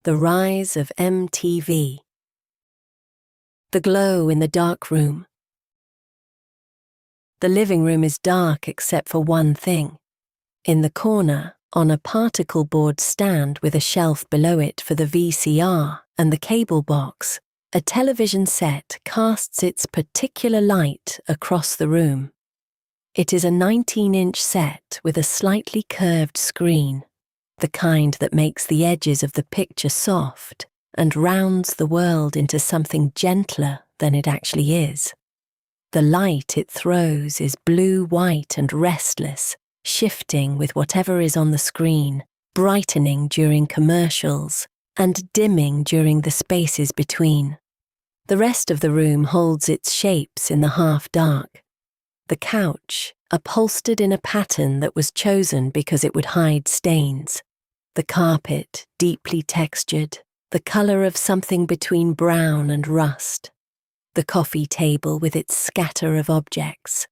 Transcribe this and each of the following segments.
The rise of MTV. The glow in the dark room. The living room is dark except for one thing. In the corner, on a particle board stand with a shelf below it for the VCR and the cable box, a television set casts its particular light across the room. It is a 19-inch set with a slightly curved screen, the kind that makes the edges of the picture soft and rounds the world into something gentler than it actually is. The light it throws is blue, white, and restless, shifting with whatever is on the screen, brightening during commercials, and dimming during the spaces between. The rest of the room holds its shapes in the half-dark. The couch, upholstered in a pattern that was chosen because it would hide stains. The carpet, deeply textured, the colour of something between brown and rust. The coffee table with its scatter of objects.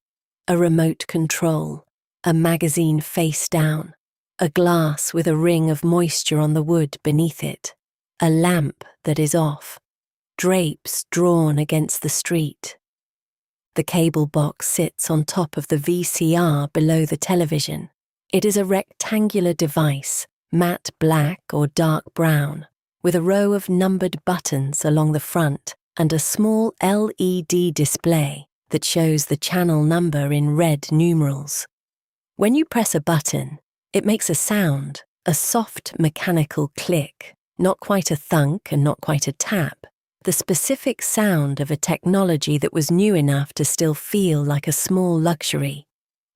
A remote control, a magazine face down, a glass with a ring of moisture on the wood beneath it, a lamp that is off, drapes drawn against the street. The cable box sits on top of the VCR below the television. It is a rectangular device, matte black or dark brown, with a row of numbered buttons along the front and a small LED display that shows the channel number in red numerals. When you press a button, it makes a sound, a soft mechanical click, not quite a thunk and not quite a tap, the specific sound of a technology that was new enough to still feel like a small luxury.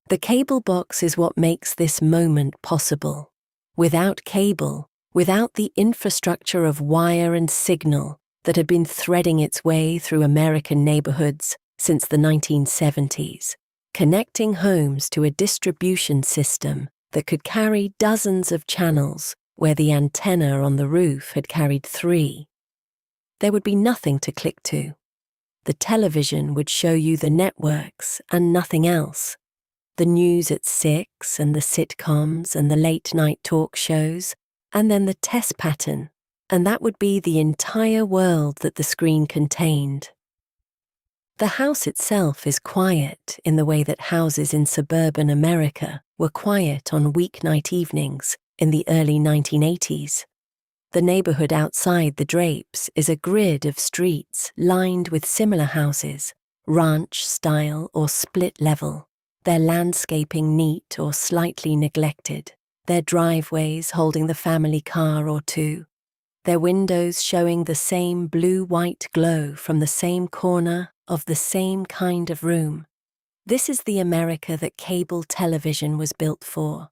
The cable box is what makes this moment possible. Without cable, without the infrastructure of wire and signal that had been threading its way through American neighborhoods since the 1970s, connecting homes to a distribution system that could carry dozens of channels where the antenna on the roof had carried 3. There would be nothing to click to. The television would show you the networks and nothing else. The news at 6 and the sitcoms and the late-night talk shows, and then the test pattern, and that would be the entire world that the screen contained. The house itself is quiet in the way that houses in suburban America were quiet on weeknight evenings in the early 1980s. The neighborhood outside the drapes is a grid of streets lined with similar houses, ranch-style or split-level, their landscaping neat or slightly neglected, their driveways holding the family car or two, their windows showing the same blue-white glow from the same corner of the same kind of room. This is the America that cable television was built for.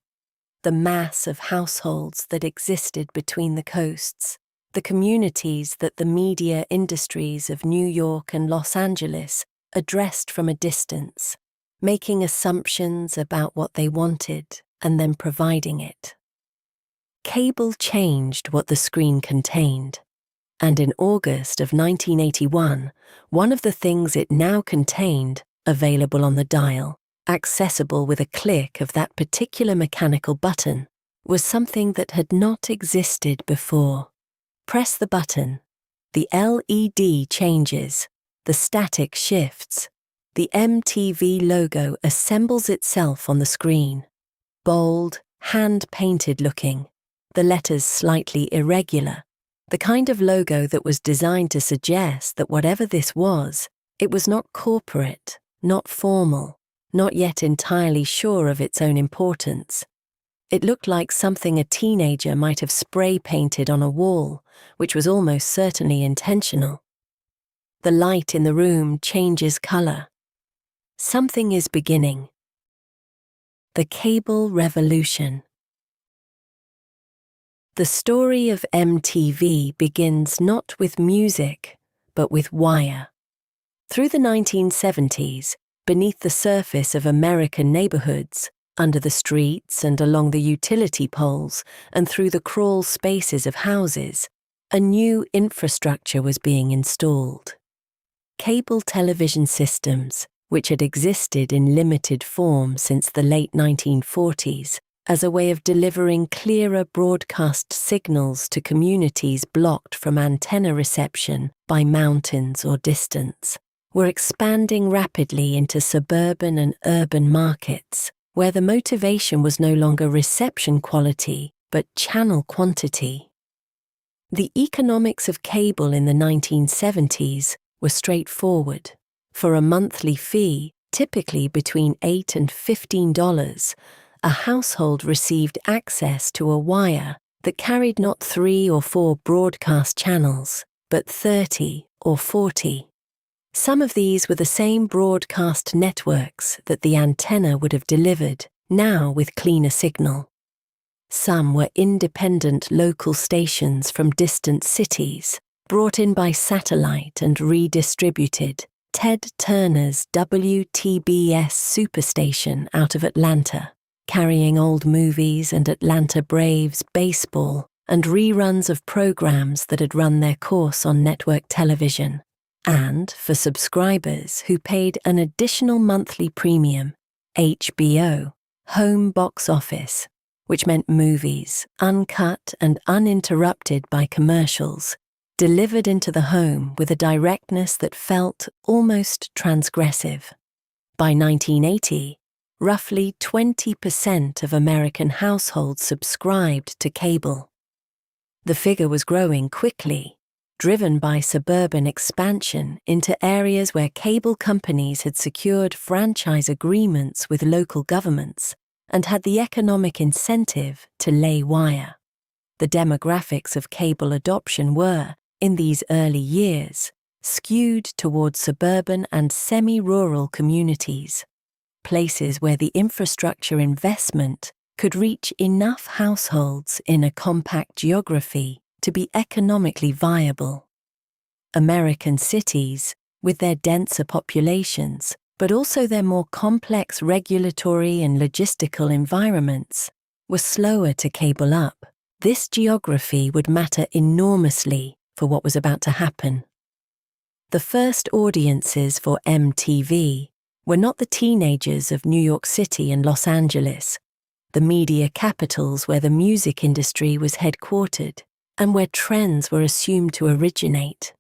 The mass of households that existed between the coasts, the communities that the media industries of New York and Los Angeles addressed from a distance, making assumptions about what they wanted and then providing it. Cable changed what the screen contained, and in August of 1981, one of the things it now contained, available on the dial, accessible with a click of that particular mechanical button, was something that had not existed before. Press the button. The LED changes. The static shifts. The MTV logo assembles itself on the screen. Bold, hand-painted looking. The letters slightly irregular. The kind of logo that was designed to suggest that whatever this was, it was not corporate, not formal, not yet entirely sure of its own importance. It looked like something a teenager might have spray-painted on a wall, which was almost certainly intentional. The light in the room changes colour. Something is beginning. The cable revolution. The story of MTV begins not with music, but with wire. Through the 1970s, beneath the surface of American neighborhoods, under the streets and along the utility poles and through the crawl spaces of houses, a new infrastructure was being installed. Cable television systems, which had existed in limited form since the late 1940s, as a way of delivering clearer broadcast signals to communities blocked from antenna reception by mountains or distance, were expanding rapidly into suburban and urban markets, where the motivation was no longer reception quality, but channel quantity. The economics of cable in the 1970s were straightforward. For a monthly fee, typically between $8 and $15, a household received access to a wire that carried not 3 or 4 broadcast channels, but 30 or 40. Some of these were the same broadcast networks that the antenna would have delivered, now with cleaner signal. Some were independent local stations from distant cities, brought in by satellite and redistributed. Ted Turner's WTBS Superstation out of Atlanta, carrying old movies and Atlanta Braves baseball and reruns of programs that had run their course on network television. And, for subscribers who paid an additional monthly premium, HBO, home box office, which meant movies, uncut and uninterrupted by commercials, delivered into the home with a directness that felt almost transgressive. By 1980, roughly 20% of American households subscribed to cable. The figure was growing quickly, driven by suburban expansion into areas where cable companies had secured franchise agreements with local governments and had the economic incentive to lay wire. The demographics of cable adoption were, in these early years, skewed towards suburban and semi-rural communities, places where the infrastructure investment could reach enough households in a compact geography to be economically viable. American cities, with their denser populations, but also their more complex regulatory and logistical environments, were slower to cable up. This geography would matter enormously for what was about to happen. The first audiences for MTV were not the teenagers of New York City and Los Angeles, the media capitals where the music industry was headquartered and where trends were assumed to originate.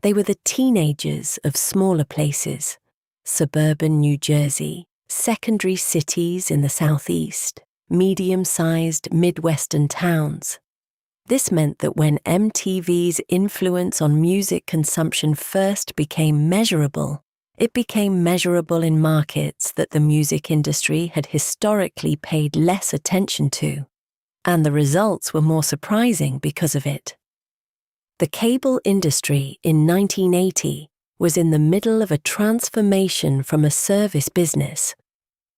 They were the teenagers of smaller places, suburban New Jersey, secondary cities in the Southeast, medium-sized Midwestern towns. This meant that when MTV's influence on music consumption first became measurable, it became measurable in markets that the music industry had historically paid less attention to, and the results were more surprising because of it. The cable industry in 1980 was in the middle of a transformation from a service business,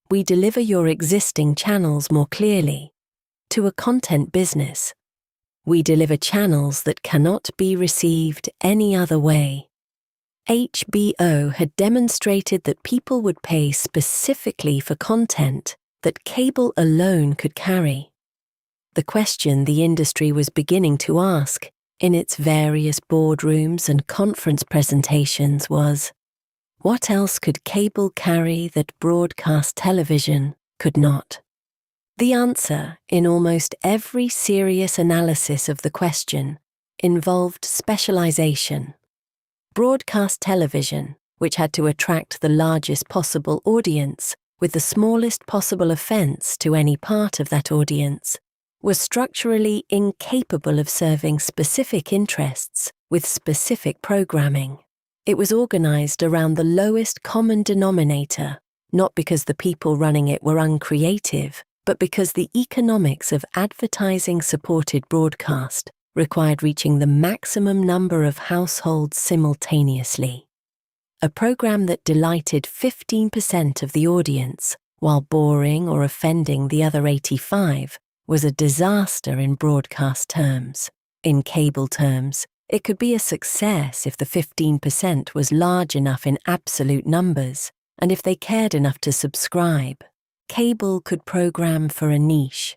we deliver your existing channels more clearly, to a content business. We deliver channels that cannot be received any other way. HBO had demonstrated that people would pay specifically for content that cable alone could carry. The question the industry was beginning to ask in its various boardrooms and conference presentations was, what else could cable carry that broadcast television could not? The answer, in almost every serious analysis of the question, involved specialization. Broadcast television, which had to attract the largest possible audience with the smallest possible offense to any part of that audience, was structurally incapable of serving specific interests with specific programming. It was organized around the lowest common denominator, not because the people running it were uncreative, but because the economics of advertising-supported broadcast required reaching the maximum number of households simultaneously. A program that delighted 15% of the audience, while boring or offending the other 85%, was a disaster in broadcast terms. In cable terms, it could be a success if the 15% was large enough in absolute numbers, and if they cared enough to subscribe. Cable could program for a niche.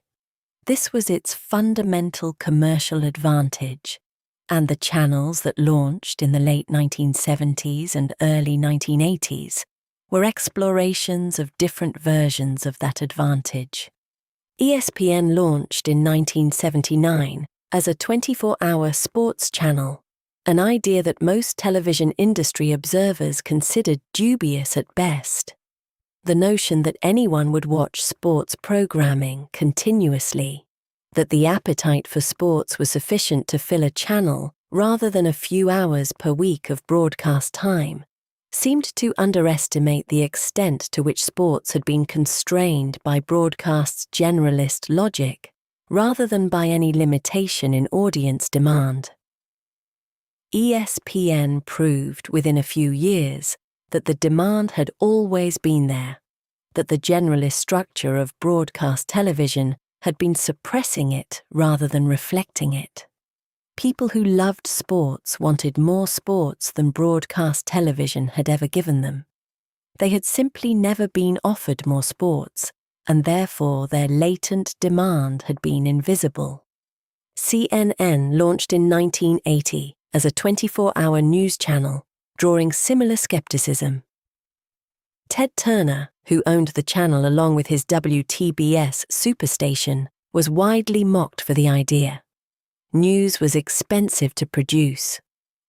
This was its fundamental commercial advantage, and the channels that launched in the late 1970s and early 1980s were explorations of different versions of that advantage. ESPN launched in 1979 as a 24-hour sports channel, an idea that most television industry observers considered dubious at best. The notion that anyone would watch sports programming continuously, that the appetite for sports was sufficient to fill a channel rather than a few hours per week of broadcast time, seemed to underestimate the extent to which sports had been constrained by broadcast's generalist logic, rather than by any limitation in audience demand. ESPN proved within a few years that the demand had always been there, that the generalist structure of broadcast television had been suppressing it rather than reflecting it. People who loved sports wanted more sports than broadcast television had ever given them. They had simply never been offered more sports, and therefore their latent demand had been invisible. CNN launched in 1980 as a 24-hour news channel, drawing similar skepticism. Ted Turner, who owned the channel along with his WTBS superstation, was widely mocked for the idea. News was expensive to produce.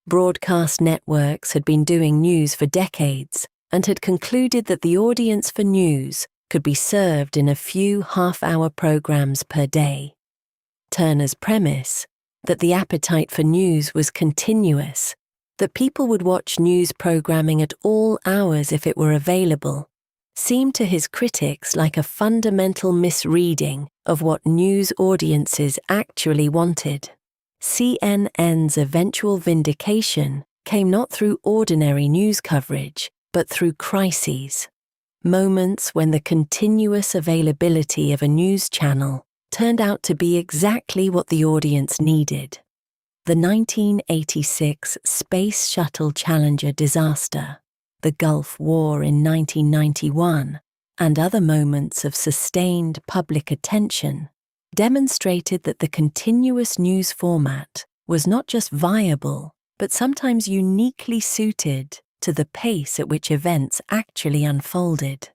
Broadcast networks had been doing news for decades and had concluded that the audience for news could be served in a few half-hour programs per day. Turner's premise, that the appetite for news was continuous, that people would watch news programming at all hours if it were available, seemed to his critics like a fundamental misreading of what news audiences actually wanted. CNN's eventual vindication came not through ordinary news coverage, but through crises, moments when the continuous availability of a news channel turned out to be exactly what the audience needed. The 1986 Space Shuttle Challenger disaster, the Gulf War in 1991, and other moments of sustained public attention demonstrated that the continuous news format was not just viable, but sometimes uniquely suited to the pace at which events actually unfolded.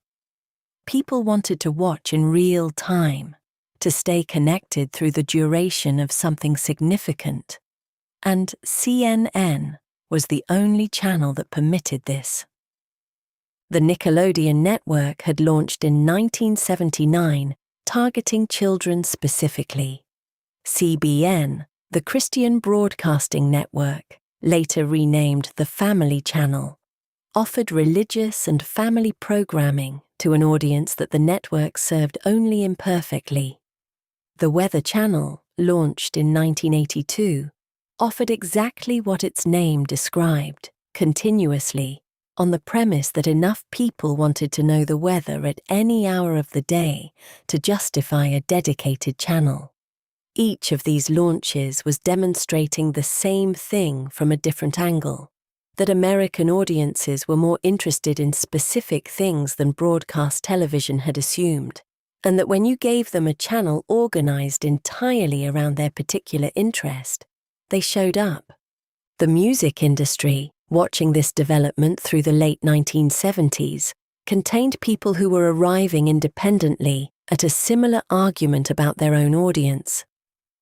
People wanted to watch in real time, to stay connected through the duration of something significant, and CNN was the only channel that permitted this. The Nickelodeon network had launched in 1979, targeting children specifically. CBN, the Christian Broadcasting Network, later renamed the Family Channel, offered religious and family programming to an audience that the network served only imperfectly. The Weather Channel, launched in 1982, offered exactly what its name described, continuously, on the premise that enough people wanted to know the weather at any hour of the day to justify a dedicated channel. Each of these launches was demonstrating the same thing from a different angle, that American audiences were more interested in specific things than broadcast television had assumed, and that when you gave them a channel organized entirely around their particular interest, they showed up. The music industry, watching this development through the late 1970s, contained people who were arriving independently at a similar argument about their own audience.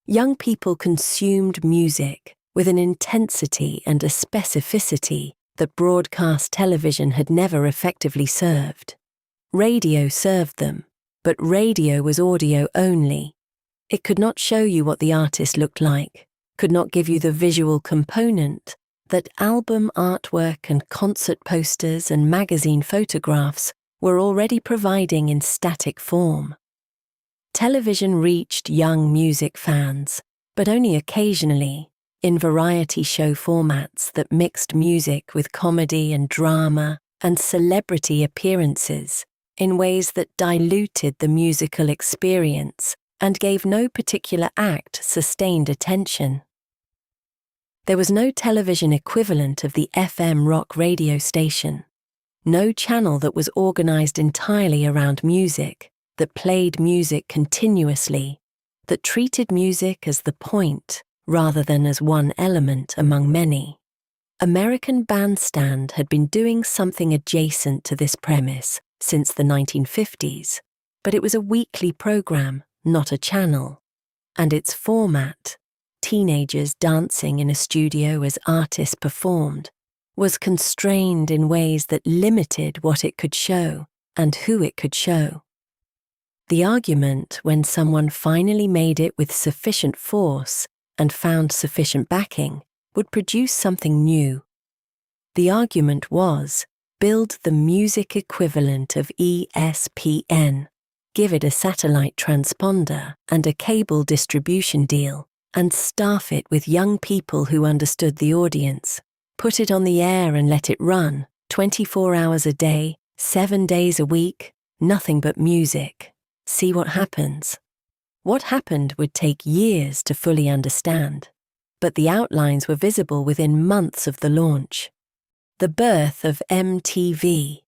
Young people consumed music with an intensity and a specificity that broadcast television had never effectively served. Radio served them, but radio was audio only. It could not show you what the artist looked like, could not give you the visual component that album artwork and concert posters and magazine photographs were already providing in static form. Television reached young music fans, but only occasionally, in variety show formats that mixed music with comedy and drama and celebrity appearances in ways that diluted the musical experience and gave no particular act sustained attention. There was no television equivalent of the FM rock radio station, no channel that was organized entirely around music, that played music continuously, that treated music as the point rather than as one element among many. American Bandstand had been doing something adjacent to this premise since the 1950s, but it was a weekly program, not a channel, and its format, teenagers dancing in a studio as artists performed, was constrained in ways that limited what it could show and who it could show. The argument, when someone finally made it with sufficient force and found sufficient backing, would produce something new. The argument was, build the music equivalent of ESPN, give it a satellite transponder and a cable distribution deal, and staff it with young people who understood the audience. Put it on the air and let it run, 24 hours a day, 7 days a week, nothing but music. See what happens. What happened would take years to fully understand, but the outlines were visible within months of the launch. The birth of MTV.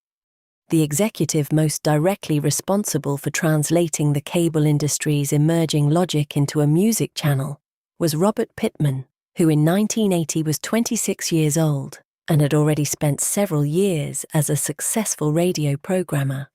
The executive most directly responsible for translating the cable industry's emerging logic into a music channel was Robert Pittman, who in 1980 was 26 years old and had already spent several years as a successful radio programmer.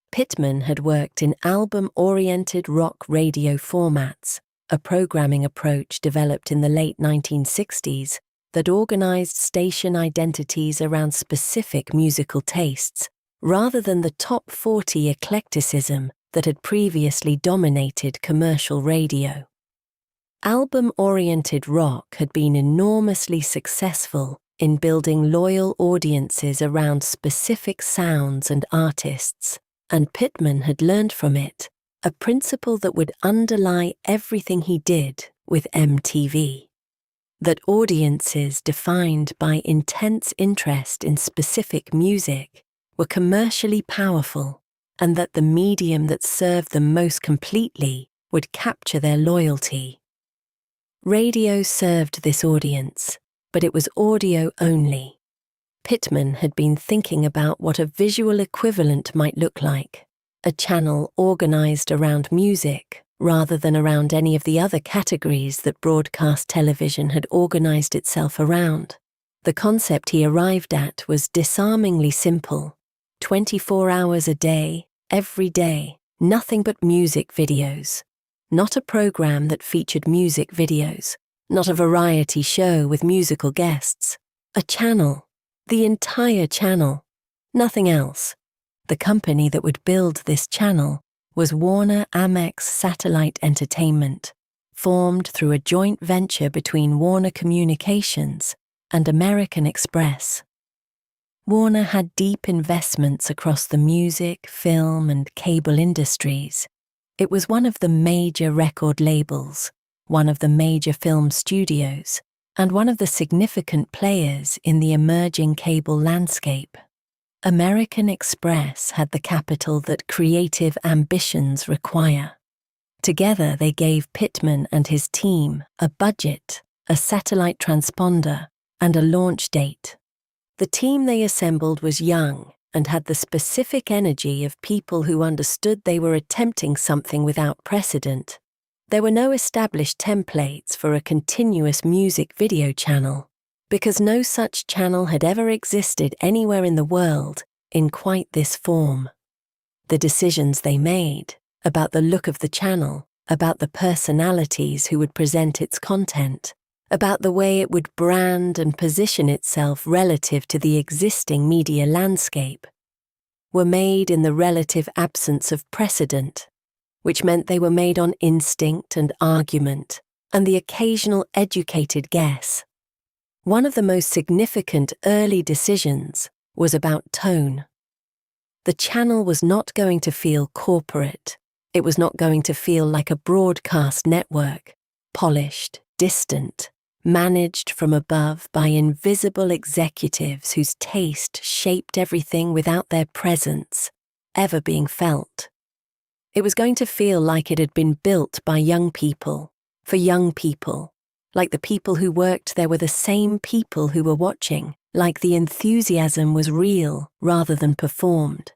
Pittman had worked in album-oriented rock radio formats, a programming approach developed in the late 1960s that organized station identities around specific musical tastes, rather than the top 40 eclecticism that had previously dominated commercial radio. Album-oriented rock had been enormously successful in building loyal audiences around specific sounds and artists, and Pittman had learned from it a principle that would underlie everything he did with MTV. That audiences defined by intense interest in specific music were commercially powerful, and that the medium that served them most completely would capture their loyalty. Radio served this audience, but it was audio only. Pittman had been thinking about what a visual equivalent might look like, a channel organized around music rather than around any of the other categories that broadcast television had organized itself around. The concept he arrived at was disarmingly simple: 24 hours a day, every day, nothing but music videos. Not a program that featured music videos, not a variety show with musical guests. A channel. The entire channel. Nothing else. The company that would build this channel was Warner Amex Satellite Entertainment, formed through a joint venture between Warner Communications and American Express. Warner had deep investments across the music, film, and cable industries. It was one of the major record labels, one of the major film studios, and one of the significant players in the emerging cable landscape. American Express had the capital that creative ambitions require. Together they gave Pittman and his team a budget, a satellite transponder, and a launch date. The team they assembled was young and had the specific energy of people who understood they were attempting something without precedent. There were no established templates for a continuous music video channel, because no such channel had ever existed anywhere in the world in quite this form. The decisions they made, about the look of the channel, about the personalities who would present its content, about the way it would brand and position itself relative to the existing media landscape, were made in the relative absence of precedent, which meant they were made on instinct and argument, and the occasional educated guess. One of the most significant early decisions was about tone. The channel was not going to feel corporate. It was not going to feel like a broadcast network, polished, distant, managed from above by invisible executives whose taste shaped everything without their presence ever being felt. It was going to feel like it had been built by young people, for young people, like the people who worked there were the same people who were watching, like the enthusiasm was real rather than performed.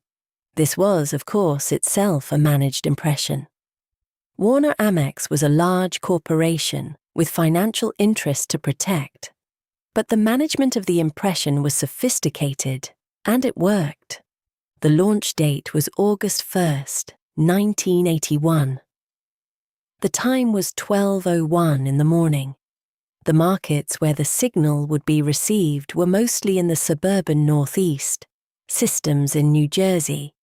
This was, of course, itself a managed impression. Warner Amex was a large corporation with financial interests to protect, but the management of the impression was sophisticated, and it worked. The launch date was August 1st, 1981. The time was 12:01 in the morning. The markets where the signal would be received were mostly in the suburban Northeast, systems in New Jersey,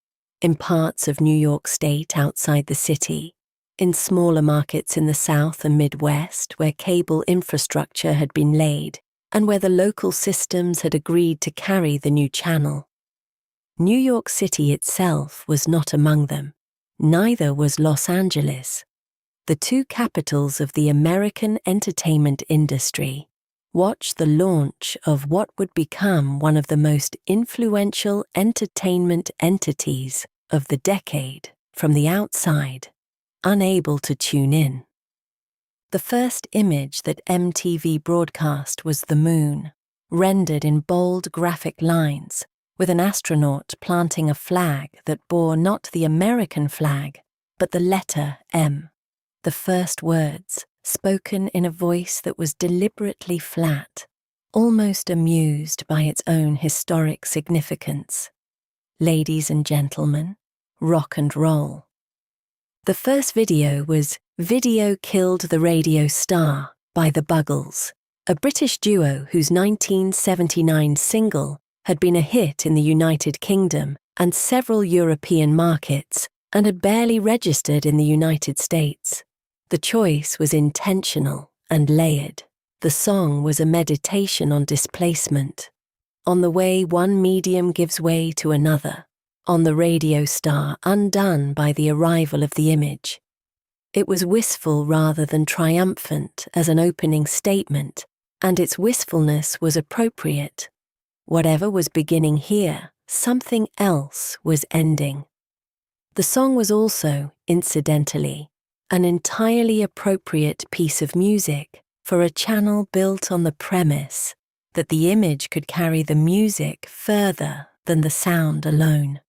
in parts of New York State outside the city, in smaller markets in the South and Midwest where cable infrastructure had been laid and where the local systems had agreed to carry the new channel. New York City itself was not among them. Neither was Los Angeles. The two capitals of the American entertainment industry watched the launch of what would become one of the most influential entertainment entities of the decade from the outside, unable to tune in. The first image that MTV broadcast was the moon, rendered in bold graphic lines, with an astronaut planting a flag that bore not the American flag, but the letter M. The first words, spoken in a voice that was deliberately flat, almost amused by its own historic significance. Ladies and gentlemen, rock and roll. The first video was Video Killed the Radio Star by the Buggles, a British duo whose 1979 single had been a hit in the United Kingdom and several European markets and had barely registered in the United States. The choice was intentional and layered. The song was a meditation on displacement, on the way one medium gives way to another, on the radio star undone by the arrival of the image. It was wistful rather than triumphant as an opening statement, and its wistfulness was appropriate. Whatever was beginning here, something else was ending. The song was also, incidentally, an entirely appropriate piece of music for a channel built on the premise that the image could carry the music further than the sound alone.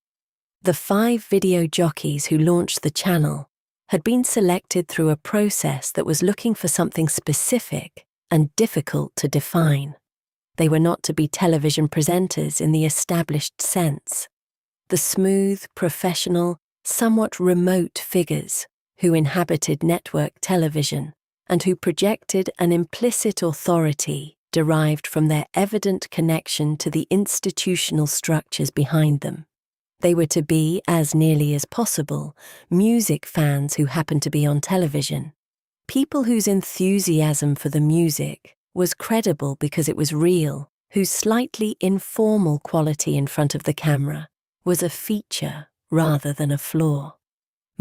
The 5 video jockeys who launched the channel had been selected through a process that was looking for something specific and difficult to define. They were not to be television presenters in the established sense. The smooth, professional, somewhat remote figures who inhabited network television and who projected an implicit authority derived from their evident connection to the institutional structures behind them. They were to be, as nearly as possible, music fans who happened to be on television, people whose enthusiasm for the music was credible because it was real, whose slightly informal quality in front of the camera was a feature rather than a flaw.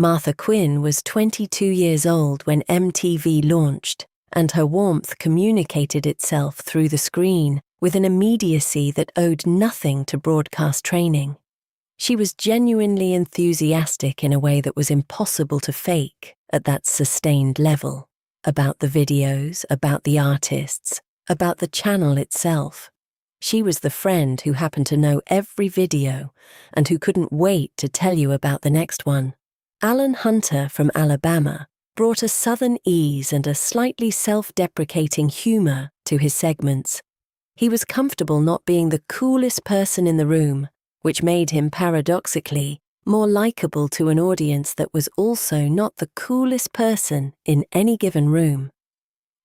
Martha Quinn was 22 years old when MTV launched, and her warmth communicated itself through the screen with an immediacy that owed nothing to broadcast training. She was genuinely enthusiastic in a way that was impossible to fake at that sustained level, about the videos, about the artists, about the channel itself. She was the friend who happened to know every video and who couldn't wait to tell you about the next one. Alan Hunter from Alabama brought a southern ease and a slightly self-deprecating humor to his segments. He was comfortable not being the coolest person in the room, which made him paradoxically more likable to an audience that was also not the coolest person in any given room.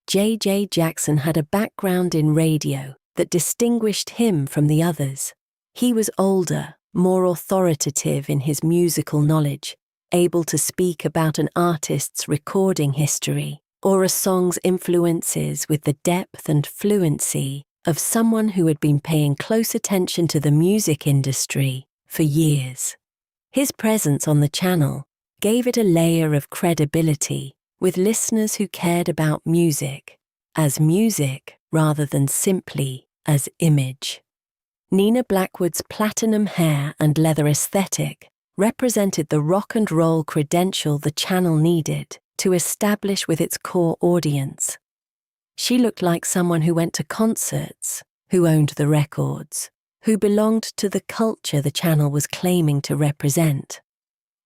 J.J. Jackson had a background in radio that distinguished him from the others. He was older, more authoritative in his musical knowledge, able to speak about an artist's recording history or a song's influences with the depth and fluency of someone who had been paying close attention to the music industry for years. His presence on the channel gave it a layer of credibility with listeners who cared about music rather than simply as image. Nina Blackwood's platinum hair and leather aesthetic represented the rock and roll credential the channel needed to establish with its core audience. She looked like someone who went to concerts, who owned the records, who belonged to the culture the channel was claiming to represent.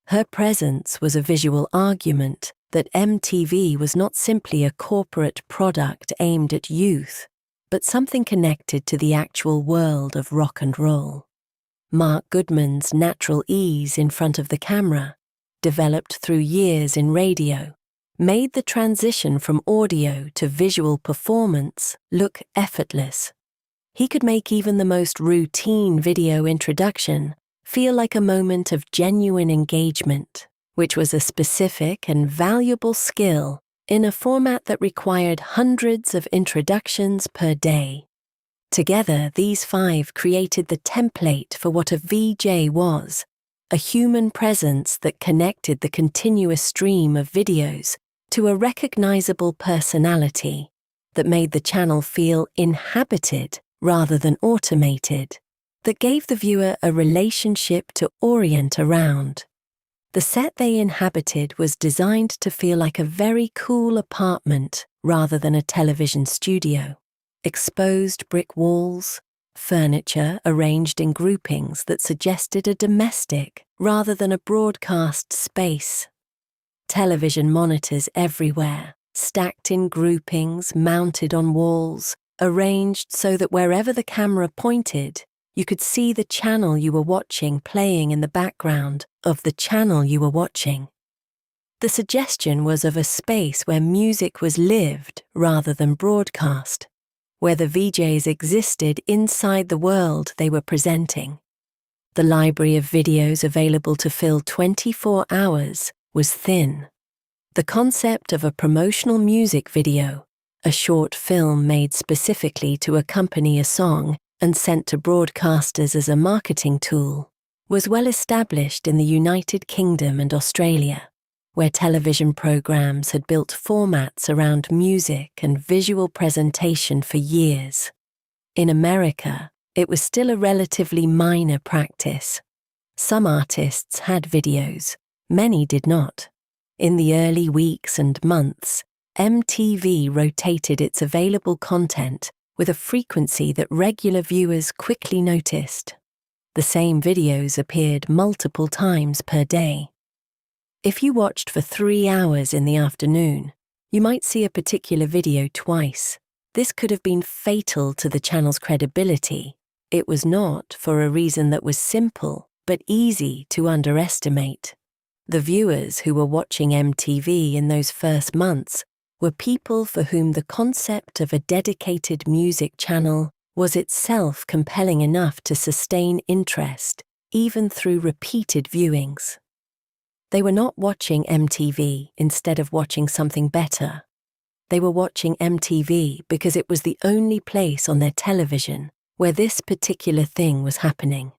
Her presence was a visual argument that MTV was not simply a corporate product aimed at youth, but something connected to the actual world of rock and roll. Mark Goodman's natural ease in front of the camera, developed through years in radio, made the transition from audio to visual performance look effortless. He could make even the most routine video introduction feel like a moment of genuine engagement, which was a specific and valuable skill in a format that required hundreds of introductions per day. Together, these 5 created the template for what a VJ was, a human presence that connected the continuous stream of videos to a recognizable personality that made the channel feel inhabited rather than automated, that gave the viewer a relationship to orient around. The set they inhabited was designed to feel like a very cool apartment rather than a television studio. Exposed brick walls, furniture arranged in groupings that suggested a domestic rather than a broadcast space. Television monitors everywhere, stacked in groupings, mounted on walls, arranged so that wherever the camera pointed, you could see the channel you were watching playing in the background of the channel you were watching. The suggestion was of a space where music was lived rather than broadcast, where the VJs existed inside the world they were presenting. The library of videos available to fill 24 hours was thin. The concept of a promotional music video, a short film made specifically to accompany a song and sent to broadcasters as a marketing tool, was well established in the United Kingdom and Australia, where television programs had built formats around music and visual presentation for years. In America, it was still a relatively minor practice. Some artists had videos, many did not. In the early weeks and months, MTV rotated its available content with a frequency that regular viewers quickly noticed. The same videos appeared multiple times per day. If you watched for 3 hours in the afternoon, you might see a particular video twice. This could have been fatal to the channel's credibility. It was not for a reason that was simple but easy to underestimate. The viewers who were watching MTV in those first months were people for whom the concept of a dedicated music channel was itself compelling enough to sustain interest, even through repeated viewings. They were not watching MTV instead of watching something better. They were watching MTV because it was the only place on their television where this particular thing was happening,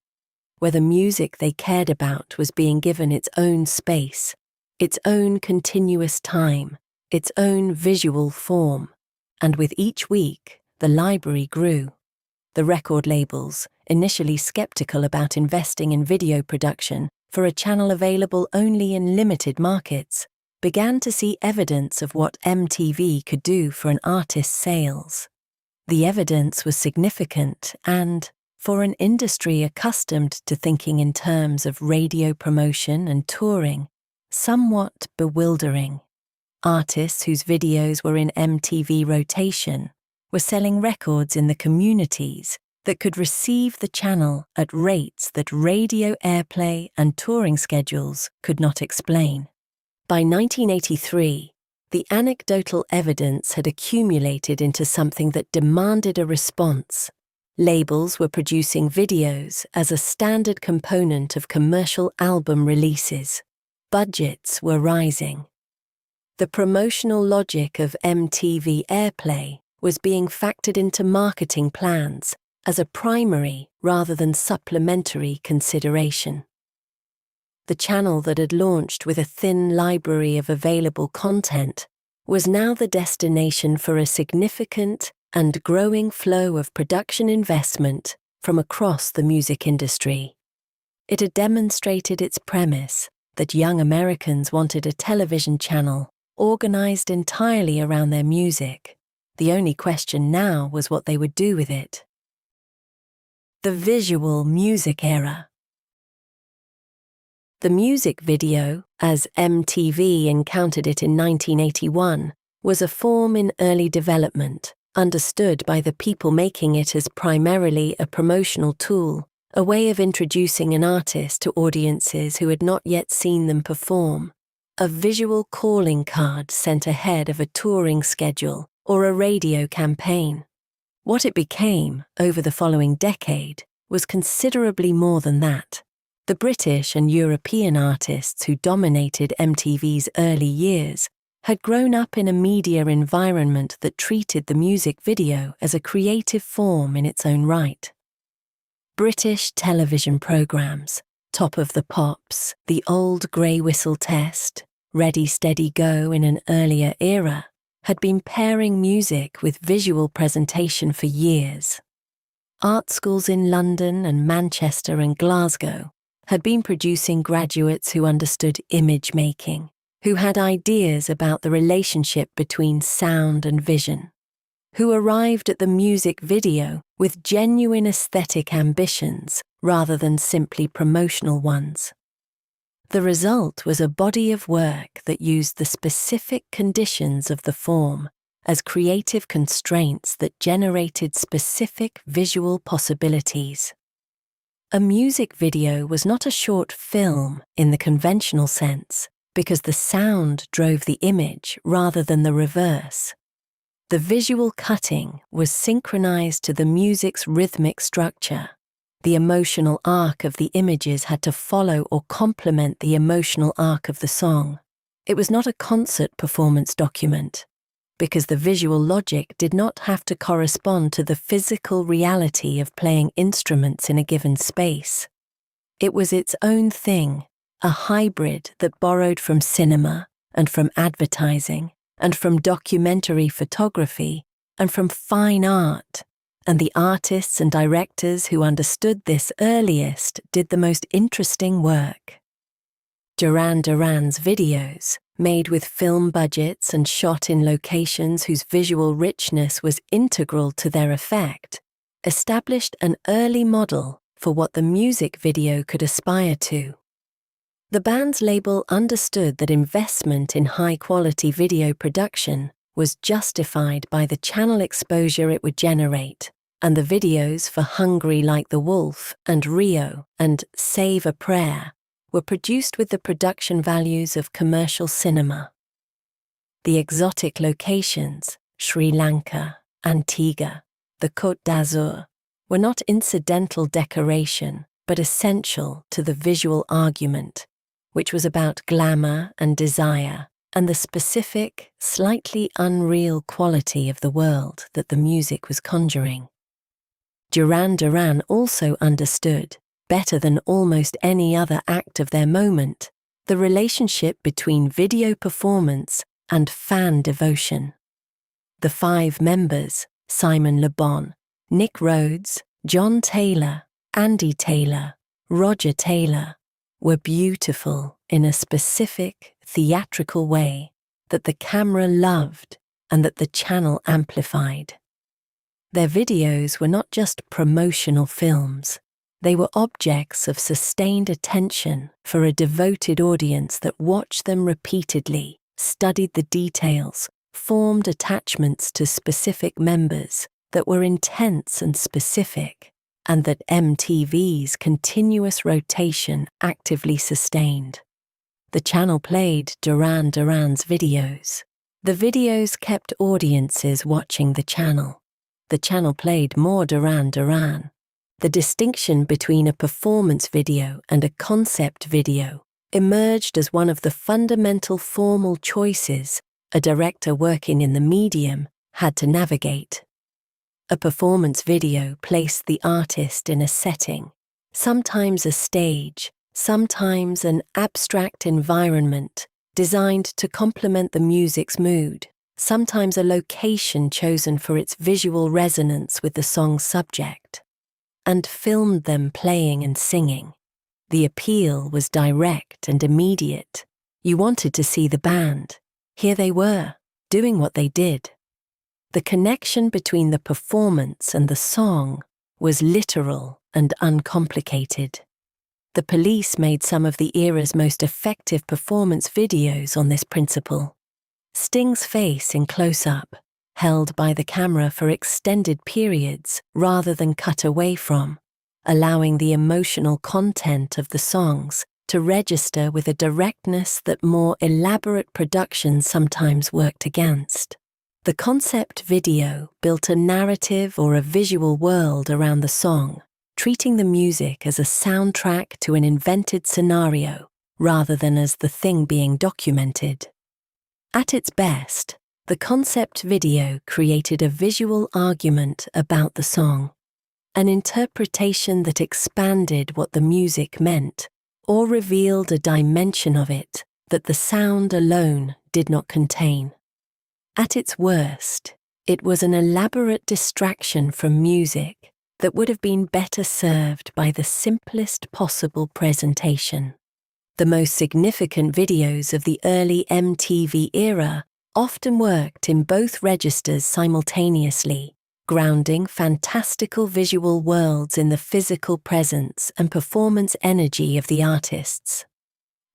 where the music they cared about was being given its own space, its own continuous time, its own visual form, and with each week, the library grew. The record labels, initially skeptical about investing in video production for a channel available only in limited markets, began to see evidence of what MTV could do for an artist's sales. The evidence was significant and, for an industry accustomed to thinking in terms of radio promotion and touring, somewhat bewildering. Artists whose videos were in MTV rotation were selling records in the communities that could receive the channel at rates that radio airplay and touring schedules could not explain. By 1983, the anecdotal evidence had accumulated into something that demanded a response. Labels were producing videos as a standard component of commercial album releases. Budgets were rising. The promotional logic of MTV airplay was being factored into marketing plans as a primary rather than supplementary consideration. The channel that had launched with a thin library of available content was now the destination for a significant and growing flow of production investment from across the music industry. It had demonstrated its premise that young Americans wanted a television channel organized entirely around their music. The only question now was what they would do with it. The visual music era. The music video, as MTV encountered it in 1981, was a form in early development, understood by the people making it as primarily a promotional tool, a way of introducing an artist to audiences who had not yet seen them perform. a visual calling card sent ahead of a touring schedule or a radio campaign. What it became over the following decade was considerably more than that. The British and European artists who dominated MTV's early years had grown up in a media environment that treated the music video as a creative form in its own right. British television programmes, Top of the Pops, The Old Grey Whistle Test, Ready Steady Go in an earlier era, had been pairing music with visual presentation for years. Art schools in London and Manchester and Glasgow had been producing graduates who understood image making, who had ideas about the relationship between sound and vision, who arrived at the music video with genuine aesthetic ambitions rather than simply promotional ones. The result was a body of work that used the specific conditions of the form as creative constraints that generated specific visual possibilities. A music video was not a short film in the conventional sense, because the sound drove the image rather than the reverse. The visual cutting was synchronized to the music's rhythmic structure. The emotional arc of the images had to follow or complement the emotional arc of the song. It was not a concert performance document, because the visual logic did not have to correspond to the physical reality of playing instruments in a given space. It was its own thing, a hybrid that borrowed from cinema and from advertising and from documentary photography and from fine art, and the artists and directors who understood this earliest did the most interesting work. Duran Duran's videos, made with film budgets and shot in locations whose visual richness was integral to their effect, established an early model for what the music video could aspire to. The band's label understood that investment in high-quality video production was justified by the channel exposure it would generate, and the videos for Hungry Like the Wolf and Rio and Save a Prayer were produced with the production values of commercial cinema. The exotic locations, Sri Lanka, Antigua, the Côte d'Azur, were not incidental decoration but essential to the visual argument, which was about glamour and desire and the specific, slightly unreal quality of the world that the music was conjuring. Duran Duran also understood, better than almost any other act of their moment, the relationship between video performance and fan devotion. The 5 members, Simon Le Bon, Nick Rhodes, John Taylor, Andy Taylor, Roger Taylor, were beautiful in a specific, theatrical way that the camera loved and that the channel amplified. Their videos were not just promotional films. They were objects of sustained attention for a devoted audience that watched them repeatedly, studied the details, formed attachments to specific members that were intense and specific, and that MTV's continuous rotation actively sustained. The channel played Duran Duran's videos. The videos kept audiences watching the channel. The channel played more Duran Duran. The distinction between a performance video and a concept video emerged as one of the fundamental formal choices a director working in the medium had to navigate. A performance video placed the artist in a setting, sometimes a stage, sometimes an abstract environment designed to complement the music's mood, sometimes a location chosen for its visual resonance with the song's subject, and filmed them playing and singing. The appeal was direct and immediate. You wanted to see the band. Here they were, doing what they did. The connection between the performance and the song was literal and uncomplicated. The Police made some of the era's most effective performance videos on this principle. Sting's face in close-up, held by the camera for extended periods rather than cut away from, allowing the emotional content of the songs to register with a directness that more elaborate productions sometimes worked against. The concept video built a narrative or a visual world around the song, treating the music as a soundtrack to an invented scenario rather than as the thing being documented. At its best, the concept video created a visual argument about the song, an interpretation that expanded what the music meant or revealed a dimension of it that the sound alone did not contain. At its worst, it was an elaborate distraction from music that would have been better served by the simplest possible presentation. The most significant videos of the early MTV era often worked in both registers simultaneously, grounding fantastical visual worlds in the physical presence and performance energy of the artists.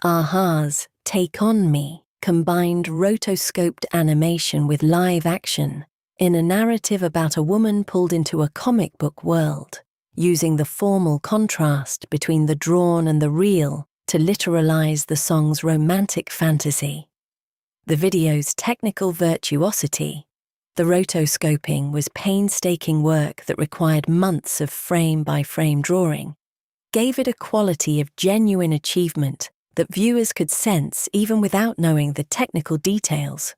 a-ha's Take On Me combined rotoscoped animation with live action in a narrative about a woman pulled into a comic book world, using the formal contrast between the drawn and the real to literalize the song's romantic fantasy. The video's technical virtuosity, the rotoscoping was painstaking work that required months of frame-by-frame drawing, gave it a quality of genuine achievement that viewers could sense even without knowing the technical details.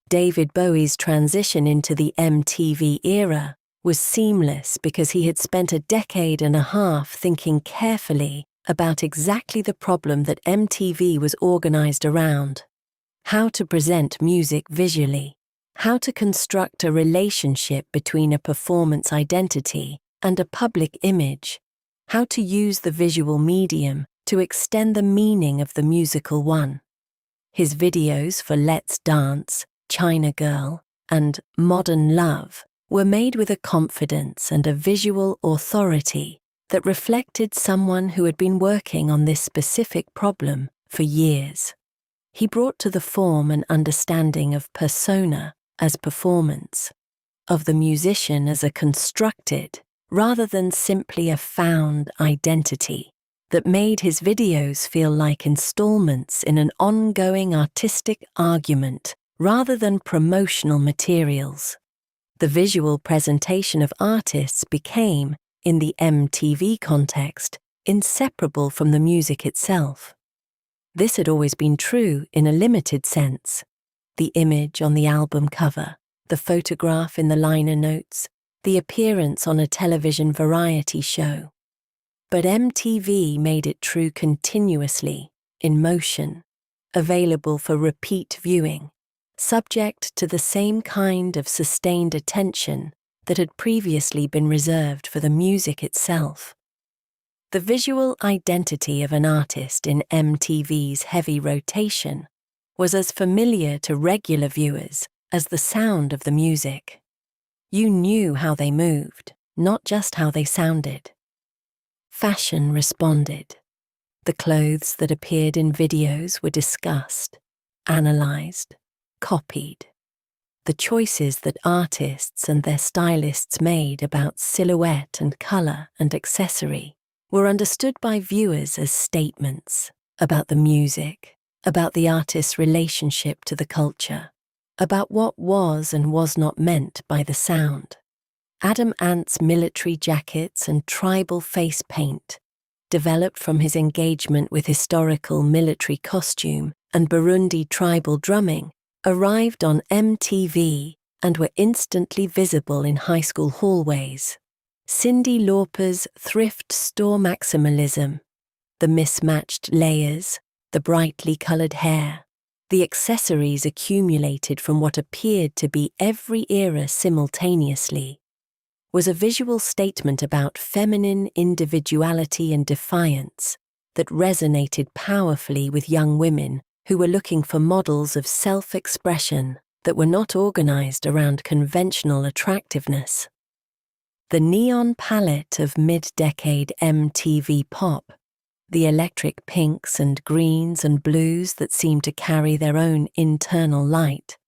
David Bowie's transition into the MTV era was seamless because he had spent a decade and a half thinking carefully about exactly the problem that MTV was organized around: how to present music visually, how to construct a relationship between a performance identity and a public image, how to use the visual medium to extend the meaning of the musical one. His videos for Let's Dance, China Girl, and Modern Love were made with a confidence and a visual authority that reflected someone who had been working on this specific problem for years. He brought to the form an understanding of persona as performance, of the musician as a constructed, rather than simply a found identity, that made his videos feel like installments in an ongoing artistic argument rather than promotional materials. The visual presentation of artists became, in the MTV context, inseparable from the music itself. This had always been true in a limited sense. The image on the album cover, the photograph in the liner notes, the appearance on a television variety show. But MTV made it true continuously, in motion, available for repeat viewing, subject to the same kind of sustained attention that had previously been reserved for the music itself. The visual identity of an artist in MTV's heavy rotation was as familiar to regular viewers as the sound of the music. You knew how they moved, not just how they sounded. Fashion responded. The clothes that appeared in videos were discussed, analyzed, copied. The choices that artists and their stylists made about silhouette and color and accessory were understood by viewers as statements about the music, about the artist's relationship to the culture, about what was and was not meant by the sound. Adam Ant's military jackets and tribal face paint, developed from his engagement with historical military costume and Burundi tribal drumming, arrived on MTV and were instantly visible in high school hallways. Cyndi Lauper's thrift store maximalism, the mismatched layers, the brightly colored hair, the accessories accumulated from what appeared to be every era simultaneously, was a visual statement about feminine individuality and defiance that resonated powerfully with young women who were looking for models of self-expression that were not organized around conventional attractiveness. The neon palette of mid-decade MTV pop, the electric pinks and greens and blues that seemed to carry their own internal light,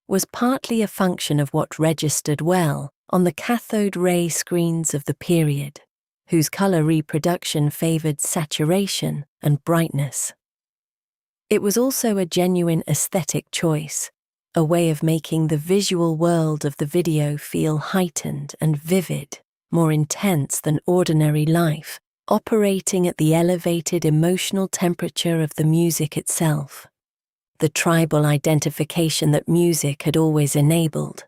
was partly a function of what registered well on the cathode ray screens of the period, whose color reproduction favored saturation and brightness. It was also a genuine aesthetic choice, a way of making the visual world of the video feel heightened and vivid, more intense than ordinary life, operating at the elevated emotional temperature of the music itself. The tribal identification that music had always enabled.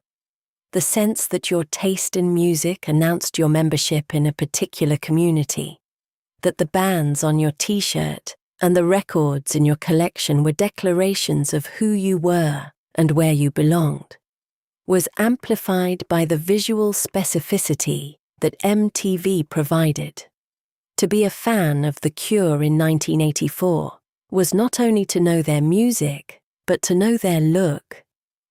The sense that your taste in music announced your membership in a particular community. That the bands on your t-shirt and the records in your collection were declarations of who you were and where you belonged, was amplified by the visual specificity that MTV provided. To be a fan of The Cure in 1984 was not only to know their music, but to know their look.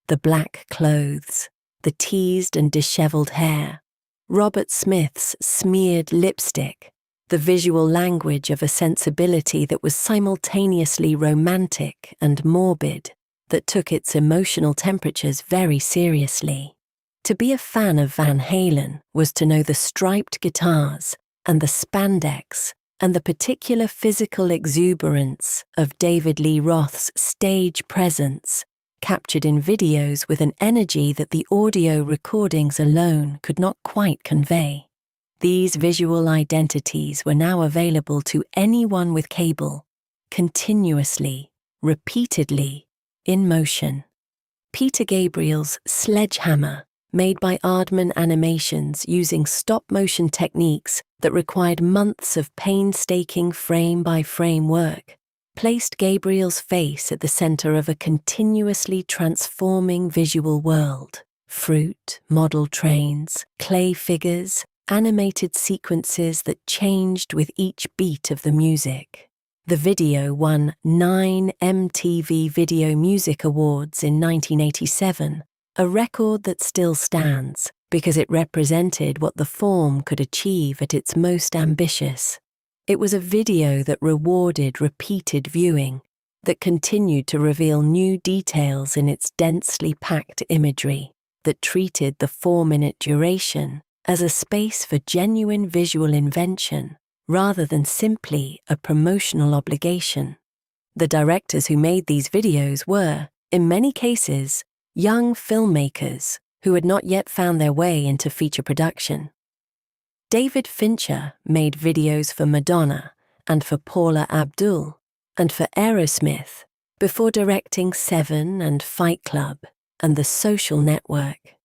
The black clothes, the teased and disheveled hair, Robert Smith's smeared lipstick, the visual language of a sensibility that was simultaneously romantic and morbid, that took its emotional temperatures very seriously. To be a fan of Van Halen was to know the striped guitars and the spandex and the particular physical exuberance of David Lee Roth's stage presence, captured in videos with an energy that the audio recordings alone could not quite convey. These visual identities were now available to anyone with cable, continuously, repeatedly, in motion. Peter Gabriel's Sledgehammer, made by Aardman Animations using stop-motion techniques that required months of painstaking frame-by-frame work, placed Gabriel's face at the center of a continuously transforming visual world. Fruit, model trains, clay figures, animated sequences that changed with each beat of the music. The video won 9 MTV Video Music Awards in 1987, a record that still stands because it represented what the form could achieve at its most ambitious. It was a video that rewarded repeated viewing, that continued to reveal new details in its densely packed imagery, that treated the 4-minute duration as a space for genuine visual invention rather than simply a promotional obligation. The directors who made these videos were, in many cases, young filmmakers who had not yet found their way into feature production. David Fincher made videos for Madonna and for Paula Abdul and for Aerosmith before directing Seven and Fight Club and The Social Network.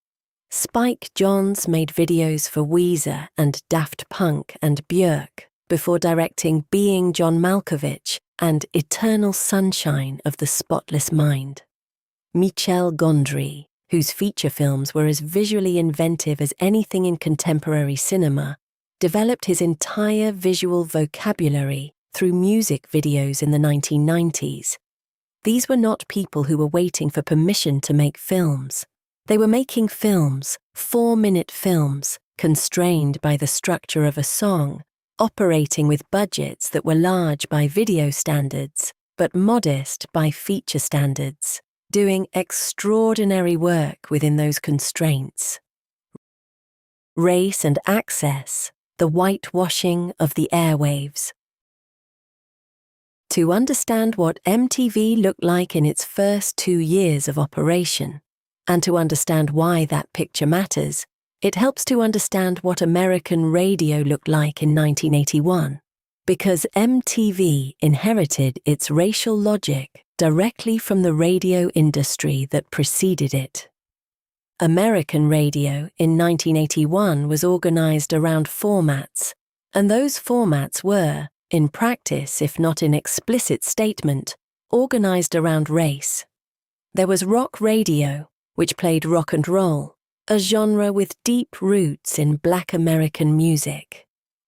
Spike Jonze made videos for Weezer and Daft Punk and Björk before directing Being John Malkovich and Eternal Sunshine of the Spotless Mind. Michel Gondry, whose feature films were as visually inventive as anything in contemporary cinema, developed his entire visual vocabulary through music videos in the 1990s. These were not people who were waiting for permission to make films. They were making films, 4-minute films, constrained by the structure of a song, operating with budgets that were large by video standards, but modest by feature standards, doing extraordinary work within those constraints. Race and access, the whitewashing of the airwaves. To understand what MTV looked like in its first 2 years of operation, and to understand why that picture matters, it helps to understand what American radio looked like in 1981, because MTV inherited its racial logic directly from the radio industry that preceded it. American radio in 1981 was organized around formats, and those formats were, in practice if not in explicit statement, organized around race. There was rock radio, which played rock and roll, a genre with deep roots in Black American music,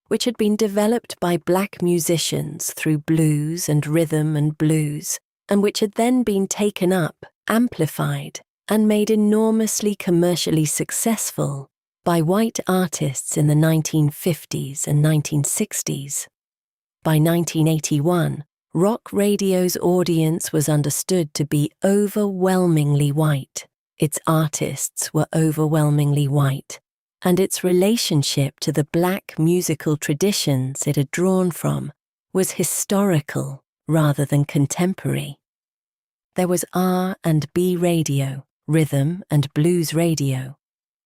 which had been developed by Black musicians through blues and rhythm and blues, and which had then been taken up, amplified, and made enormously commercially successful by white artists in the 1950s and 1960s. By 1981, rock radio's audience was understood to be overwhelmingly white. Its artists were overwhelmingly white, and its relationship to the Black musical traditions it had drawn from was historical rather than contemporary. There was R&B radio, rhythm and blues radio,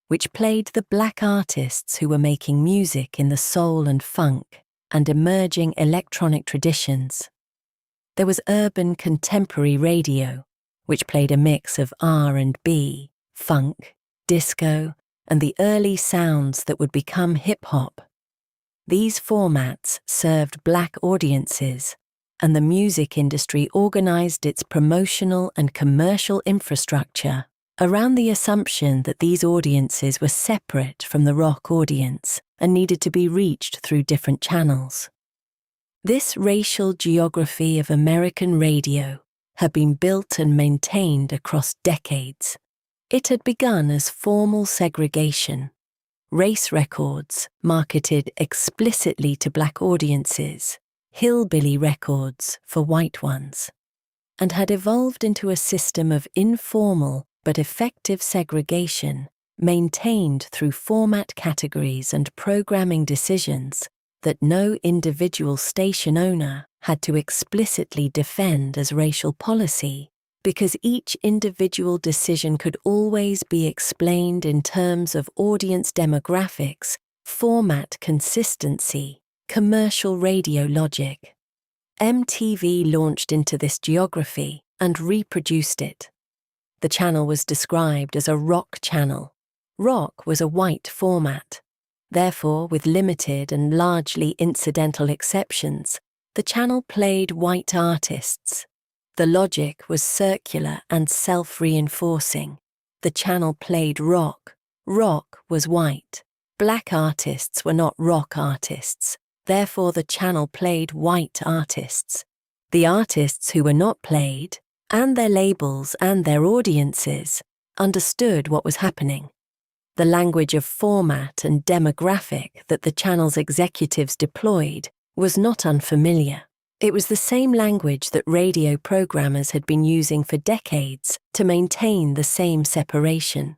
which played the black artists who were making music in the soul and funk and emerging electronic traditions. There was urban contemporary radio, which played a mix of R&B, funk, disco, and the early sounds that would become hip-hop. These formats served black audiences, and the music industry organized its promotional and commercial infrastructure around the assumption that these audiences were separate from the rock audience and needed to be reached through different channels. This racial geography of American radio had been built and maintained across decades. It had begun as formal segregation, race records marketed explicitly to black audiences, hillbilly records for white ones, and had evolved into a system of informal but effective segregation maintained through format categories and programming decisions that no individual station owner had to explicitly defend as racial policy, because each individual decision could always be explained in terms of audience demographics, format consistency, commercial radio logic. MTV launched into this geography and reproduced it. The channel was described as a rock channel. Rock was a white format. Therefore, with limited and largely incidental exceptions, the channel played white artists. The logic was circular and self-reinforcing. The channel played rock. Rock was white. Black artists were not rock artists. Therefore, the channel played white artists. The artists who were not played, and their labels and their audiences, understood what was happening. The language of format and demographic that the channel's executives deployed was not unfamiliar. It was the same language that radio programmers had been using for decades to maintain the same separation.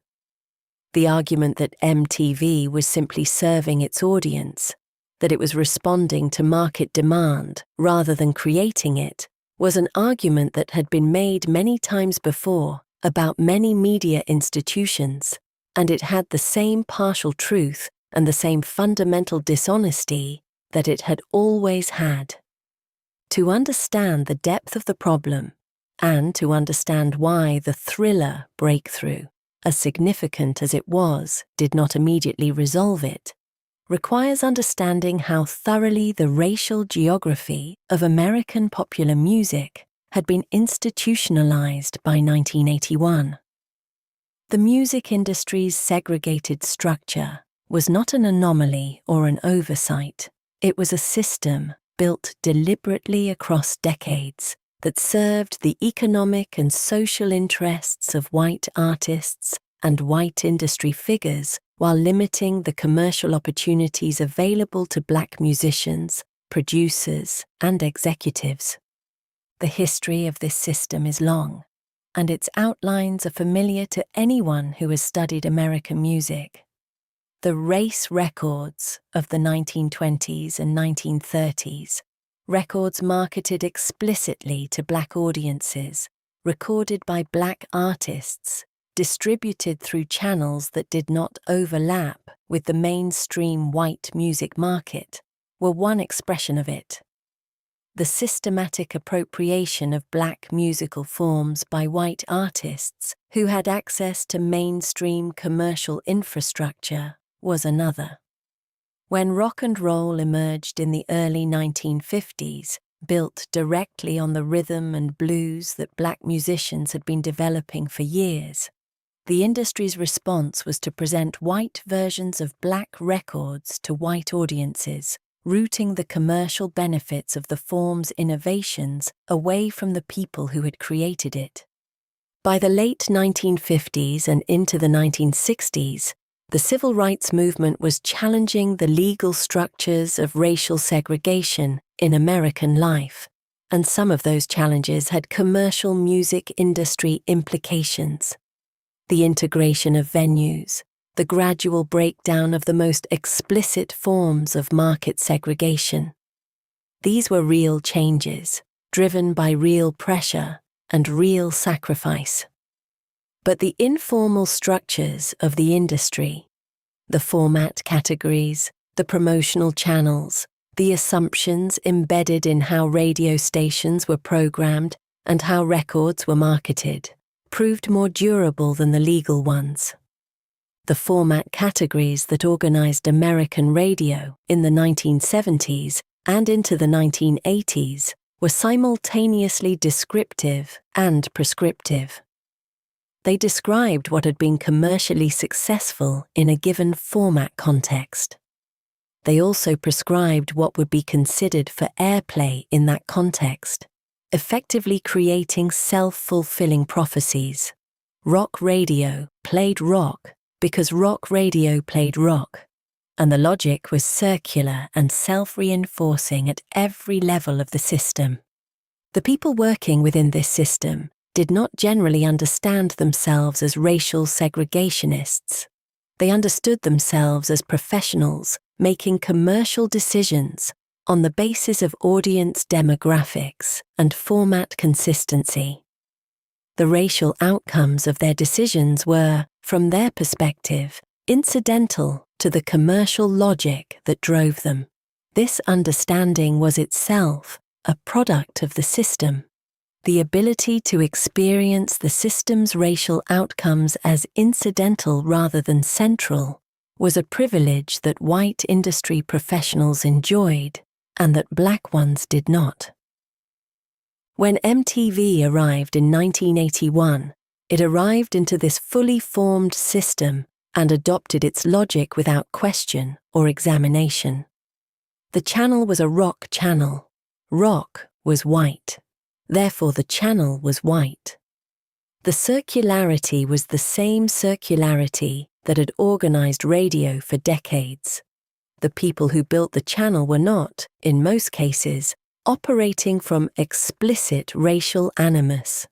The argument that MTV was simply serving its audience, that it was responding to market demand rather than creating it, was an argument that had been made many times before about many media institutions, and it had the same partial truth and the same fundamental dishonesty that it had always had. To understand the depth of the problem, and to understand why the Thriller breakthrough, as significant as it was, did not immediately resolve it, requires understanding how thoroughly the racial geography of American popular music had been institutionalized by 1981. The music industry's segregated structure was not an anomaly or an oversight. It was a system built deliberately across decades that served the economic and social interests of white artists and white industry figures while limiting the commercial opportunities available to black musicians, producers, and executives. The history of this system is long, and its outlines are familiar to anyone who has studied American music. The race records of the 1920s and 1930s, records marketed explicitly to black audiences, recorded by black artists, distributed through channels that did not overlap with the mainstream white music market, were one expression of it. The systematic appropriation of black musical forms by white artists who had access to mainstream commercial infrastructure was another. When rock and roll emerged in the early 1950s, built directly on the rhythm and blues that black musicians had been developing for years, the industry's response was to present white versions of black records to white audiences, rooting the commercial benefits of the form's innovations away from the people who had created it. By the late 1950s and into the 1960s, the civil rights movement was challenging the legal structures of racial segregation in American life, and some of those challenges had commercial music industry implications. The integration of venues, the gradual breakdown of the most explicit forms of market segregation. These were real changes, driven by real pressure and real sacrifice. But the informal structures of the industry, the format categories, the promotional channels, the assumptions embedded in how radio stations were programmed and how records were marketed, proved more durable than the legal ones. The format categories that organized American radio in the 1970s and into the 1980s were simultaneously descriptive and prescriptive. They described what had been commercially successful in a given format context. They also prescribed what would be considered for airplay in that context, effectively creating self-fulfilling prophecies. Rock radio played rock because rock radio played rock, and the logic was circular and self-reinforcing at every level of the system. The people working within this system did not generally understand themselves as racial segregationists. They understood themselves as professionals making commercial decisions on the basis of audience demographics and format consistency. The racial outcomes of their decisions were, from their perspective, incidental to the commercial logic that drove them. This understanding was itself a product of the system. The ability to experience the system's racial outcomes as incidental rather than central was a privilege that white industry professionals enjoyed and that black ones did not. When MTV arrived in 1981, it arrived into this fully formed system and adopted its logic without question or examination. The channel was a rock channel. Rock was white. Therefore, the channel was white. The circularity was the same circularity that had organized radio for decades. The people who built the channel were not, in most cases, operating from explicit racial animus.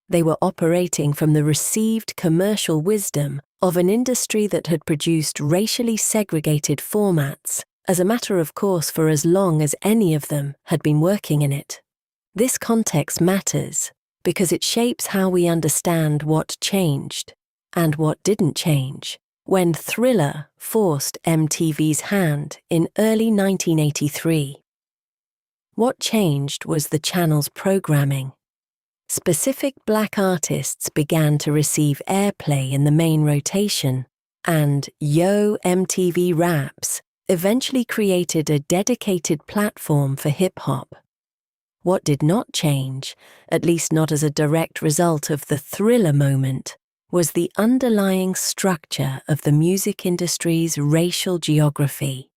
They were operating from the received commercial wisdom of an industry that had produced racially segregated formats as a matter of course for as long as any of them had been working in it. This context matters because it shapes how we understand what changed and what didn't change when Thriller forced MTV's hand in early 1983. What changed was the channel's programming. Specific black artists began to receive airplay in the main rotation, and Yo! MTV Raps eventually created a dedicated platform for hip-hop. What did not change, at least not as a direct result of the Thriller moment, was the underlying structure of the music industry's racial geography.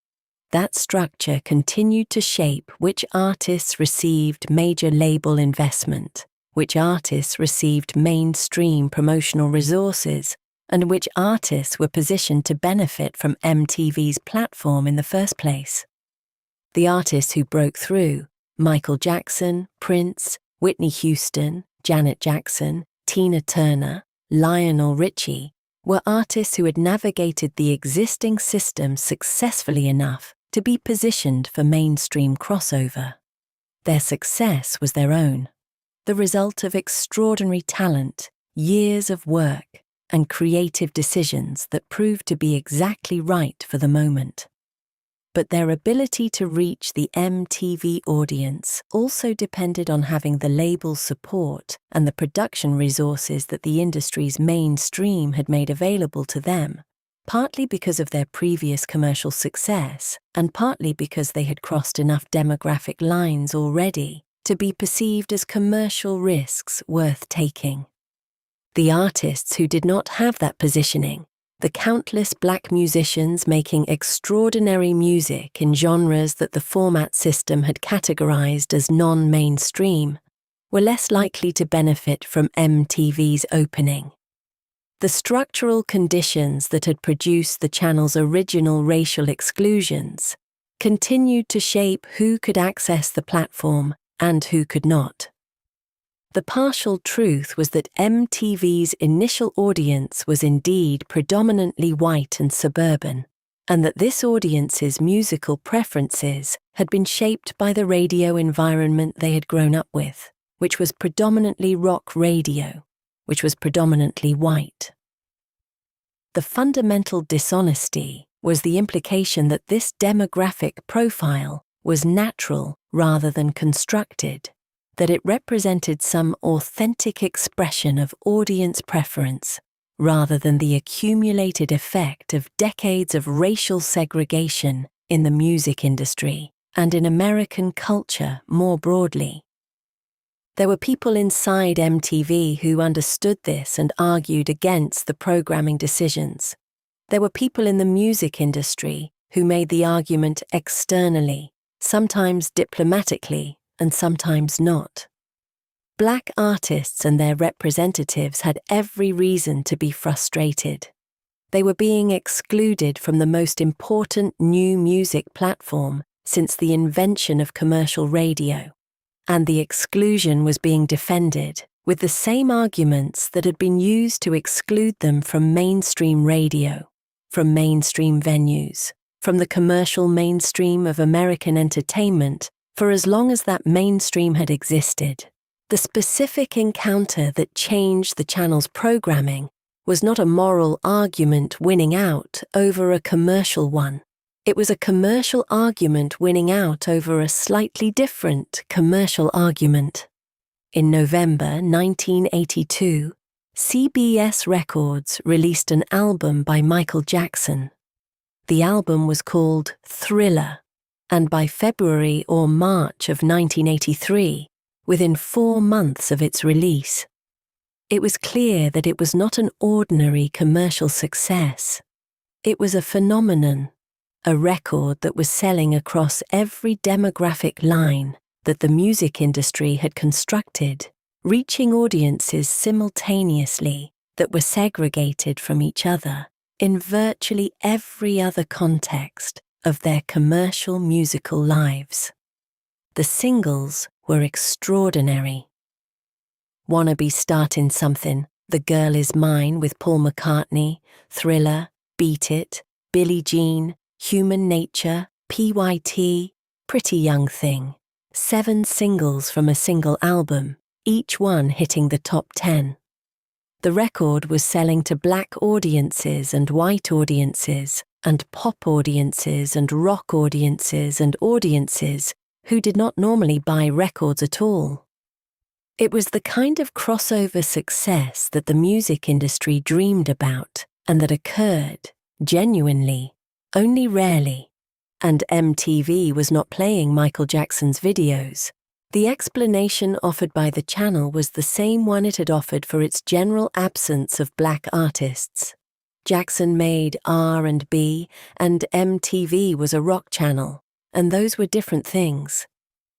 That structure continued to shape which artists received major label investment, which artists received mainstream promotional resources, and which artists were positioned to benefit from MTV's platform in the first place. The artists who broke through, Michael Jackson, Prince, Whitney Houston, Janet Jackson, Tina Turner, Lionel Richie, were artists who had navigated the existing system successfully enough to be positioned for mainstream crossover. Their success was their own, the result of extraordinary talent, years of work, and creative decisions that proved to be exactly right for the moment. But their ability to reach the MTV audience also depended on having the label support and the production resources that the industry's mainstream had made available to them, partly because of their previous commercial success and partly because they had crossed enough demographic lines already to be perceived as commercial risks worth taking. The artists who did not have that positioning, the countless black musicians making extraordinary music in genres that the format system had categorized as non-mainstream, were less likely to benefit from MTV's opening. The structural conditions that had produced the channel's original racial exclusions continued to shape who could access the platform and who could not. The partial truth was that MTV's initial audience was indeed predominantly white and suburban, and that this audience's musical preferences had been shaped by the radio environment they had grown up with, which was predominantly rock radio, which was predominantly white. The fundamental dishonesty was the implication that this demographic profile was natural rather than constructed, that it represented some authentic expression of audience preference rather than the accumulated effect of decades of racial segregation in the music industry and in American culture more broadly. There were people inside MTV who understood this and argued against the programming decisions. There were people in the music industry who made the argument externally, sometimes diplomatically and sometimes not. Black artists and their representatives had every reason to be frustrated. They were being excluded from the most important new music platform since the invention of commercial radio, and the exclusion was being defended with the same arguments that had been used to exclude them from mainstream radio, from mainstream venues, from the commercial mainstream of American entertainment for as long as that mainstream had existed. The specific encounter that changed the channel's programming was not a moral argument winning out over a commercial one. It was a commercial argument winning out over a slightly different commercial argument. In November 1982, CBS Records released an album by Michael Jackson. The album was called Thriller, and by February or March of 1983, within 4 months of its release, it was clear that it was not an ordinary commercial success. It was a phenomenon, a record that was selling across every demographic line that the music industry had constructed, reaching audiences simultaneously that were segregated from each other in virtually every other context of their commercial musical lives. The singles were extraordinary. Wanna Be Startin' Somethin', The Girl Is Mine with Paul McCartney, Thriller, Beat It, Billie Jean, Human Nature, PYT, Pretty Young Thing. 7 singles from a single album, each one hitting the top 10. The record was selling to black audiences and white audiences, and pop audiences and rock audiences and audiences who did not normally buy records at all. It was the kind of crossover success that the music industry dreamed about and that occurred, genuinely, only rarely. And MTV was not playing Michael Jackson's videos. The explanation offered by the channel was the same one it had offered for its general absence of black artists. Jackson made R&B, and MTV was a rock channel, and those were different things.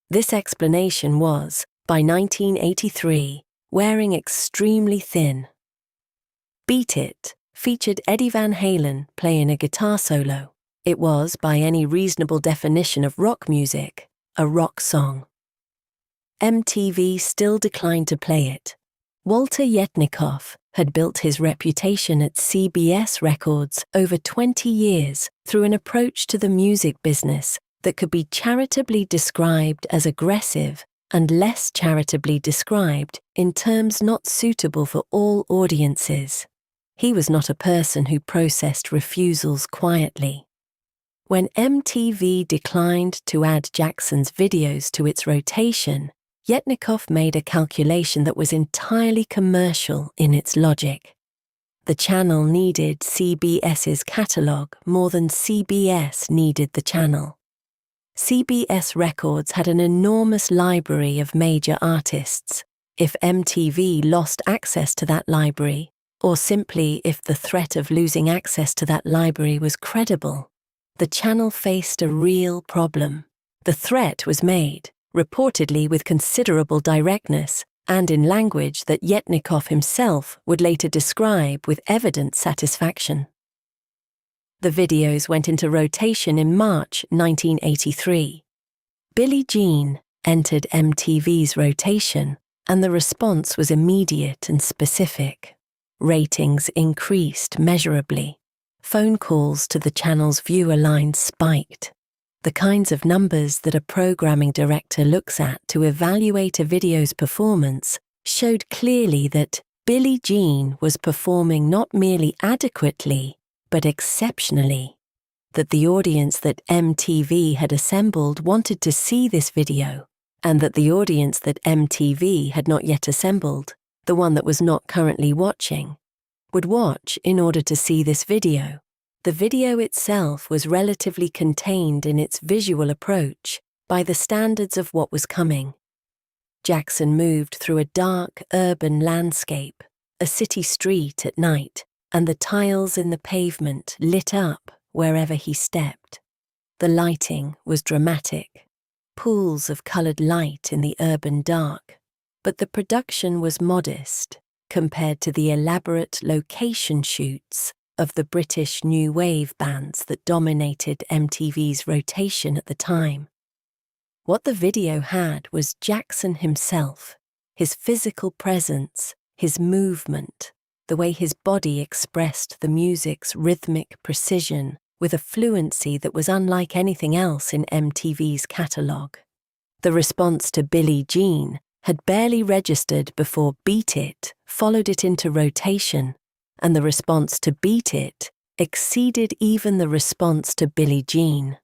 This explanation was, by 1983, wearing extremely thin. Beat It featured Eddie Van Halen playing a guitar solo. It was, by any reasonable definition of rock music, a rock song. MTV still declined to play it. Walter Yetnikoff had built his reputation at CBS Records over 20 years through an approach to the music business that could be charitably described as aggressive and less charitably described in terms not suitable for all audiences. He was not a person who processed refusals quietly. When MTV declined to add Jackson's videos to its rotation, Yetnikoff made a calculation that was entirely commercial in its logic. The channel needed CBS's catalogue more than CBS needed the channel. CBS Records had an enormous library of major artists. If MTV lost access to that library, or simply if the threat of losing access to that library was credible, the channel faced a real problem. The threat was made, reportedly with considerable directness, and in language that Yetnikoff himself would later describe with evident satisfaction. The videos went into rotation in March 1983. Billie Jean entered MTV's rotation, and the response was immediate and specific. Ratings increased measurably. phone calls to the channel's viewer line spiked. The kinds of numbers that a programming director looks at to evaluate a video's performance showed clearly that Billie Jean was performing not merely adequately, but exceptionally. That the audience that MTV had assembled wanted to see this video, and that the audience that MTV had not yet assembled, the one that was not currently watching, would watch in order to see this video. The video itself was relatively contained in its visual approach by the standards of what was coming. Jackson moved through a dark urban landscape, a city street at night, and the tiles in the pavement lit up wherever he stepped. The lighting was dramatic, pools of coloured light in the urban dark, but the production was modest compared to the elaborate location shoots of the British new wave bands that dominated MTV's rotation at the time. What the video had was Jackson himself, his physical presence, his movement, the way his body expressed the music's rhythmic precision with a fluency that was unlike anything else in MTV's catalogue. The response to Billie Jean had barely registered before Beat It followed it into rotation, and the response to Beat It exceeded even the response to Billie Jean.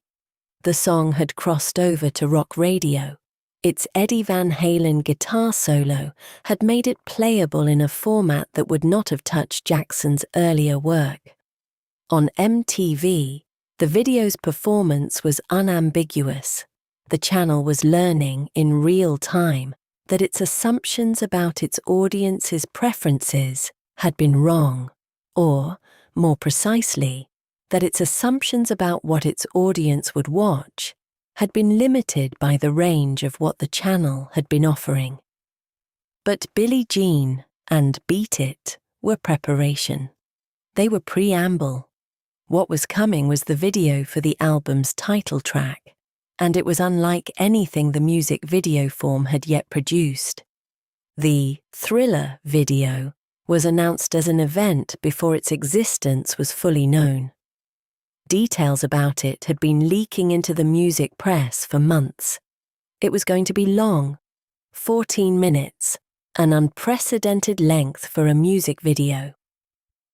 The song had crossed over to rock radio. Its Eddie Van Halen guitar solo had made it playable in a format that would not have touched Jackson's earlier work. On MTV, the video's performance was unambiguous. The channel was learning in real time that its assumptions about its audience's preferences had been wrong, or, more precisely, that its assumptions about what its audience would watch had been limited by the range of what the channel had been offering. But Billie Jean and Beat It were preparation. They were preamble. What was coming was the video for the album's title track, and it was unlike anything the music video form had yet produced. The Thriller video was announced as an event before its existence was fully known. Details about it had been leaking into the music press for months. It was going to be long, 14 minutes, an unprecedented length for a music video.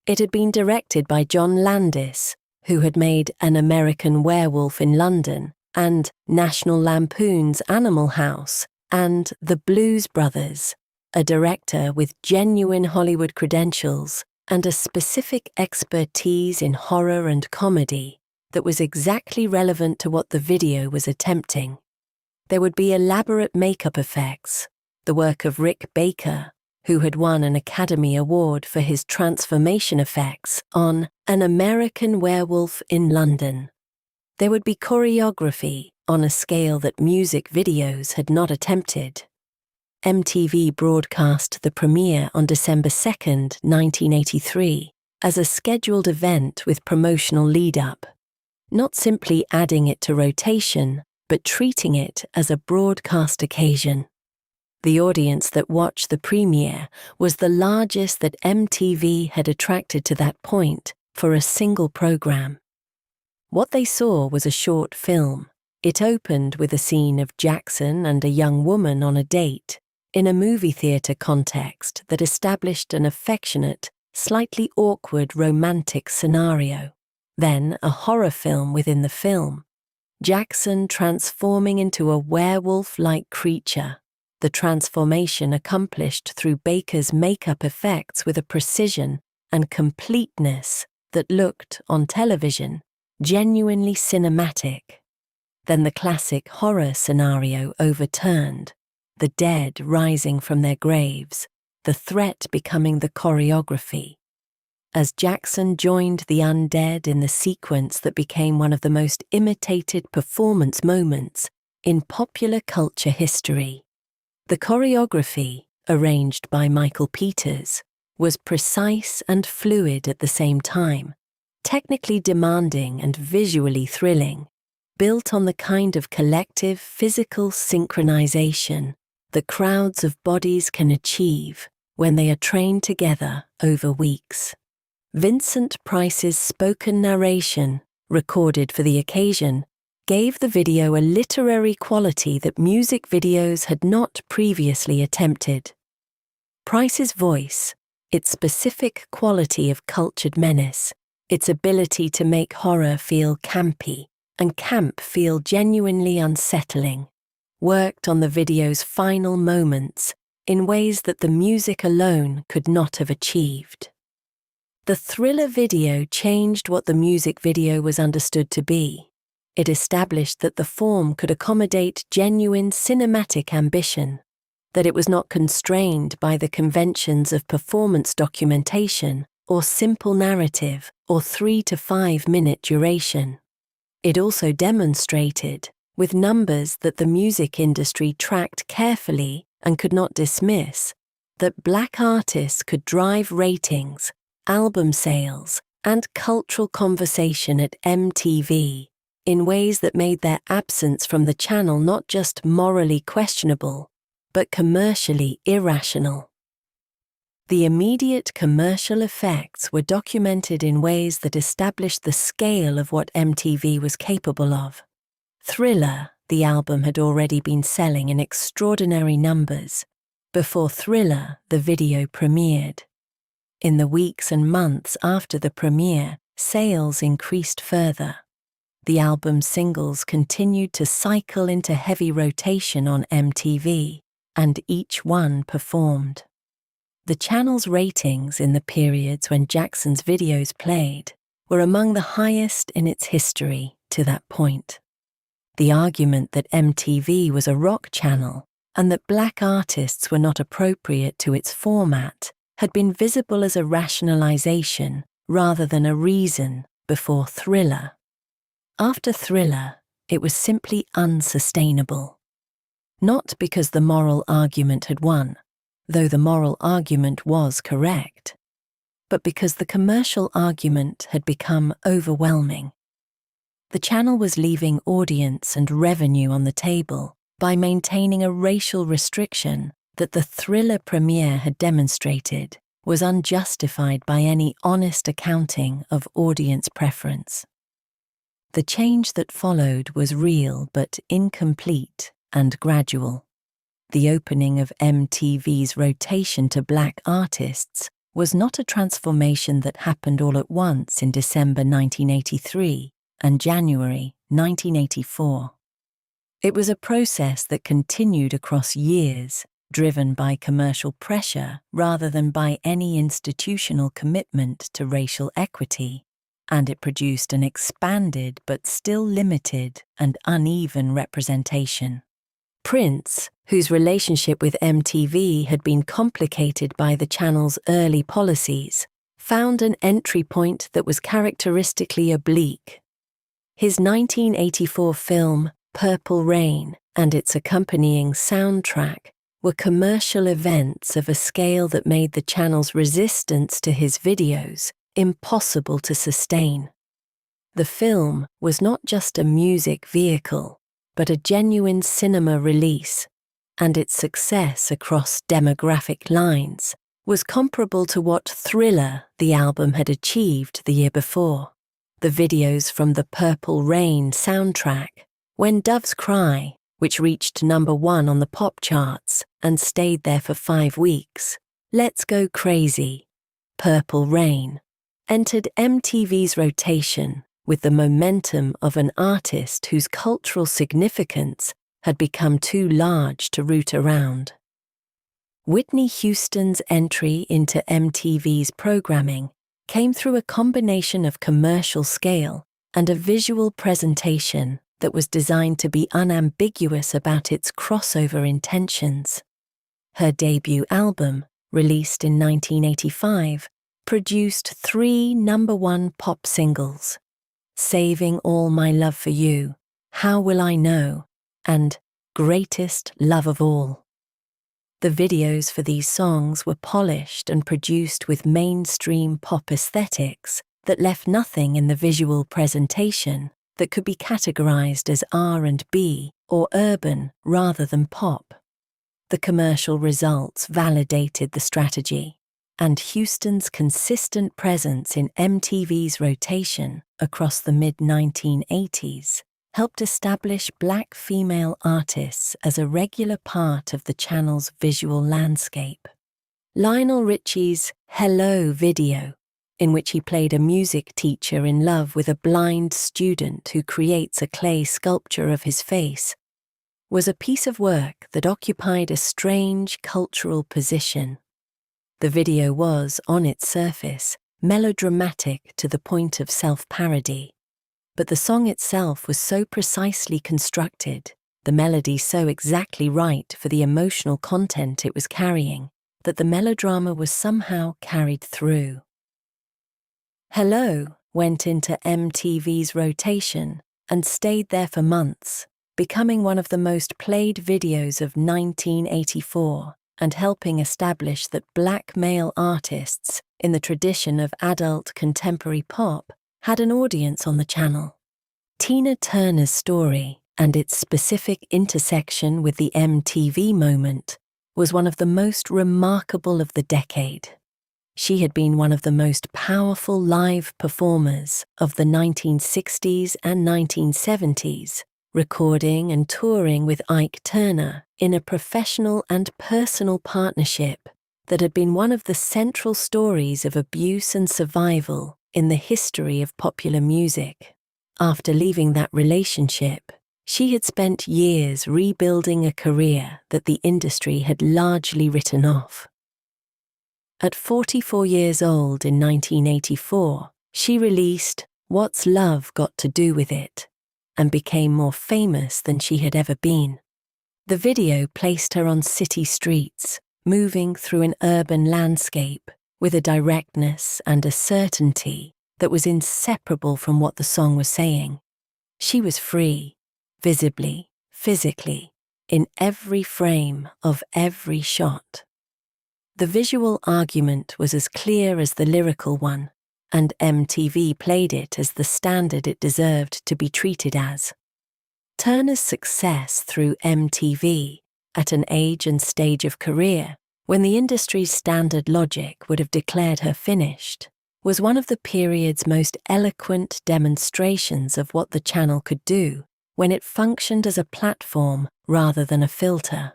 It had been directed by John Landis, who had made An American Werewolf in London and National Lampoon's Animal House and The Blues Brothers, a director with genuine Hollywood credentials and a specific expertise in horror and comedy that was exactly relevant to what the video was attempting. There would be elaborate makeup effects, the work of Rick Baker, who had won an Academy Award for his transformation effects on An American Werewolf in London. There would be choreography on a scale that music videos had not attempted. MTV broadcast the premiere on December 2nd, 1983, as a scheduled event with promotional lead-up, not simply adding it to rotation, but treating it as a broadcast occasion. The audience that watched the premiere was the largest that MTV had attracted to that point for a single program. What they saw was a short film. It opened with a scene of Jackson and a young woman on a date, in a movie theatre context that established an affectionate, slightly awkward romantic scenario. Then a horror film within the film. Jackson transforming into a werewolf-like creature, the transformation accomplished through Baker's makeup effects with a precision and completeness that looked, on television, genuinely cinematic. Then the classic horror scenario overturned, the dead rising from their graves, the threat becoming the choreography. As Jackson joined the undead in the sequence that became one of the most imitated performance moments in popular culture history. The choreography, arranged by Michael Peters, was precise and fluid at the same time, technically demanding and visually thrilling, built on the kind of collective physical synchronization that crowds of bodies can achieve when they are trained together over weeks. Vincent Price's spoken narration, recorded for the occasion, gave the video a literary quality that music videos had not previously attempted. Price's voice, its specific quality of cultured menace, its ability to make horror feel campy and camp feel genuinely unsettling, worked on the video's final moments in ways that the music alone could not have achieved. The Thriller video changed what the music video was understood to be. It established that the form could accommodate genuine cinematic ambition, that it was not constrained by the conventions of performance documentation or simple narrative or 3 to 5 minute duration. It also demonstrated, with numbers that the music industry tracked carefully and could not dismiss, that Black artists could drive ratings, album sales, and cultural conversation at MTV in ways that made their absence from the channel not just morally questionable, but commercially irrational. The immediate commercial effects were documented in ways that established the scale of what MTV was capable of. Thriller, the album, had already been selling in extraordinary numbers. Before Thriller, the video premiered. In the weeks and months after the premiere, sales increased further. The album's singles continued to cycle into heavy rotation on MTV, and each one performed. The channel's ratings in the periods when Jackson's videos played were among the highest in its history to that point. The argument that MTV was a rock channel and that Black artists were not appropriate to its format had been visible as a rationalization rather than a reason before Thriller. After Thriller, it was simply unsustainable. Not because the moral argument had won, though the moral argument was correct, but because the commercial argument had become overwhelming. The channel was leaving audience and revenue on the table by maintaining a racial restriction that the Thriller premiere had demonstrated was unjustified by any honest accounting of audience preference. The change that followed was real but incomplete and gradual. The opening of MTV's rotation to Black artists was not a transformation that happened all at once in December 1983 and January 1984. It was a process that continued across years, driven by commercial pressure rather than by any institutional commitment to racial equity, and it produced an expanded but still limited and uneven representation. Prince, whose relationship with MTV had been complicated by the channel's early policies, found an entry point that was characteristically oblique. His 1984 film, Purple Rain, and its accompanying soundtrack were commercial events of a scale that made the channel's resistance to his videos impossible to sustain. The film was not just a music vehicle, but a genuine cinema release, and its success across demographic lines was comparable to what Thriller, the album, had achieved the year before. The videos from the Purple Rain soundtrack, When Doves Cry, which reached #1 on the pop charts and stayed there for 5 weeks, Let's Go Crazy, Purple Rain, entered MTV's rotation with the momentum of an artist whose cultural significance had become too large to root around. Whitney Houston's entry into MTV's programming came through a combination of commercial scale and a visual presentation that was designed to be unambiguous about its crossover intentions. Her debut album, released in 1985, produced 3 #1 pop singles: Saving All My Love for You, How Will I Know, and Greatest Love of All. The videos for these songs were polished and produced with mainstream pop aesthetics that left nothing in the visual presentation that could be categorized as R&B or urban rather than pop. The commercial results validated the strategy. and Houston's consistent presence in MTV's rotation across the mid-1980s helped establish Black female artists as a regular part of the channel's visual landscape. Lionel Richie's Hello video, in which he played a music teacher in love with a blind student who creates a clay sculpture of his face, was a piece of work that occupied a strange cultural position. The video was, on its surface, melodramatic to the point of self-parody, but the song itself was so precisely constructed, the melody so exactly right for the emotional content it was carrying, that the melodrama was somehow carried through. Hello went into MTV's rotation and stayed there for months, becoming one of the most played videos of 1984 and helping establish that Black male artists, in the tradition of adult contemporary pop, had an audience on the channel. Tina Turner's story and its specific intersection with the MTV moment was one of the most remarkable of the decade. She had been one of the most powerful live performers of the 1960s and 1970s, recording and touring with Ike Turner in a professional and personal partnership that had been one of the central stories of abuse and survival in the history of popular music. After leaving that relationship, she had spent years rebuilding a career that the industry had largely written off. At 44 years old in 1984, she released What's Love Got to Do With It and became more famous than she had ever been. The video placed her on city streets, moving through an urban landscape with a directness and a certainty that was inseparable from what the song was saying. She was free, visibly, physically, in every frame of every shot. The visual argument was as clear as the lyrical one, and MTV played it as the standard it deserved to be treated as. Turner's success through MTV, at an age and stage of career when the industry's standard logic would have declared her finished, was one of the period's most eloquent demonstrations of what the channel could do when it functioned as a platform rather than a filter.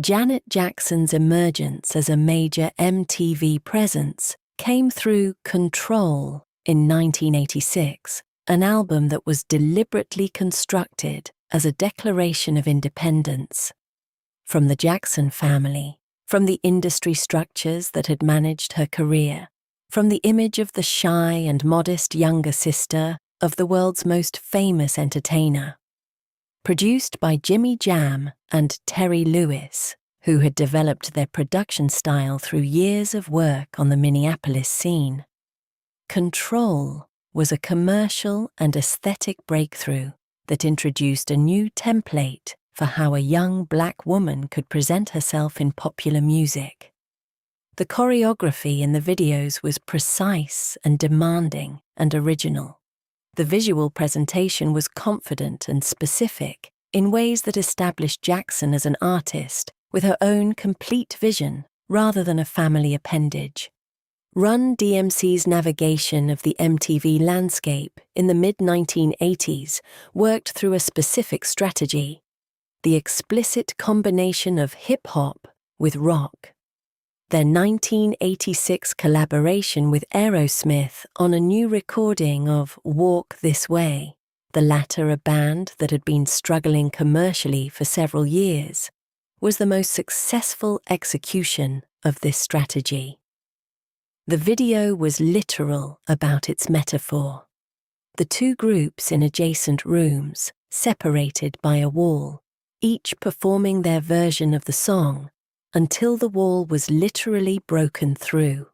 Janet Jackson's emergence as a major MTV presence came through Control in 1986, an album that was deliberately constructed as a declaration of independence. From the Jackson family, from the industry structures that had managed her career, from the image of the shy and modest younger sister of the world's most famous entertainer. Produced by Jimmy Jam and Terry Lewis, who had developed their production style through years of work on the Minneapolis scene. Control was a commercial and aesthetic breakthrough that introduced a new template for how a young Black woman could present herself in popular music. The choreography in the videos was precise and demanding and original. The visual presentation was confident and specific in ways that established Jackson as an artist with her own complete vision rather than a family appendage. Run DMC's navigation of the MTV landscape in the mid-1980s worked through a specific strategy: the explicit combination of hip-hop with rock. Their 1986 collaboration with Aerosmith on a new recording of Walk This Way, the latter a band that had been struggling commercially for several years, was the most successful execution of this strategy. The video was literal about its metaphor. The two groups in adjacent rooms, separated by a wall, each performing their version of the song, until the wall was literally broken through.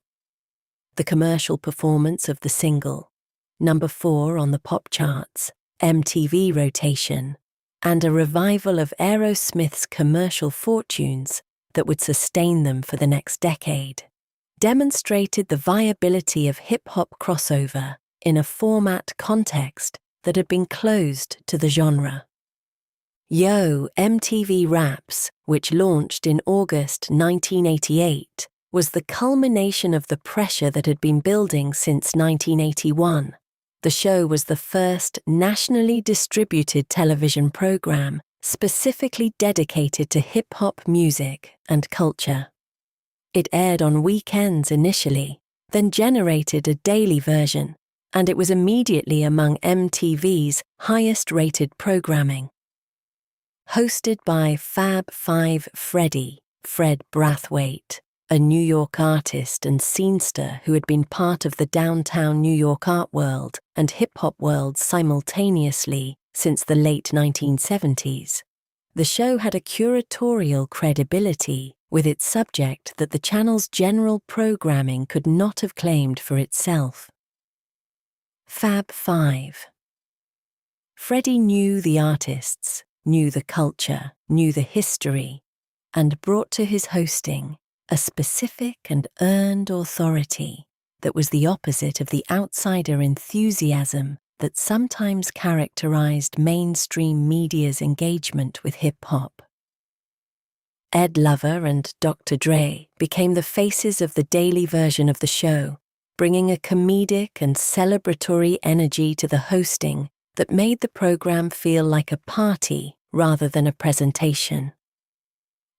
The commercial performance of the single, number 4 on the pop charts, MTV rotation, and a revival of Aerosmith's commercial fortunes that would sustain them for the next decade, demonstrated the viability of hip-hop crossover in a format context that had been closed to the genre. Yo! MTV Raps, which launched in August 1988, was the culmination of the pressure that had been building since 1981. The show was the first nationally distributed television program specifically dedicated to hip-hop music and culture. It aired on weekends initially, then generated a daily version, and it was immediately among MTV's highest-rated programming. Hosted by Fab Five Fred Brathwaite, a New York artist and scenester who had been part of the downtown New York art world and hip-hop world simultaneously since the late 1970s. The show had a curatorial credibility with its subject that the channel's general programming could not have claimed for itself. Fab Five. Freddie knew the artists, knew the culture, knew the history, and brought to his hosting a specific and earned authority that was the opposite of the outsider enthusiasm that sometimes characterized mainstream media's engagement with hip-hop. Ed Lover and Dr. Dre became the faces of the daily version of the show, bringing a comedic and celebratory energy to the hosting that made the program feel like a party rather than a presentation.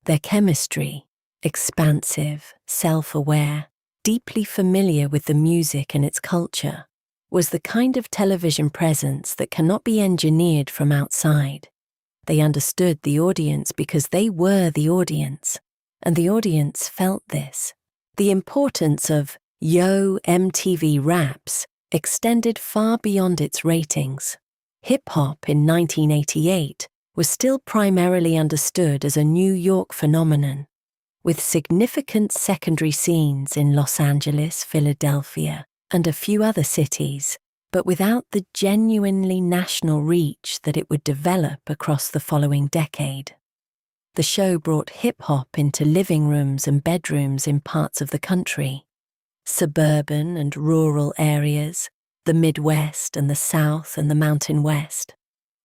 Their chemistry, expansive, self-aware, deeply familiar with the music and its culture, was the kind of television presence that cannot be engineered from outside. They understood the audience because they were the audience, and the audience felt this. The importance of Yo! MTV Raps extended far beyond its ratings. Hip-hop in 1988 was still primarily understood as a New York phenomenon, with significant secondary scenes in Los Angeles, Philadelphia, and a few other cities, but without the genuinely national reach that it would develop across the following decade. The show brought hip-hop into living rooms and bedrooms in parts of the country, suburban and rural areas, the Midwest and the South and the Mountain West.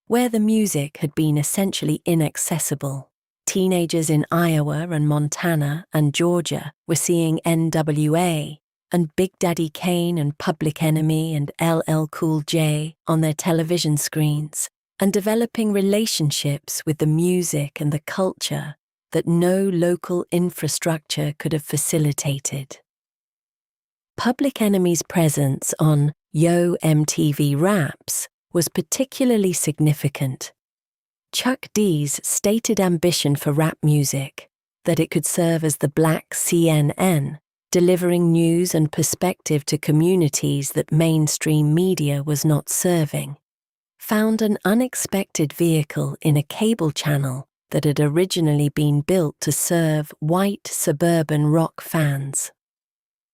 Where the music had been essentially inaccessible, teenagers in Iowa and Montana and Georgia were seeing NWA and Big Daddy Kane and Public Enemy and LL Cool J on their television screens, and developing relationships with the music and the culture that no local infrastructure could have facilitated. Public Enemy's presence on Yo! MTV Raps was particularly significant. Chuck D's stated ambition for rap music, that it could serve as the Black CNN, delivering news and perspective to communities that mainstream media was not serving, found an unexpected vehicle in a cable channel that had originally been built to serve white suburban rock fans.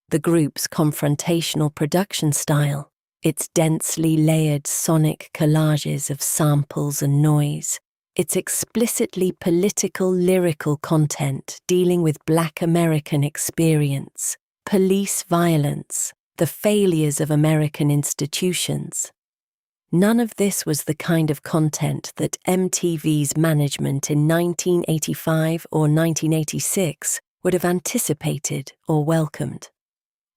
The group's confrontational production style, its densely layered sonic collages of samples and noise, its explicitly political lyrical content dealing with Black American experience, police violence, the failures of American institutions. None of this was the kind of content that MTV's management in 1985 or 1986 would have anticipated or welcomed.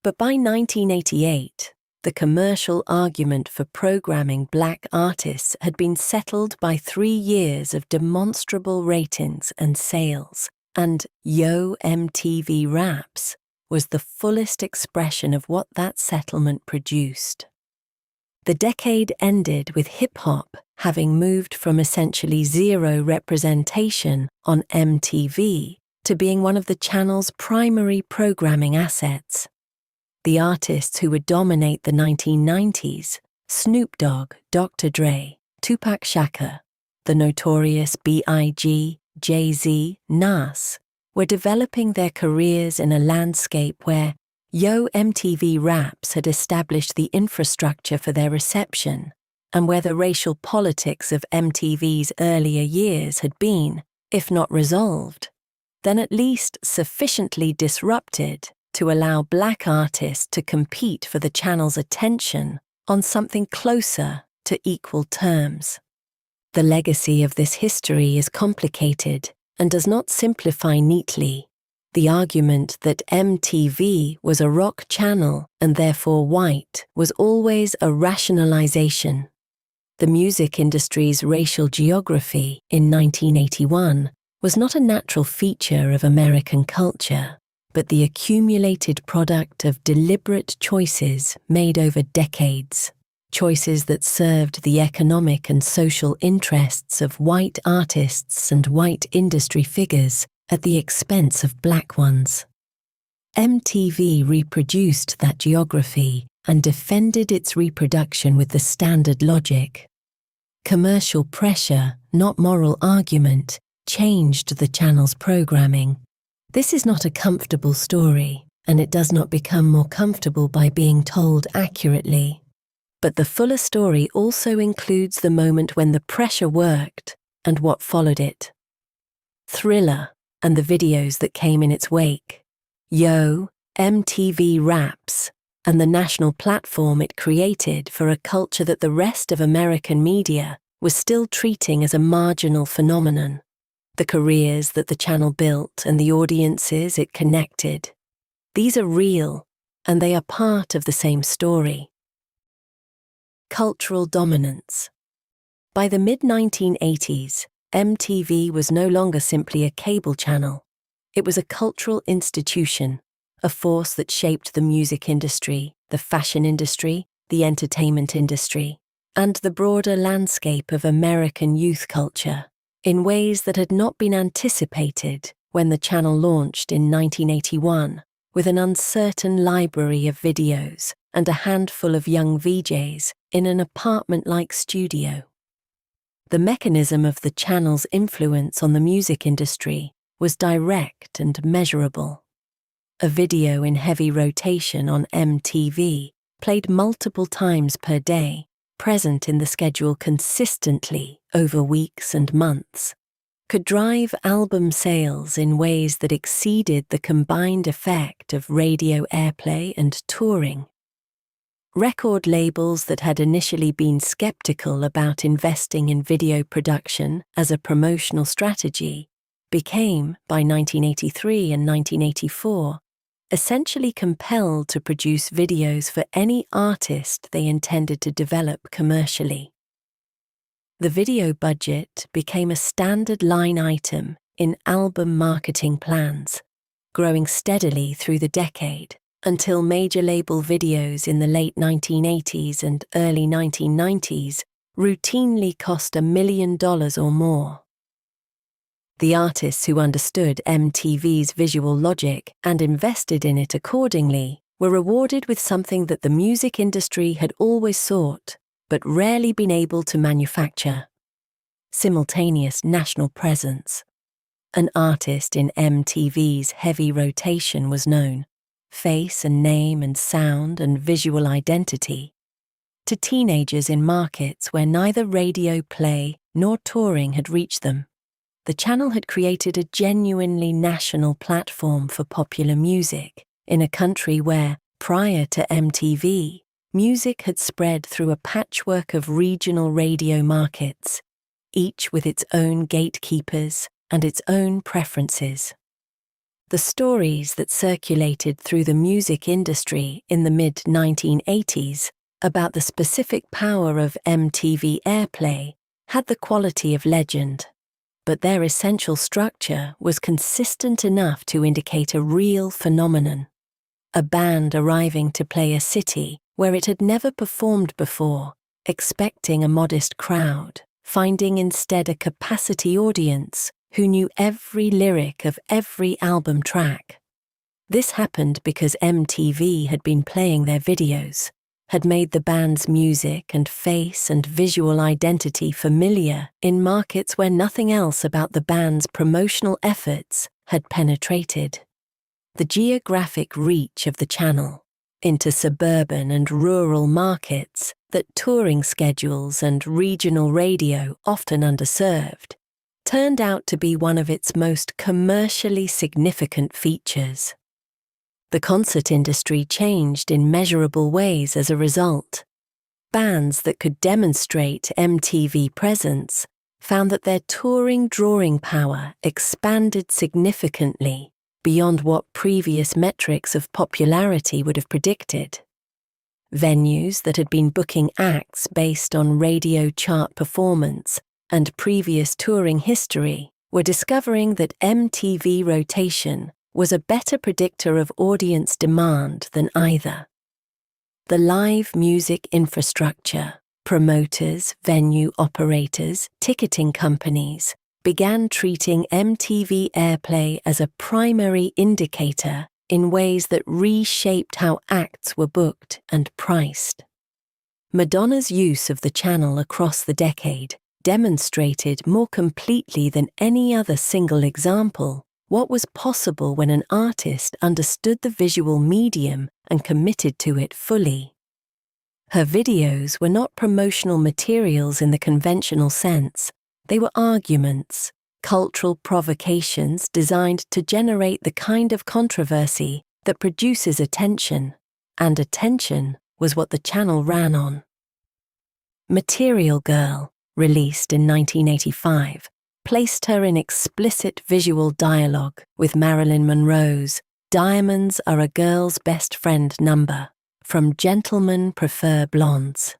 But by 1988, the commercial argument for programming Black artists had been settled by 3 years of demonstrable ratings and sales, and Yo! MTV Raps was the fullest expression of what that settlement produced. The decade ended with hip-hop having moved from essentially zero representation on MTV to being one of the channel's primary programming assets. The artists who would dominate the 1990s, Snoop Dogg, Dr. Dre, Tupac Shakur, the notorious B.I.G., Jay-Z, Nas, were developing their careers in a landscape where Yo! MTV Raps had established the infrastructure for their reception, and where the racial politics of MTV's earlier years had been, if not resolved, then at least sufficiently disrupted to allow Black artists to compete for the channel's attention on something closer to equal terms. The legacy of this history is complicated and does not simplify neatly, The argument that MTV was a rock channel and therefore white was always a rationalization. The music industry's racial geography in 1981 was not a natural feature of American culture, but the accumulated product of deliberate choices made over decades, choices that served the economic and social interests of white artists and white industry figures at the expense of black ones. MTV reproduced that geography and defended its reproduction with the standard logic. Commercial pressure, not moral argument, changed the channel's programming. This is not a comfortable story, and it does not become more comfortable by being told accurately. But the fuller story also includes the moment when the pressure worked and what followed it. Thriller and the videos that came in its wake. Yo, MTV Raps, and the national platform it created for a culture that the rest of American media was still treating as a marginal phenomenon. The careers that the channel built and the audiences it connected. These are real, and they are part of the same story. Cultural dominance. By the mid-1980s, MTV was no longer simply a cable channel. It was a cultural institution, a force that shaped the music industry, the fashion industry, the entertainment industry, and the broader landscape of American youth culture, in ways that had not been anticipated when the channel launched in 1981, with an uncertain library of videos and a handful of young VJs in an apartment-like studio. The mechanism of the channel's influence on the music industry was direct and measurable. A video in heavy rotation on MTV, played multiple times per day, present in the schedule consistently over weeks and months, could drive album sales in ways that exceeded the combined effect of radio airplay and touring. Record labels that had initially been skeptical about investing in video production as a promotional strategy became, by 1983 and 1984, essentially compelled to produce videos for any artist they intended to develop commercially. The video budget became a standard line item in album marketing plans, growing steadily through the decade, until major label videos in the late 1980s and early 1990s routinely cost $1 million or more. The artists who understood MTV's visual logic and invested in it accordingly were rewarded with something that the music industry had always sought, but rarely been able to manufacture: simultaneous national presence. An artist in MTV's heavy rotation was known, face and name and sound and visual identity, to teenagers in markets where neither radio play nor touring had reached them. The channel had created a genuinely national platform for popular music in a country where, prior to MTV, music had spread through a patchwork of regional radio markets, each with its own gatekeepers and its own preferences. The stories that circulated through the music industry in the mid-1980s about the specific power of MTV airplay had the quality of legend, but their essential structure was consistent enough to indicate a real phenomenon. A band arriving to play a city where it had never performed before, expecting a modest crowd, finding instead a capacity audience who knew every lyric of every album track. This happened because MTV had been playing their videos, had made the band's music and face and visual identity familiar in markets where nothing else about the band's promotional efforts had penetrated. The geographic reach of the channel into suburban and rural markets that touring schedules and regional radio often underserved turned out to be one of its most commercially significant features. The concert industry changed in measurable ways as a result. Bands that could demonstrate MTV presence found that their touring drawing power expanded significantly beyond what previous metrics of popularity would have predicted. Venues that had been booking acts based on radio chart performance and previous touring history were discovering that MTV rotation was a better predictor of audience demand than either. The live music infrastructure, promoters, venue operators, ticketing companies began treating MTV airplay as a primary indicator in ways that reshaped how acts were booked and priced. Madonna's use of the channel across the decade demonstrated more completely than any other single example what was possible when an artist understood the visual medium and committed to it fully. Her videos were not promotional materials in the conventional sense. They were arguments, cultural provocations designed to generate the kind of controversy that produces attention, and attention was what the channel ran on. Material Girl, released in 1985, placed her in explicit visual dialogue with Marilyn Monroe's "Diamonds Are a Girl's Best Friend" number from Gentlemen Prefer Blondes.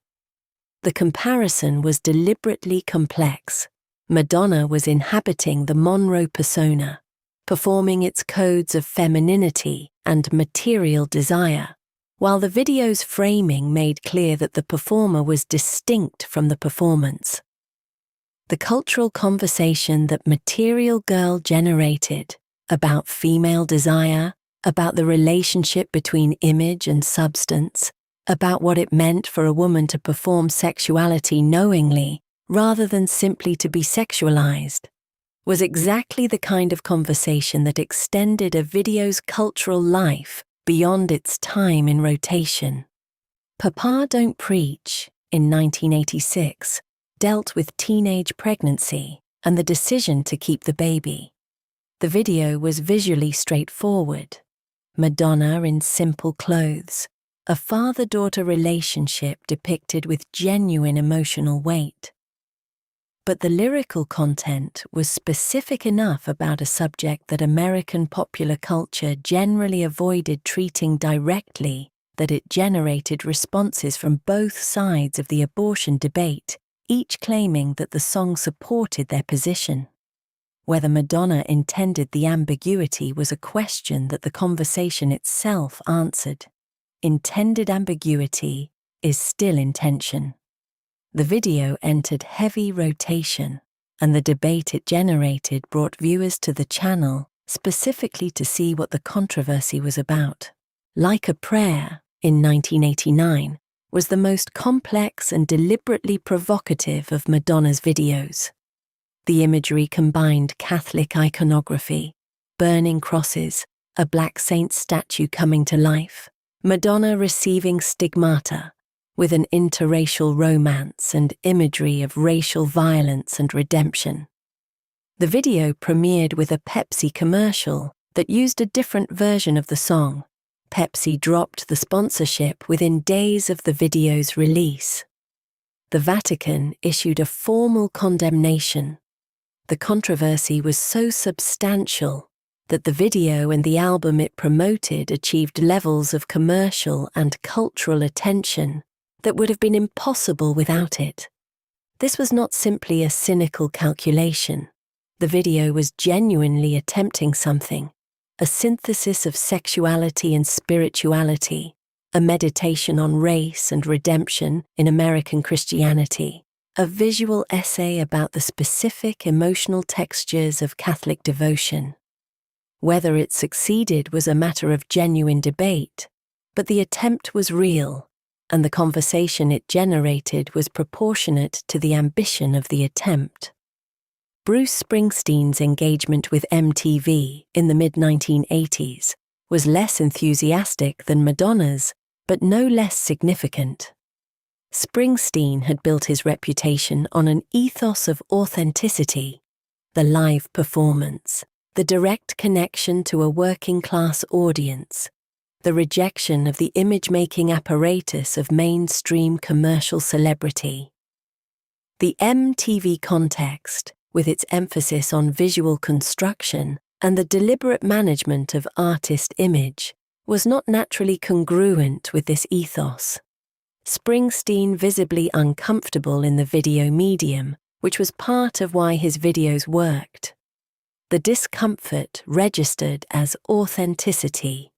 The comparison was deliberately complex. Madonna was inhabiting the Monroe persona, performing its codes of femininity and material desire, while the video's framing made clear that the performer was distinct from the performance. The cultural conversation that Material Girl generated about female desire, about the relationship between image and substance, about what it meant for a woman to perform sexuality knowingly rather than simply to be sexualized, was exactly the kind of conversation that extended a video's cultural life beyond its time in rotation. Papa Don't Preach, in 1986, dealt with teenage pregnancy and the decision to keep the baby. The video was visually straightforward. Madonna in simple clothes, a father-daughter relationship depicted with genuine emotional weight. But the lyrical content was specific enough about a subject that American popular culture generally avoided treating directly that it generated responses from both sides of the abortion debate, each claiming that the song supported their position. Whether Madonna intended the ambiguity was a question that the conversation itself answered. Intended ambiguity is still intention. The video entered heavy rotation, and the debate it generated brought viewers to the channel specifically to see what the controversy was about. Like a Prayer, in 1989, was the most complex and deliberately provocative of Madonna's videos. The imagery combined Catholic iconography, burning crosses, a black saint statue coming to life, Madonna receiving stigmata, with an interracial romance and imagery of racial violence and redemption. The video premiered with a Pepsi commercial that used a different version of the song. Pepsi dropped the sponsorship within days of the video's release. The Vatican issued a formal condemnation. The controversy was so substantial that the video and the album it promoted achieved levels of commercial and cultural attention that would have been impossible without it. This was not simply a cynical calculation. The video was genuinely attempting something, a synthesis of sexuality and spirituality, a meditation on race and redemption in American Christianity, a visual essay about the specific emotional textures of Catholic devotion. Whether it succeeded was a matter of genuine debate, but the attempt was real, and the conversation it generated was proportionate to the ambition of the attempt. Bruce Springsteen's engagement with MTV in the mid-1980s was less enthusiastic than Madonna's, but no less significant. Springsteen had built his reputation on an ethos of authenticity, the live performance, the direct connection to a working-class audience, the rejection of the image-making apparatus of mainstream commercial celebrity. The MTV context, with its emphasis on visual construction and the deliberate management of artist image was not naturally congruent with this ethos. Springsteen visibly uncomfortable in the video medium, which was part of why his videos worked. The discomfort registered as authenticity.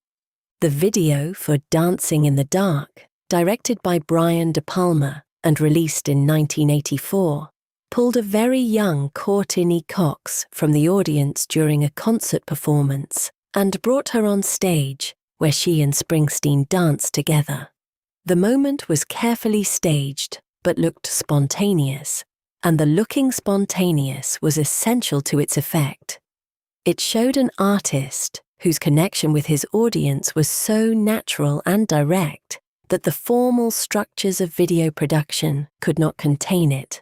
The video for Dancing in the Dark, directed by Brian De Palma and released in 1984, pulled a very young Courtney Cox from the audience during a concert performance and brought her on stage, where she and Springsteen danced together. The moment was carefully staged but looked spontaneous, and the looking spontaneous was essential to its effect. It showed an artist whose connection with his audience was so natural and direct that the formal structures of video production could not contain it.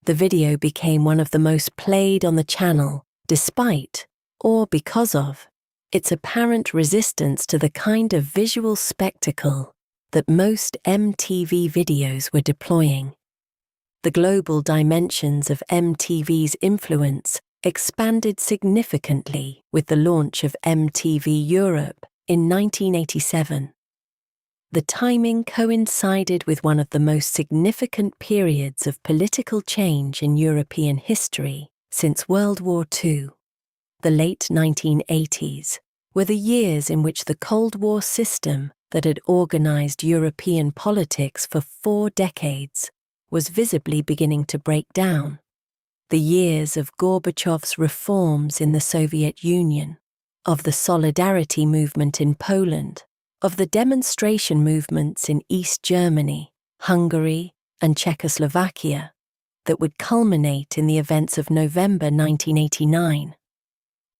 The video became one of the most played on the channel, despite, or because of, its apparent resistance to the kind of visual spectacle that most MTV videos were deploying. The global dimensions of MTV's influence expanded significantly with the launch of MTV Europe in 1987. The timing coincided with one of the most significant periods of political change in European history since World War II. The late 1980s were the years in which the Cold War system that had organized European politics for 4 decades was visibly beginning to break down. The years of Gorbachev's reforms in the Soviet Union, of the Solidarity movement in Poland, of the demonstration movements in East Germany, Hungary, and Czechoslovakia that would culminate in the events of November 1989.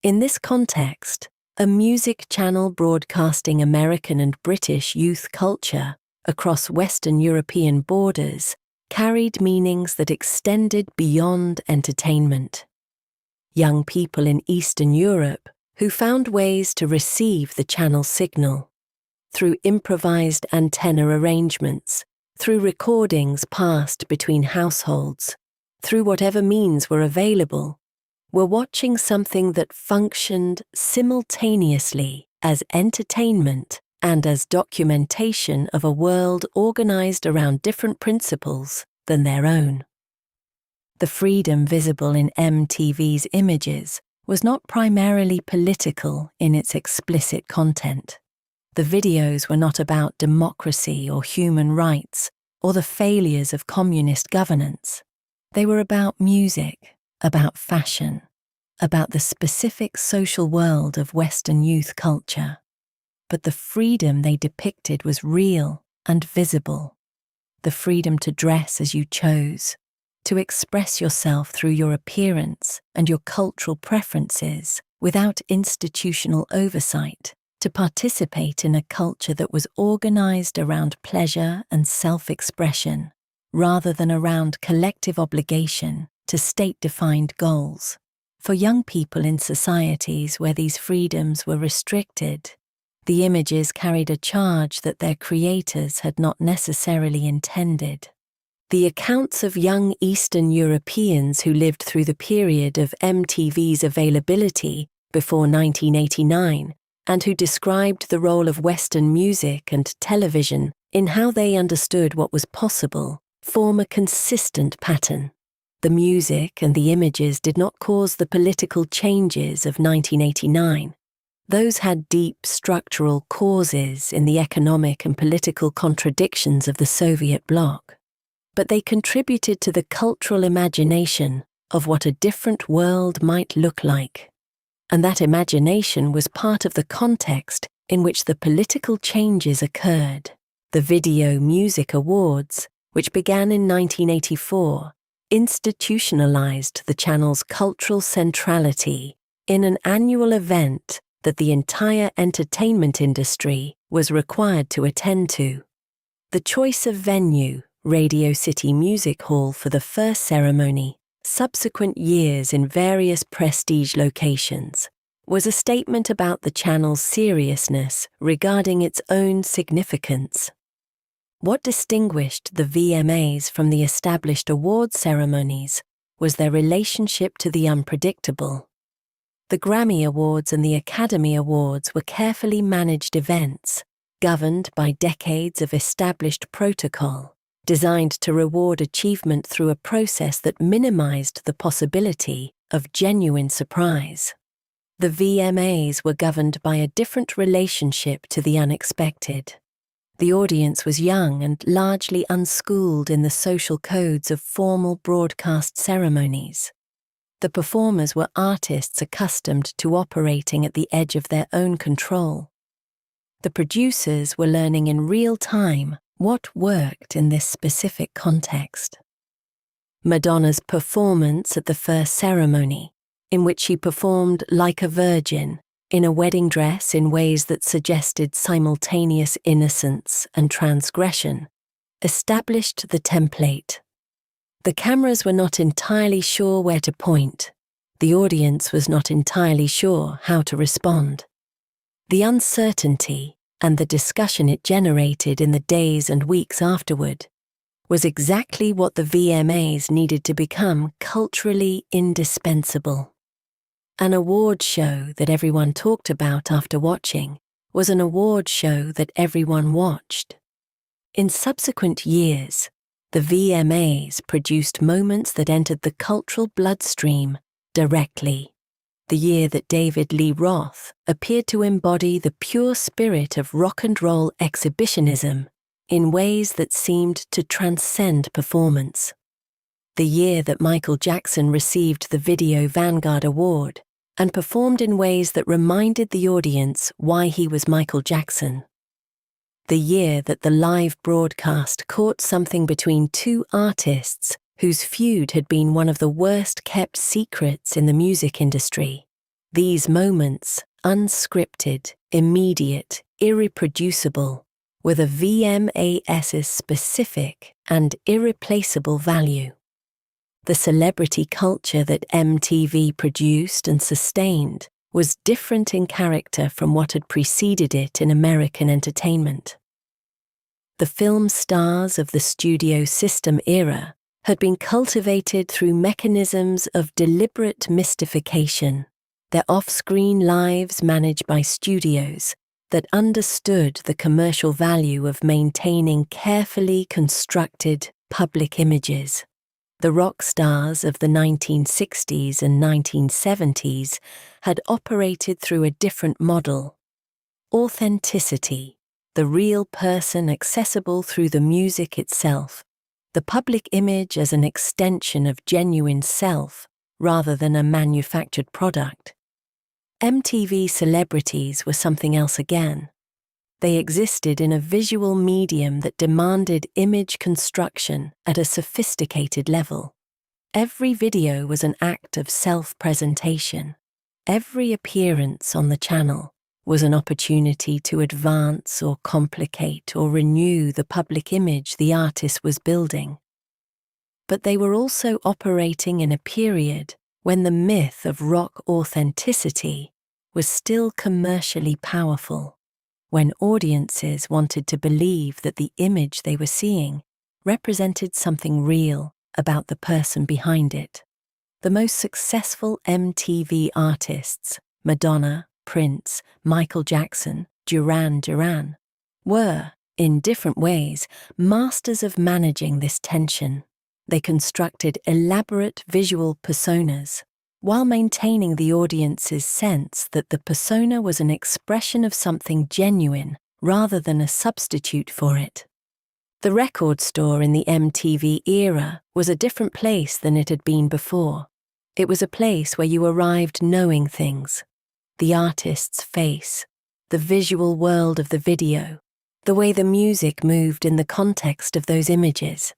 In this context, a music channel broadcasting American and British youth culture across Western European borders carried meanings that extended beyond entertainment. Young people in Eastern Europe who found ways to receive the channel signal through improvised antenna arrangements, through recordings passed between households, through whatever means were available, were watching something that functioned simultaneously as entertainment and as documentation of a world organized around different principles than their own. The freedom visible in MTV's images was not primarily political in its explicit content. The videos were not about democracy or human rights or the failures of communist governance. They were about music, about fashion, about the specific social world of Western youth culture. But the freedom they depicted was real and visible. The freedom to dress as you chose, to express yourself through your appearance and your cultural preferences without institutional oversight, to participate in a culture that was organized around pleasure and self-expression, rather than around collective obligation to state-defined goals. For young people in societies where these freedoms were restricted, the images carried a charge that their creators had not necessarily intended. The accounts of young Eastern Europeans who lived through the period of MTV's availability before 1989 and who described the role of Western music and television in how they understood what was possible form a consistent pattern. The music and the images did not cause the political changes of 1989. Those had deep structural causes in the economic and political contradictions of the Soviet bloc. But they contributed to the cultural imagination of what a different world might look like. And that imagination was part of the context in which the political changes occurred. The Video Music Awards, which began in 1984, institutionalized the channel's cultural centrality in an annual event that the entire entertainment industry was required to attend to. The choice of venue, Radio City Music Hall for the first ceremony, subsequent years in various prestige locations, was a statement about the channel's seriousness regarding its own significance. What distinguished the VMAs from the established award ceremonies was their relationship to the unpredictable. The Grammy Awards and the Academy Awards were carefully managed events, governed by decades of established protocol, designed to reward achievement through a process that minimized the possibility of genuine surprise. The VMAs were governed by a different relationship to the unexpected. The audience was young and largely unschooled in the social codes of formal broadcast ceremonies. The performers were artists accustomed to operating at the edge of their own control. The producers were learning in real time what worked in this specific context. Madonna's performance at the first ceremony, in which she performed like a virgin, in a wedding dress in ways that suggested simultaneous innocence and transgression, established the template. The cameras were not entirely sure where to point. The audience was not entirely sure how to respond. The uncertainty and the discussion it generated in the days and weeks afterward was exactly what the VMAs needed to become culturally indispensable. An award show that everyone talked about after watching was an award show that everyone watched. In subsequent years, the VMAs produced moments that entered the cultural bloodstream directly. The year that David Lee Roth appeared to embody the pure spirit of rock and roll exhibitionism in ways that seemed to transcend performance. The year that Michael Jackson received the Video Vanguard Award and performed in ways that reminded the audience why he was Michael Jackson. The year that the live broadcast caught something between two artists whose feud had been one of the worst-kept secrets in the music industry. These moments, unscripted, immediate, irreproducible, were the VMAS's specific and irreplaceable value. The celebrity culture that MTV produced and sustained was different in character from what had preceded it in American entertainment. The film stars of the studio system era had been cultivated through mechanisms of deliberate mystification, their off-screen lives managed by studios that understood the commercial value of maintaining carefully constructed public images. The rock stars of the 1960s and 1970s had operated through a different model. Authenticity, the real person accessible through the music itself, the public image as an extension of genuine self rather than a manufactured product. MTV celebrities were something else again. They existed in a visual medium that demanded image construction at a sophisticated level. Every video was an act of self-presentation. Every appearance on the channel was an opportunity to advance or complicate or renew the public image the artist was building. But they were also operating in a period when the myth of rock authenticity was still commercially powerful, when audiences wanted to believe that the image they were seeing represented something real about the person behind it. The most successful MTV artists, Madonna, Prince, Michael Jackson, Duran Duran, were, in different ways, masters of managing this tension. They constructed elaborate visual personas, while maintaining the audience's sense that the persona was an expression of something genuine rather than a substitute for it. The record store in the MTV era was a different place than it had been before. It was a place where you arrived knowing things: the artist's face, the visual world of the video, the way the music moved in the context of those images.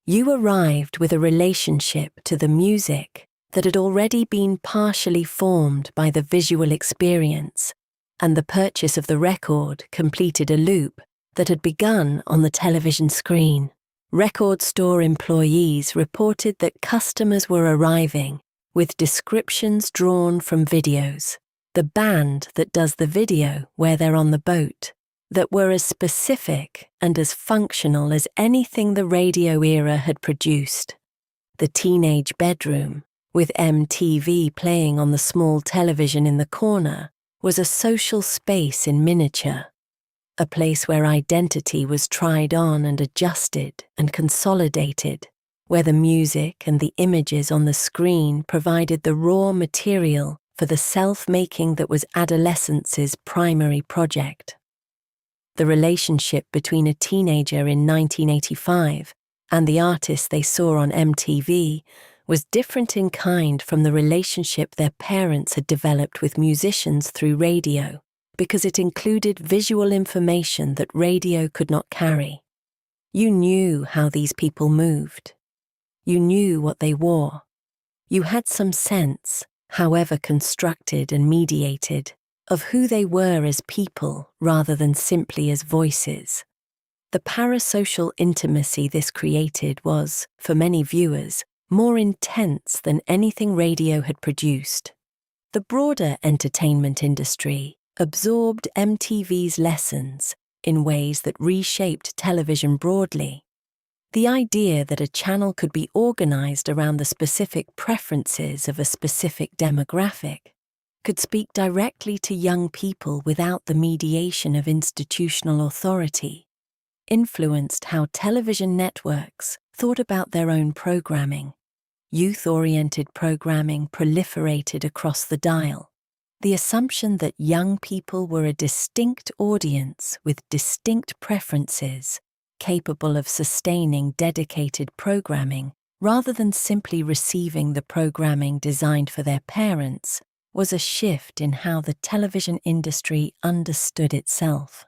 You arrived with a relationship to the music that had already been partially formed by the visual experience, and the purchase of the record completed a loop that had begun on the television screen. Record store employees reported that customers were arriving with descriptions drawn from videos, the band that does the video where they're on the boat, that were as specific and as functional as anything the radio era had produced. The teenage bedroom, with MTV playing on the small television in the corner, was a social space in miniature, a place where identity was tried on and adjusted and consolidated, where the music and the images on the screen provided the raw material for the self-making that was adolescence's primary project. The relationship between a teenager in 1985 and the artist they saw on MTV was different in kind from the relationship their parents had developed with musicians through radio, because it included visual information that radio could not carry. You knew how these people moved. You knew what they wore. You had some sense, however constructed and mediated, of who they were as people rather than simply as voices. The parasocial intimacy this created was, for many viewers, more intense than anything radio had produced. The broader entertainment industry absorbed MTV's lessons in ways that reshaped television broadly. The idea that a channel could be organized around the specific preferences of a specific demographic, could speak directly to young people without the mediation of institutional authority, influenced how television networks thought about their own programming. Youth-oriented programming proliferated across the dial. The assumption that young people were a distinct audience with distinct preferences, capable of sustaining dedicated programming rather than simply receiving the programming designed for their parents, was a shift in how the television industry understood itself.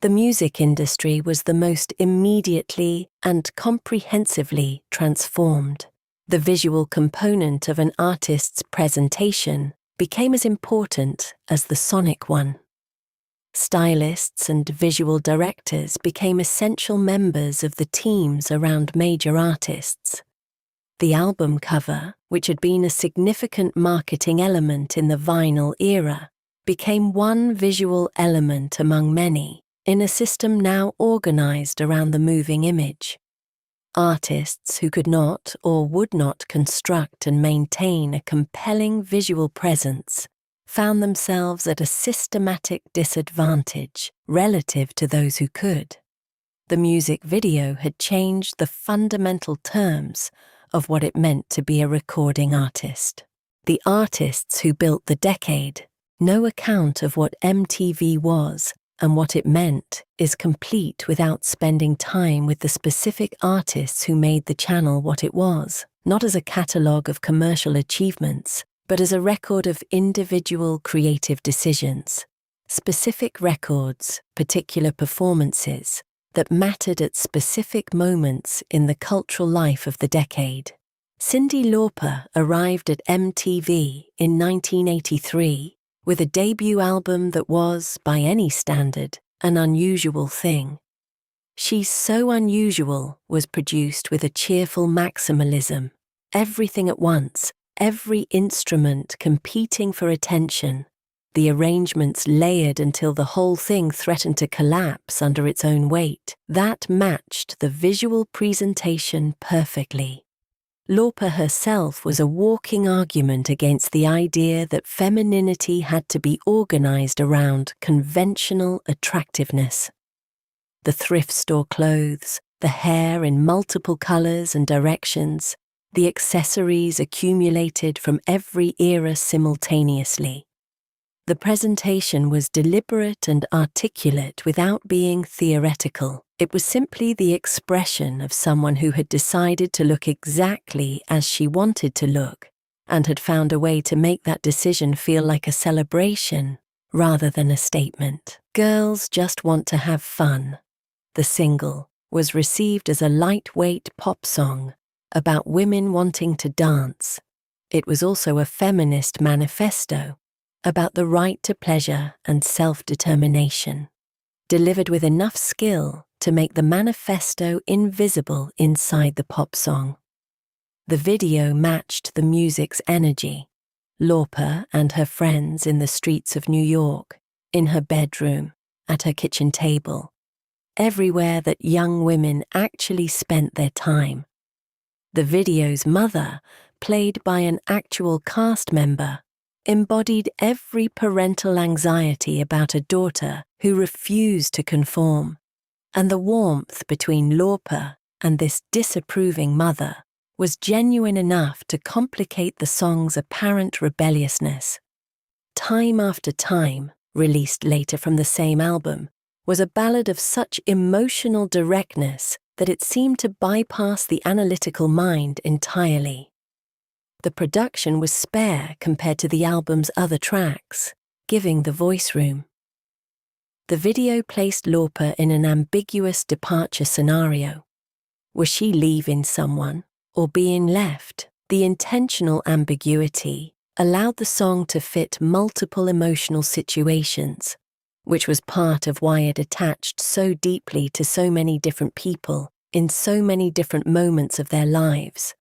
The music industry was the most immediately and comprehensively transformed. The visual component of an artist's presentation became as important as the sonic one. Stylists and visual directors became essential members of the teams around major artists. The album cover, which had been a significant marketing element in the vinyl era, became one visual element among many in a system now organized around the moving image. Artists who could not or would not construct and maintain a compelling visual presence found themselves at a systematic disadvantage relative to those who could. The music video had changed the fundamental terms of what it meant to be a recording artist. The artists who built the decade, no account of what MTV was and what it meant is complete without spending time with the specific artists who made the channel what it was, not as a catalogue of commercial achievements, but as a record of individual creative decisions, specific records, particular performances that mattered at specific moments in the cultural life of the decade. Cyndi Lauper arrived at MTV in 1983 with a debut album that was, by any standard, an unusual thing. She's So Unusual was produced with a cheerful maximalism, everything at once, every instrument competing for attention, the arrangements layered until the whole thing threatened to collapse under its own weight. That matched the visual presentation perfectly. Lauper herself was a walking argument against the idea that femininity had to be organized around conventional attractiveness. The thrift store clothes, the hair in multiple colors and directions, the accessories accumulated from every era simultaneously. The presentation was deliberate and articulate without being theoretical. It was simply the expression of someone who had decided to look exactly as she wanted to look and had found a way to make that decision feel like a celebration rather than a statement. Girls Just Want to Have Fun, the single, was received as a lightweight pop song about women wanting to dance. It was also a feminist manifesto about the right to pleasure and self-determination, delivered with enough skill to make the manifesto invisible inside the pop song. The video matched the music's energy. Lauper and her friends in the streets of New York, in her bedroom, at her kitchen table, everywhere that young women actually spent their time. The video's mother played by an actual cast member, embodied every parental anxiety about a daughter who refused to conform, and the warmth between Lauper and this disapproving mother was genuine enough to complicate the song's apparent rebelliousness. Time After Time, released later from the same album, was a ballad of such emotional directness that it seemed to bypass the analytical mind entirely. The production was spare compared to the album's other tracks, giving the voice room. The video placed Lauper in an ambiguous departure scenario. Was she leaving someone or being left? The intentional ambiguity allowed the song to fit multiple emotional situations, which was part of why it attached so deeply to so many different people in so many different moments of their lives.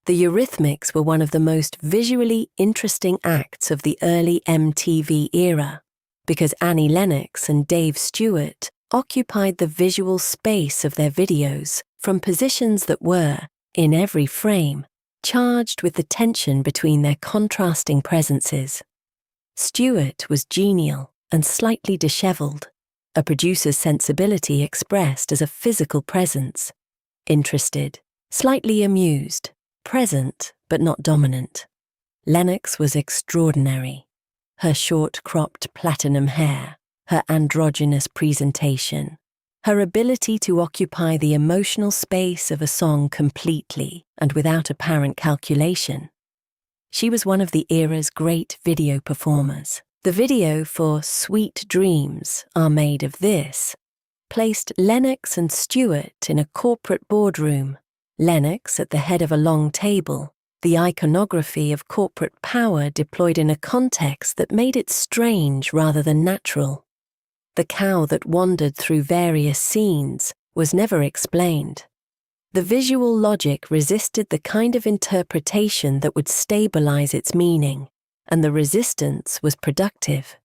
The Eurythmics were one of the most visually interesting acts of the early MTV era, because Annie Lennox and Dave Stewart occupied the visual space of their videos from positions that were, in every frame, charged with the tension between their contrasting presences. Stewart was genial and slightly dishevelled, a producer's sensibility expressed as a physical presence, interested, slightly amused, present but not dominant. Lennox was extraordinary. Her short-cropped platinum hair, her androgynous presentation, her ability to occupy the emotional space of a song completely and without apparent calculation. She was one of the era's great video performers. The video for Sweet Dreams Are Made of This placed Lennox and Stewart in a corporate boardroom, Lennox at the head of a long table, the iconography of corporate power deployed in a context that made it strange rather than natural. The cow that wandered through various scenes was never explained. The visual logic resisted the kind of interpretation that would stabilize its meaning, and the resistance was productive.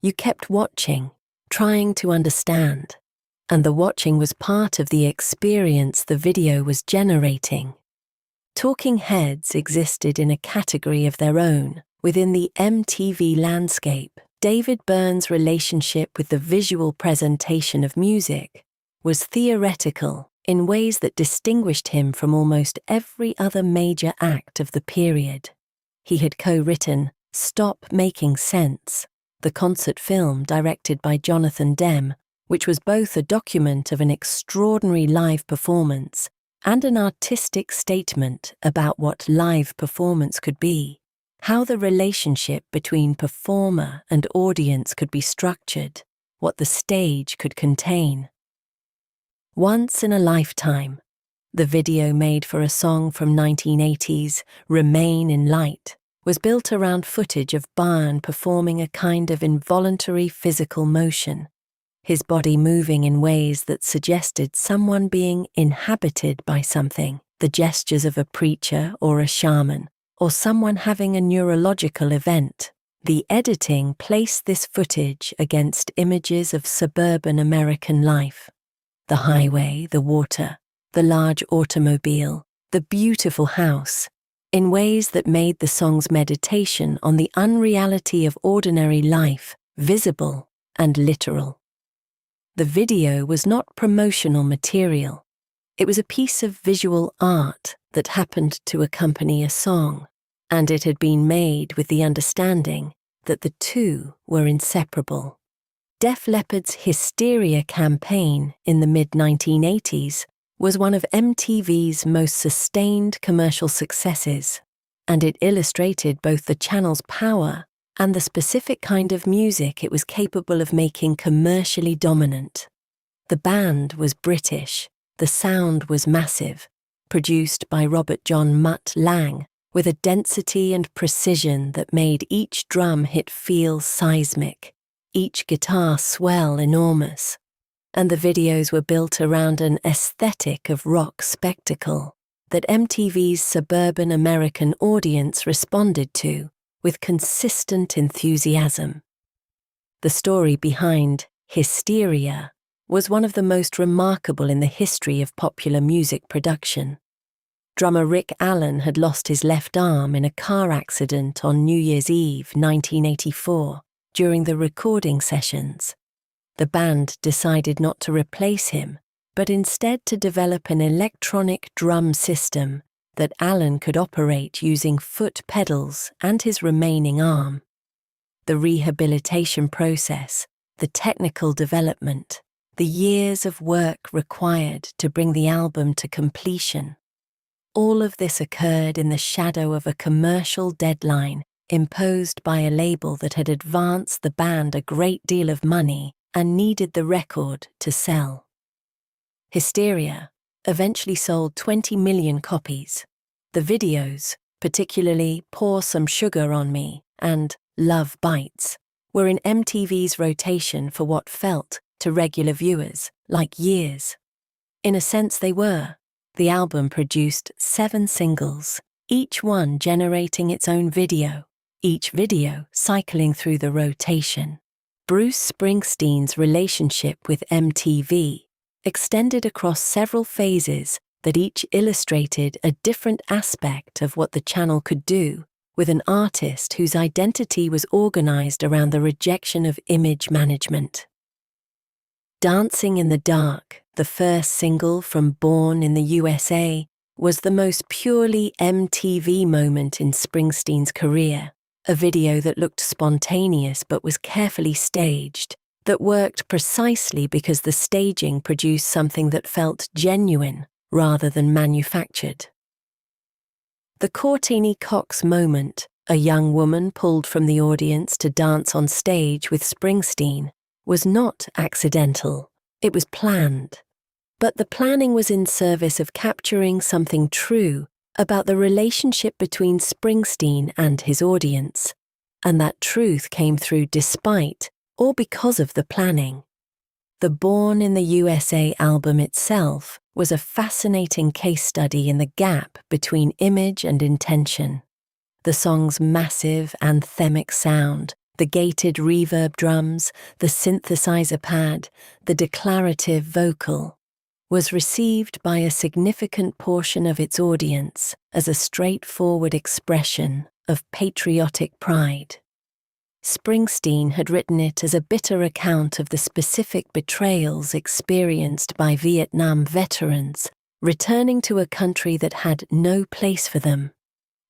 You kept watching, trying to understand, and the watching was part of the experience the video was generating. Talking heads existed in a category of their own within the MTV landscape. David Byrne's relationship with the visual presentation of music was theoretical in ways that distinguished him from almost every other major act of the period. He had co-written Stop Making Sense, the concert film directed by Jonathan Demme, which was both a document of an extraordinary live performance and an artistic statement about what live performance could be, how the relationship between performer and audience could be structured, what the stage could contain. Once in a Lifetime, the video made for a song from 1980's Remain in Light, was built around footage of Byrne performing a kind of involuntary physical motion, his body moving in ways that suggested someone being inhabited by something, the gestures of a preacher or a shaman, or someone having a neurological event. The editing placed this footage against images of suburban American life. The highway, the water, the large automobile, the beautiful house, in ways that made the song's meditation on the unreality of ordinary life visible and literal. The video was not promotional material. It was a piece of visual art that happened to accompany a song, and it had been made with the understanding that the two were inseparable. Def Leppard's Hysteria campaign in the mid-1980s was one of MTV's most sustained commercial successes, and it illustrated both the channel's power and the specific kind of music it was capable of making commercially dominant. The band was British, the sound was massive, produced by Robert John Mutt Lang, with a density and precision that made each drum hit feel seismic, each guitar swell enormous, and the videos were built around an aesthetic of rock spectacle that MTV's suburban American audience responded to with consistent enthusiasm. The story behind Hysteria was one of the most remarkable in the history of popular music production. Drummer Rick Allen had lost his left arm in a car accident on New Year's Eve 1984 during the recording sessions. The band decided not to replace him, but instead to develop an electronic drum system that Allen could operate using foot pedals and his remaining arm. The rehabilitation process, the technical development, the years of work required to bring the album to completion. All of this occurred in the shadow of a commercial deadline imposed by a label that had advanced the band a great deal of money and needed the record to sell. Hysteria eventually sold 20 million copies. The videos, particularly Pour Some Sugar on Me and Love Bites, were in MTV's rotation for what felt, to regular viewers, like years. In a sense they were. The album produced 7 singles, each one generating its own video, each video cycling through the rotation. Bruce Springsteen's relationship with MTV extended across several phases that each illustrated a different aspect of what the channel could do with an artist whose identity was organized around the rejection of image management. Dancing in the Dark, the first single from Born in the USA, was the most purely MTV moment in Springsteen's career, a video that looked spontaneous but was carefully staged, that worked precisely because the staging produced something that felt genuine rather than manufactured. The Courtney Cox moment, a young woman pulled from the audience to dance on stage with Springsteen, was not accidental, it was planned. But the planning was in service of capturing something true about the relationship between Springsteen and his audience, and that truth came through despite or because of the planning. The Born in the USA album itself was a fascinating case study in the gap between image and intention. The song's massive anthemic sound, the gated reverb drums, the synthesizer pad, the declarative vocal, was received by a significant portion of its audience as a straightforward expression of patriotic pride. Springsteen had written it as a bitter account of the specific betrayals experienced by Vietnam veterans returning to a country that had no place for them.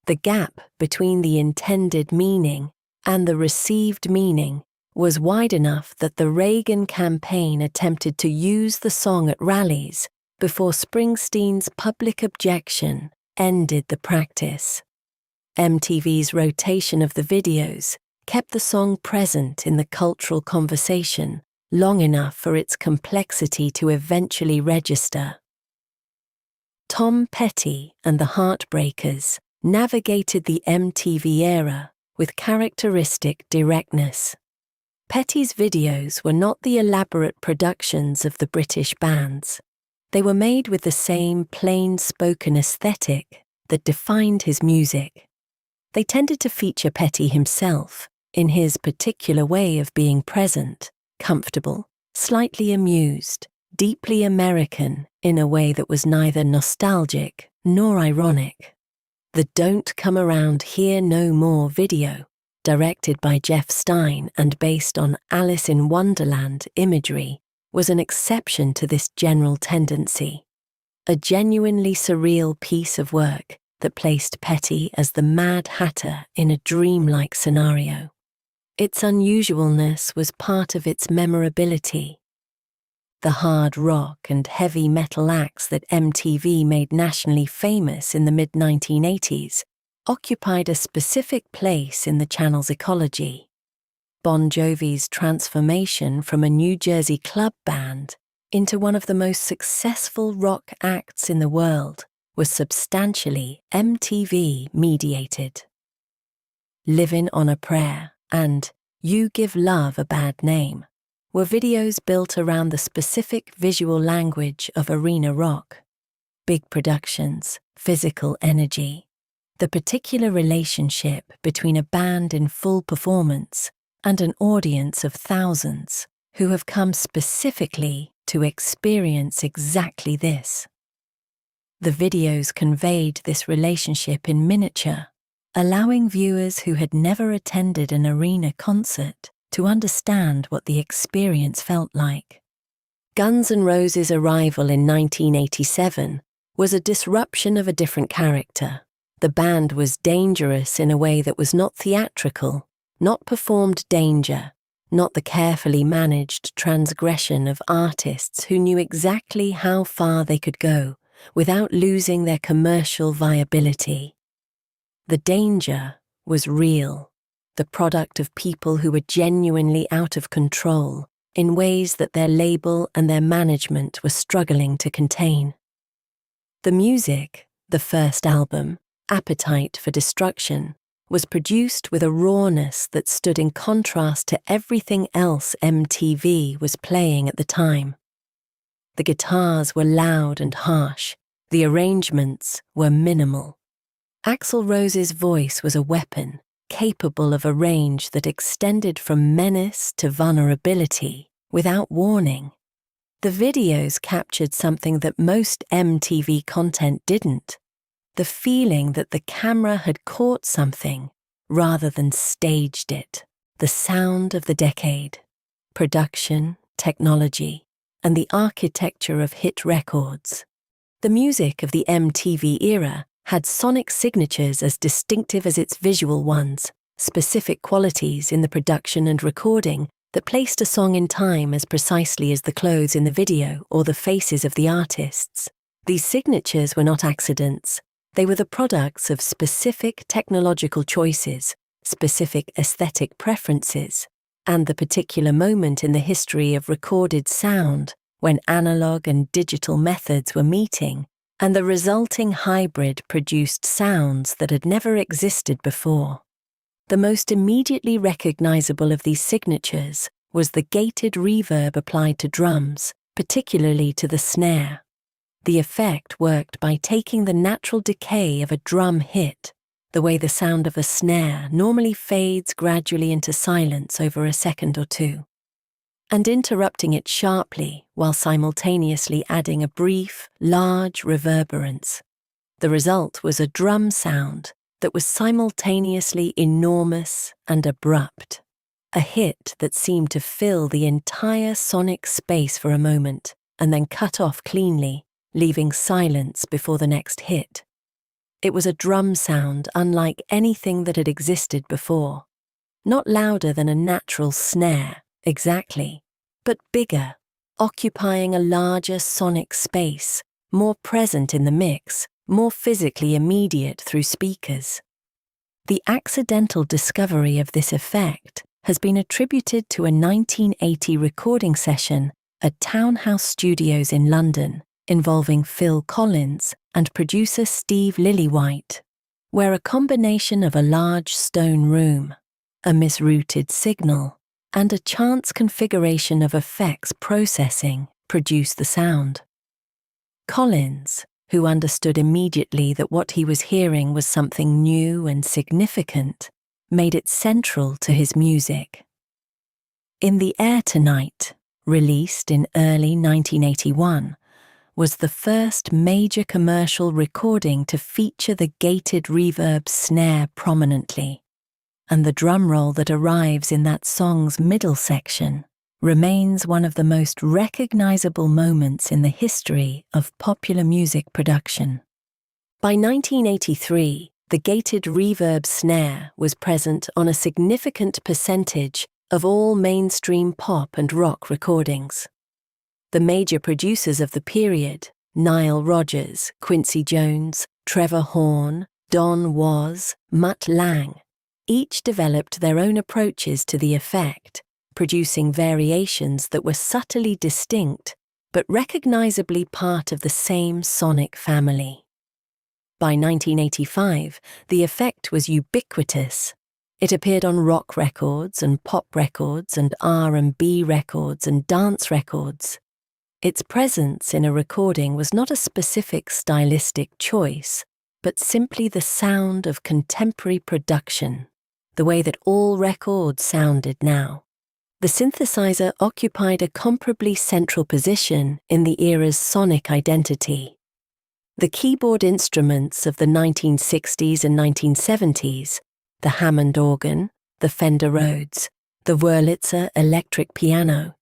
The gap between the intended meaning and the received meaning was wide enough that the Reagan campaign attempted to use the song at rallies before Springsteen's public objection ended the practice. MTV's rotation of the videos kept the song present in the cultural conversation long enough for its complexity to eventually register. Tom Petty and the Heartbreakers navigated the MTV era with characteristic directness. Petty's videos were not the elaborate productions of the British bands. They were made with the same plain-spoken aesthetic that defined his music. They tended to feature Petty himself, in his particular way of being present, comfortable, slightly amused, deeply American in a way that was neither nostalgic nor ironic. The Don't Come Around Here No More video, directed by Jeff Stein and based on Alice in Wonderland imagery, was an exception to this general tendency. A genuinely surreal piece of work that placed Petty as the Mad Hatter in a dreamlike scenario. Its unusualness was part of its memorability. The hard rock and heavy metal acts that MTV made nationally famous in the mid-1980s occupied a specific place in the channel's ecology. Bon Jovi's transformation from a New Jersey club band into one of the most successful rock acts in the world was substantially MTV-mediated. Livin' on a Prayer and You Give Love a Bad Name were videos built around the specific visual language of arena rock. Big productions, physical energy, the particular relationship between a band in full performance and an audience of thousands who have come specifically to experience exactly this. The videos conveyed this relationship in miniature, allowing viewers who had never attended an arena concert to understand what the experience felt like. Guns N' Roses' arrival in 1987 was a disruption of a different character. The band was dangerous in a way that was not theatrical, not performed danger, not the carefully managed transgression of artists who knew exactly how far they could go without losing their commercial viability. The danger was real, the product of people who were genuinely out of control in ways that their label and their management were struggling to contain. The music, the first album, Appetite for Destruction, was produced with a rawness that stood in contrast to everything else MTV was playing at the time. The guitars were loud and harsh, the arrangements were minimal. Axl Rose's voice was a weapon, capable of a range that extended from menace to vulnerability without warning. The videos captured something that most MTV content didn't: the feeling that the camera had caught something rather than staged it. The sound of the decade, production, technology, and the architecture of hit records. The music of the MTV era had sonic signatures as distinctive as its visual ones, specific qualities in the production and recording that placed a song in time as precisely as the clothes in the video or the faces of the artists. These signatures were not accidents. They were the products of specific technological choices, specific aesthetic preferences, and the particular moment in the history of recorded sound when analog and digital methods were meeting, and the resulting hybrid produced sounds that had never existed before. The most immediately recognizable of these signatures was the gated reverb applied to drums, particularly to the snare. The effect worked by taking the natural decay of a drum hit, the way the sound of a snare normally fades gradually into silence over a second or two, and interrupting it sharply while simultaneously adding a brief, large reverberance. The result was a drum sound that was simultaneously enormous and abrupt, a hit that seemed to fill the entire sonic space for a moment and then cut off cleanly, leaving silence before the next hit. It was a drum sound unlike anything that had existed before, not louder than a natural snare, exactly, but bigger, occupying a larger sonic space, more present in the mix, more physically immediate through speakers. The accidental discovery of this effect has been attributed to a 1980 recording session at Townhouse Studios in London, involving Phil Collins and producer Steve Lillywhite, where a combination of a large stone room, a misrouted signal, and a chance configuration of effects processing produced the sound. Collins, who understood immediately that what he was hearing was something new and significant, made it central to his music. In the Air Tonight, released in early 1981, was the first major commercial recording to feature the gated reverb snare prominently, and the drum roll that arrives in that song's middle section remains one of the most recognizable moments in the history of popular music production. By 1983, the gated reverb snare was present on a significant percentage of all mainstream pop and rock recordings. The major producers of the period, Nile Rodgers, Quincy Jones, Trevor Horn, Don Was, Mutt Lange, each developed their own approaches to the effect, producing variations that were subtly distinct but recognizably part of the same sonic family. By 1985, the effect was ubiquitous. It appeared on rock records and pop records and R&B records and dance records. Its presence in a recording was not a specific stylistic choice, but simply the sound of contemporary production, the way that all records sounded now. The synthesizer occupied a comparably central position in the era's sonic identity. The keyboard instruments of the 1960s and 1970s, the Hammond organ, the Fender Rhodes, the Wurlitzer electric piano,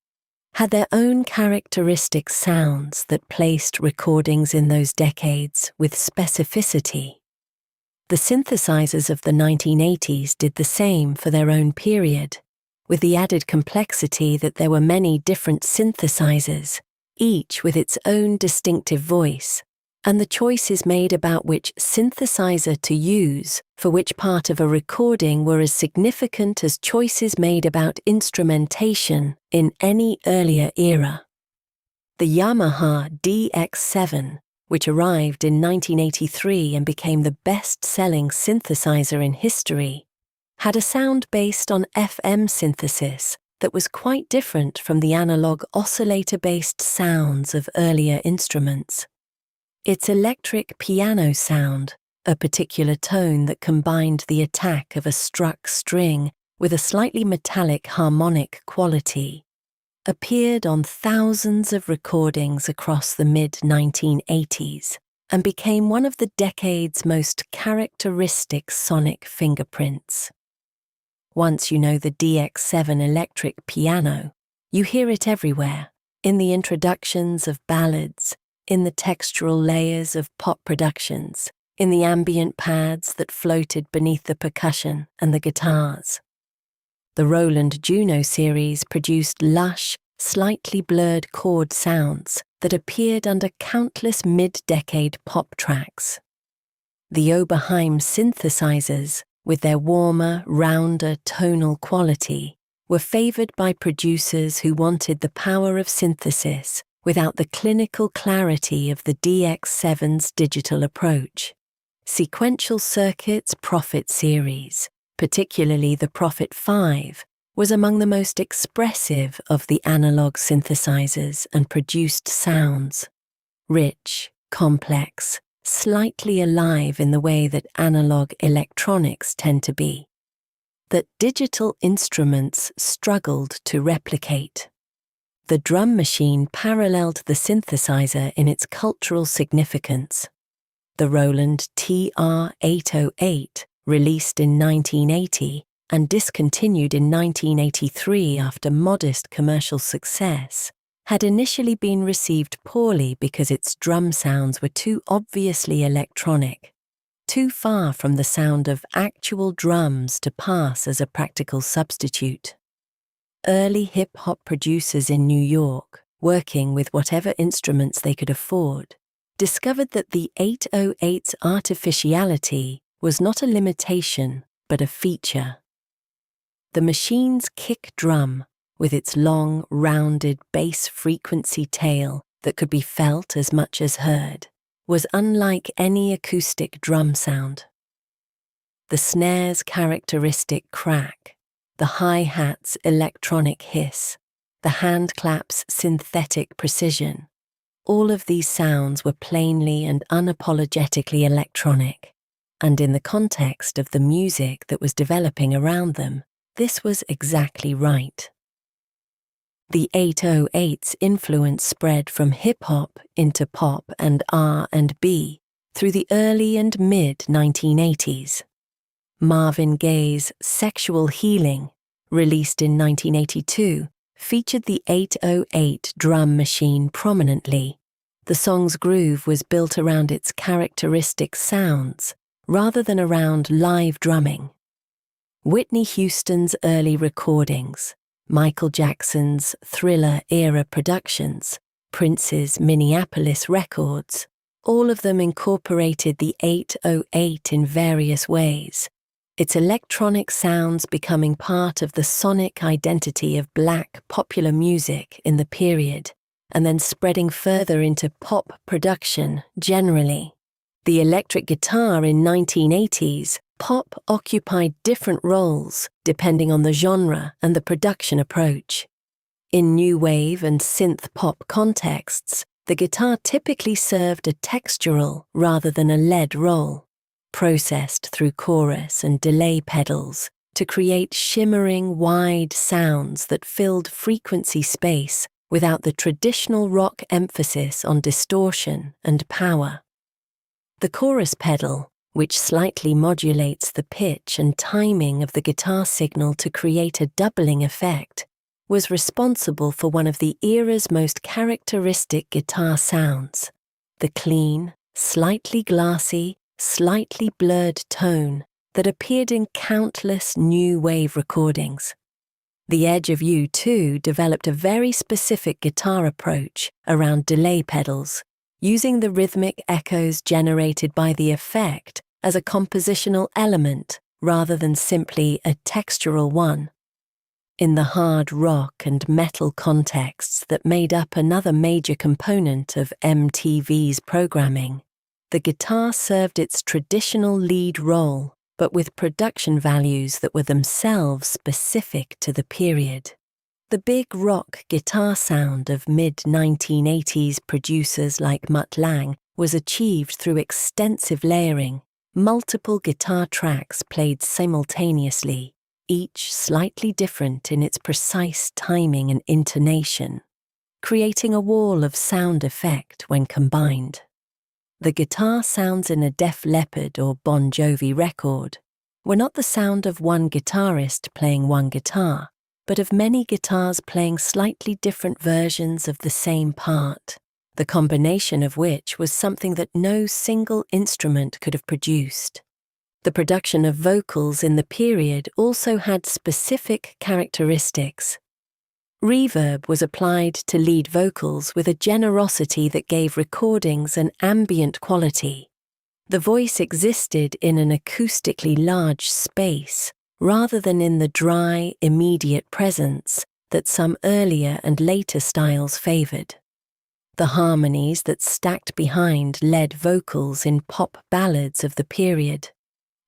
had their own characteristic sounds that placed recordings in those decades with specificity. The synthesizers of the 1980s did the same for their own period, with the added complexity that there were many different synthesizers, each with its own distinctive voice, and the choices made about which synthesizer to use for which part of a recording were as significant as choices made about instrumentation in any earlier era. The Yamaha DX7, which arrived in 1983 and became the best-selling synthesizer in history, had a sound based on FM synthesis that was quite different from the analog oscillator-based sounds of earlier instruments. Its electric piano sound, a particular tone that combined the attack of a struck string with a slightly metallic harmonic quality, appeared on thousands of recordings across the mid-1980s and became one of the decade's most characteristic sonic fingerprints. Once you know the DX7 electric piano, you hear it everywhere, in the introductions of ballads, in the textural layers of pop productions, in the ambient pads that floated beneath the percussion and the guitars. The Roland Juno series produced lush, slightly blurred chord sounds that appeared under countless mid-decade pop tracks. The Oberheim synthesizers, with their warmer, rounder tonal quality, were favored by producers who wanted the power of synthesis without the clinical clarity of the DX7's digital approach. Sequential Circuit's Prophet series, particularly the Prophet 5, was among the most expressive of the analog synthesizers and produced sounds. Rich, complex, slightly alive in the way that analog electronics tend to be, that digital instruments struggled to replicate. The drum machine paralleled the synthesizer in its cultural significance. The Roland TR-808, released in 1980 and discontinued in 1983 after modest commercial success, had initially been received poorly because its drum sounds were too obviously electronic, too far from the sound of actual drums to pass as a practical substitute. Early hip-hop producers in New York, working with whatever instruments they could afford, discovered that the 808's artificiality was not a limitation, but a feature. The machine's kick drum, with its long, rounded bass-frequency tail that could be felt as much as heard, was unlike any acoustic drum sound. The snare's characteristic crack, the hi-hat's electronic hiss, the hand-clap's synthetic precision, all of these sounds were plainly and unapologetically electronic, and in the context of the music that was developing around them, this was exactly right. The 808's influence spread from hip-hop into pop and R&B through the early and mid-1980s. Marvin Gaye's Sexual Healing, released in 1982, featured the 808 drum machine prominently. The song's groove was built around its characteristic sounds, rather than around live drumming. Whitney Houston's early recordings, Michael Jackson's Thriller-era productions, Prince's Minneapolis records, all of them incorporated the 808 in various ways, its electronic sounds becoming part of the sonic identity of black popular music in the period, and then spreading further into pop production generally. The electric guitar in 1980s, pop occupied different roles depending on the genre and the production approach. In new wave and synth pop contexts, the guitar typically served a textural rather than a lead role, processed through chorus and delay pedals to create shimmering, wide sounds that filled frequency space without the traditional rock emphasis on distortion and power. The chorus pedal, which slightly modulates the pitch and timing of the guitar signal to create a doubling effect, was responsible for one of the era's most characteristic guitar sounds, the clean, slightly glassy, slightly blurred tone that appeared in countless new wave recordings. The Edge of You, too, developed a very specific guitar approach around delay pedals, using the rhythmic echoes generated by the effect as a compositional element rather than simply a textural one. In the hard rock and metal contexts that made up another major component of MTV's programming, the guitar served its traditional lead role, but with production values that were themselves specific to the period. The big rock guitar sound of mid-1980s producers like Mutt Lange was achieved through extensive layering, multiple guitar tracks played simultaneously, each slightly different in its precise timing and intonation, creating a wall of sound effect when combined. The guitar sounds in a Def Leppard or Bon Jovi record were not the sound of one guitarist playing one guitar, but of many guitars playing slightly different versions of the same part, the combination of which was something that no single instrument could have produced. The production of vocals in the period also had specific characteristics. Reverb was applied to lead vocals with a generosity that gave recordings an ambient quality. The voice existed in an acoustically large space, rather than in the dry, immediate presence that some earlier and later styles favoured. The harmonies that stacked behind led vocals in pop ballads of the period,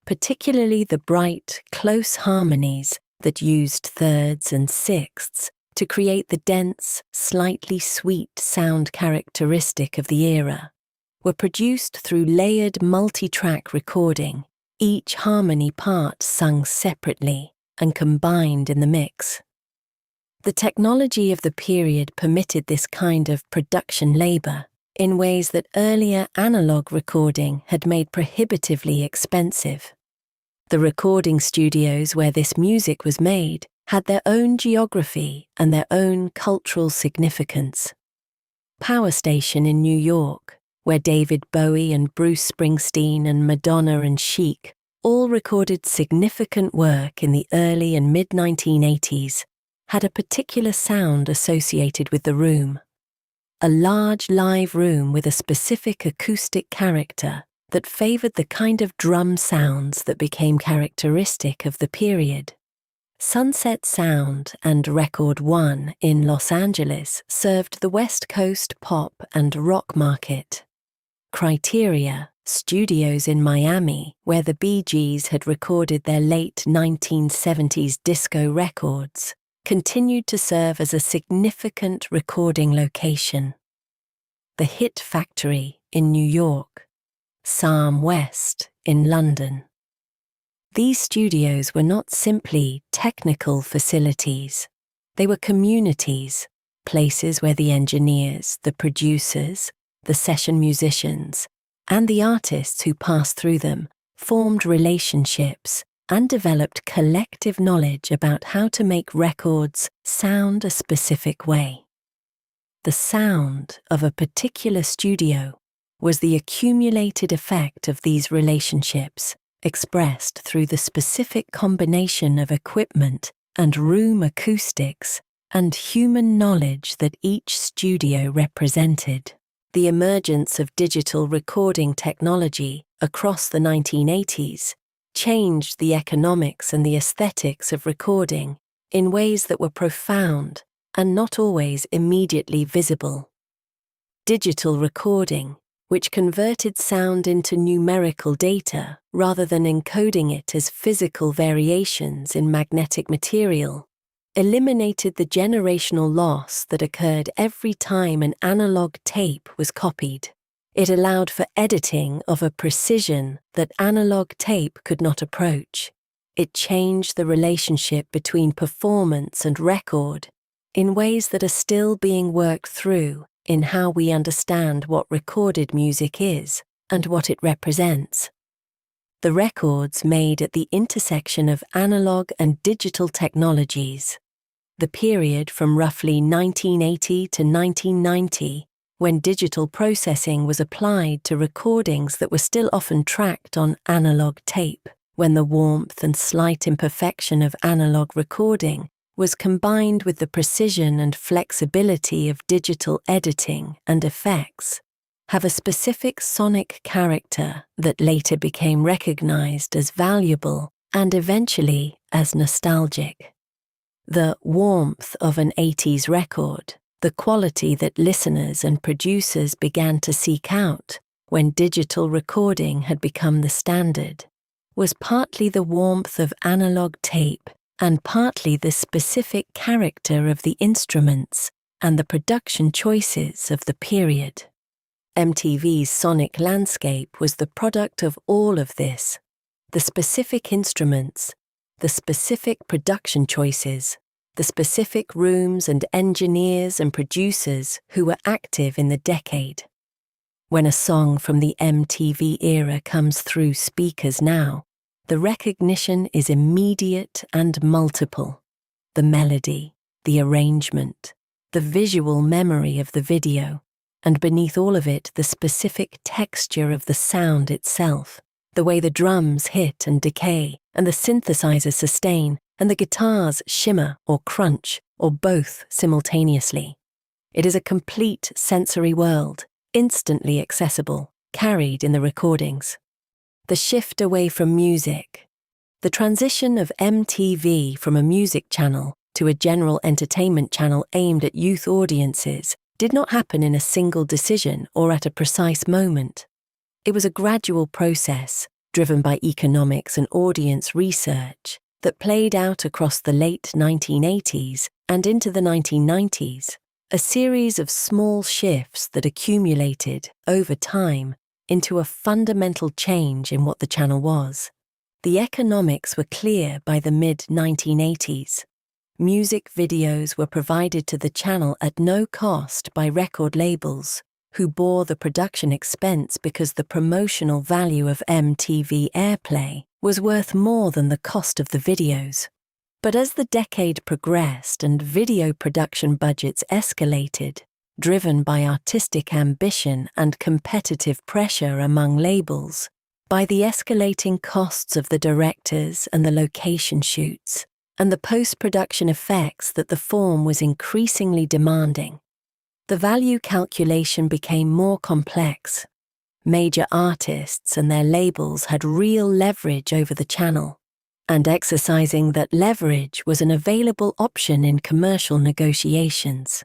particularly the bright, close harmonies that used thirds and sixths to create the dense, slightly sweet sound characteristic of the era, were produced through layered multi-track recording, each harmony part sung separately and combined in the mix. The technology of the period permitted this kind of production labour in ways that earlier analog recording had made prohibitively expensive. The recording studios where this music was made had their own geography and their own cultural significance. Power Station in New York, where David Bowie and Bruce Springsteen and Madonna and Chic all recorded significant work in the early and mid-1980s, had a particular sound associated with the room. A large live room with a specific acoustic character that favoured the kind of drum sounds that became characteristic of the period. Sunset Sound and Record One in Los Angeles served the West Coast pop and rock market. Criteria studios in Miami, where the Bee Gees had recorded their late 1970s disco records, continued to serve as a significant recording location. The Hit Factory in New York, Psalm West in London. These studios were not simply technical facilities. They were communities, places where the engineers, the producers, the session musicians, and the artists who passed through them formed relationships and developed collective knowledge about how to make records sound a specific way. The sound of a particular studio was the accumulated effect of these relationships, expressed through the specific combination of equipment and room acoustics and human knowledge that each studio represented. The emergence of digital recording technology across the 1980s changed the economics and the aesthetics of recording in ways that were profound and not always immediately visible. Digital recording, which converted sound into numerical data rather than encoding it as physical variations in magnetic material, eliminated the generational loss that occurred every time an analog tape was copied. It allowed for editing of a precision that analog tape could not approach. It changed the relationship between performance and record in ways that are still being worked through in how we understand what recorded music is and what it represents. The records made at the intersection of analog and digital technologies. The period from roughly 1980 to 1990, when digital processing was applied to recordings that were still often tracked on analog tape, when the warmth and slight imperfection of analog recording was combined with the precision and flexibility of digital editing and effects, have a specific sonic character that later became recognized as valuable and eventually as nostalgic. The warmth of an 80s record, the quality that listeners and producers began to seek out when digital recording had become the standard, was partly the warmth of analog tape and partly the specific character of the instruments and the production choices of the period. MTV's sonic landscape was the product of all of this: the specific instruments, the specific production choices, the specific rooms and engineers and producers who were active in the decade. When a song from the MTV era comes through speakers now, the recognition is immediate and multiple. The melody, the arrangement, the visual memory of the video, and beneath all of it, the specific texture of the sound itself, the way the drums hit and decay, and the synthesizers sustain, and the guitars shimmer or crunch, or both simultaneously. It is a complete sensory world, instantly accessible, carried in the recordings. The shift away from music. The transition of MTV from a music channel to a general entertainment channel aimed at youth audiences did not happen in a single decision or at a precise moment. It was a gradual process, driven by economics and audience research, that played out across the late 1980s and into the 1990s, a series of small shifts that accumulated, over time, into a fundamental change in what the channel was. The economics were clear by the mid-1980s. Music videos were provided to the channel at no cost by record labels, who bore the production expense because the promotional value of MTV airplay was worth more than the cost of the videos. But as the decade progressed and video production budgets escalated, driven by artistic ambition and competitive pressure among labels, by the escalating costs of the directors and the location shoots, and the post-production effects that the form was increasingly demanding, the value calculation became more complex. Major artists and their labels had real leverage over the channel, and exercising that leverage was an available option in commercial negotiations.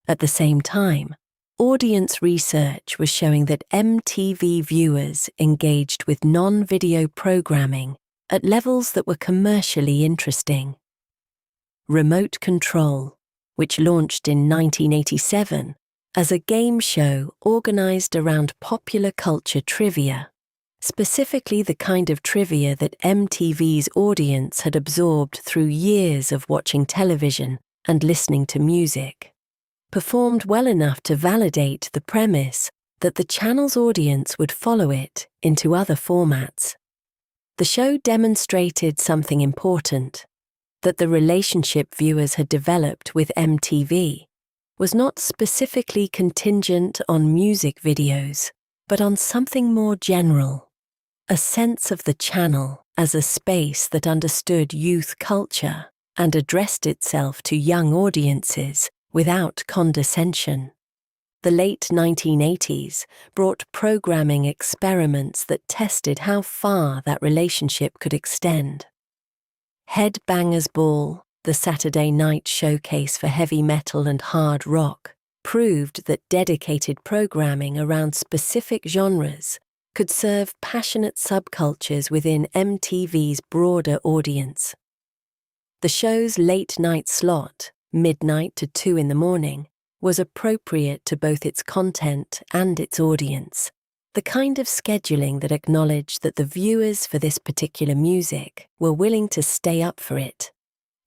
At the same time, audience research was showing that MTV viewers engaged with non-video programming at levels that were commercially interesting. Remote Control, which launched in 1987 as a game show organized around popular culture trivia, specifically the kind of trivia that MTV's audience had absorbed through years of watching television and listening to music, performed well enough to validate the premise that the channel's audience would follow it into other formats. The show demonstrated something important: that the relationship viewers had developed with MTV was not specifically contingent on music videos, but on something more general: a sense of the channel as a space that understood youth culture and addressed itself to young audiences without condescension. The late 1980s brought programming experiments that tested how far that relationship could extend. Headbangers Ball, the Saturday night showcase for heavy metal and hard rock, proved that dedicated programming around specific genres could serve passionate subcultures within MTV's broader audience. The show's late-night slot, midnight to 2 in the morning, was appropriate to both its content and its audience, the kind of scheduling that acknowledged that the viewers for this particular music were willing to stay up for it.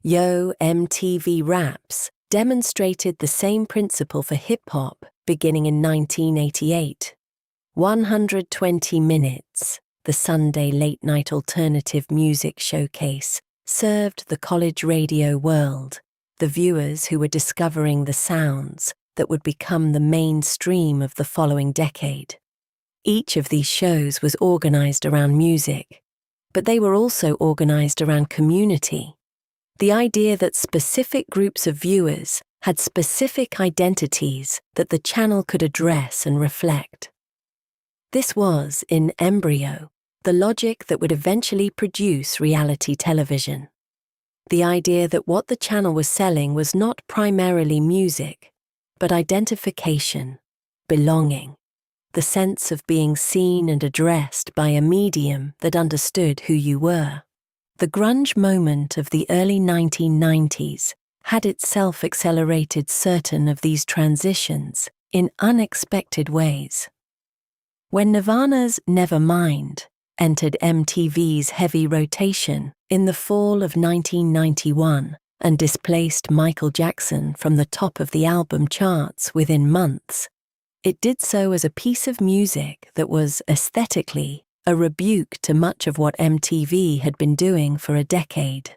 Yo! MTV Raps demonstrated the same principle for hip-hop beginning in 1988. 120 Minutes, the Sunday late-night alternative music showcase, served the college radio world, the viewers who were discovering the sounds that would become the mainstream of the following decade. Each of these shows was organized around music, but they were also organized around community. The idea that specific groups of viewers had specific identities that the channel could address and reflect. This was, in embryo, the logic that would eventually produce reality television. The idea that what the channel was selling was not primarily music, but identification, belonging, the sense of being seen and addressed by a medium that understood who you were. The grunge moment of the early 1990s had itself accelerated certain of these transitions in unexpected ways. When Nirvana's Nevermind entered MTV's heavy rotation in the fall of 1991 and displaced Michael Jackson from the top of the album charts within months, it did so as a piece of music that was aesthetically a rebuke to much of what MTV had been doing for a decade.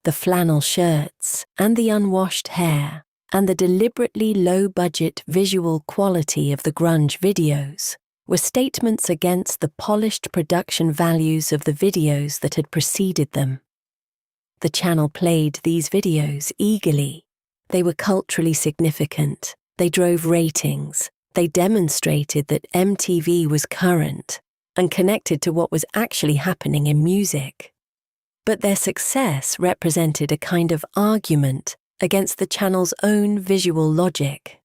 The flannel shirts and the unwashed hair and the deliberately low-budget visual quality of the grunge videos were statements against the polished production values of the videos that had preceded them. The channel played these videos eagerly. They were culturally significant. They drove ratings. They demonstrated that MTV was current and connected to what was actually happening in music. But their success represented a kind of argument against the channel's own visual logic.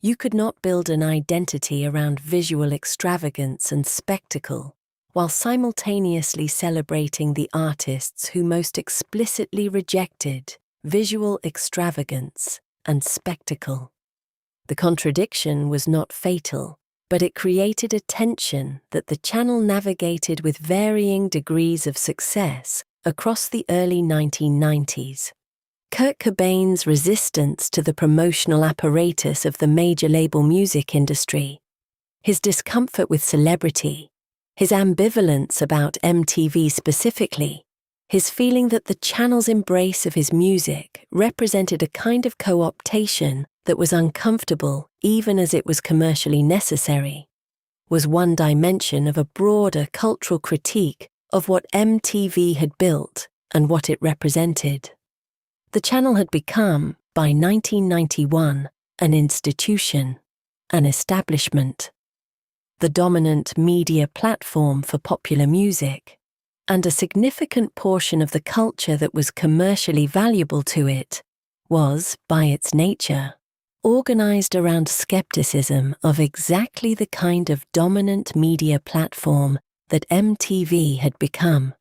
You could not build an identity around visual extravagance and spectacle while simultaneously celebrating the artists who most explicitly rejected visual extravagance and spectacle. The contradiction was not fatal, but it created a tension that the channel navigated with varying degrees of success across the early 1990s. Kurt Cobain's resistance to the promotional apparatus of the major label music industry, his discomfort with celebrity, his ambivalence about MTV specifically, his feeling that the channel's embrace of his music represented a kind of co-optation that was uncomfortable even as it was commercially necessary, was one dimension of a broader cultural critique of what MTV had built and what it represented. The channel had become, by 1991, an institution, an establishment, the dominant media platform for popular music, and a significant portion of the culture that was commercially valuable to it was, by its nature, organized around skepticism of exactly the kind of dominant media platform that MTV had become.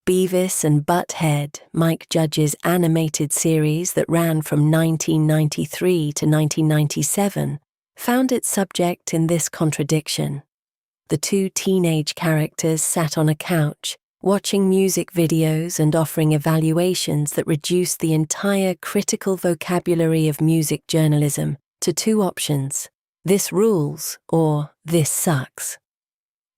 Beavis and Butt-Head, Mike Judge's animated series that ran from 1993 to 1997, found its subject in this contradiction. The two teenage characters sat on a couch, watching music videos and offering evaluations that reduced the entire critical vocabulary of music journalism to two options: this rules or this sucks.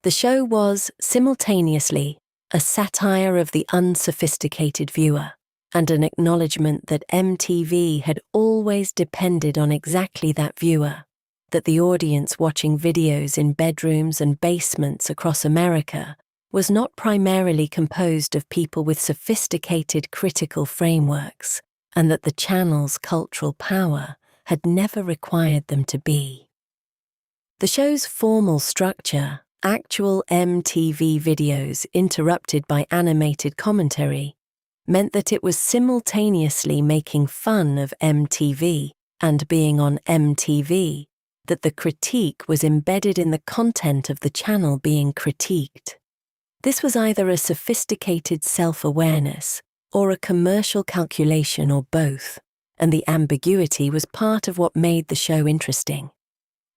The show was, simultaneously, a satire of the unsophisticated viewer, and an acknowledgement that MTV had always depended on exactly that viewer, that the audience watching videos in bedrooms and basements across America was not primarily composed of people with sophisticated critical frameworks, and that the channel's cultural power had never required them to be. The show's formal structure, actual MTV videos interrupted by animated commentary, meant that it was simultaneously making fun of MTV and being on MTV, that the critique was embedded in the content of the channel being critiqued. This was either a sophisticated self-awareness or a commercial calculation or both, and the ambiguity was part of what made the show interesting.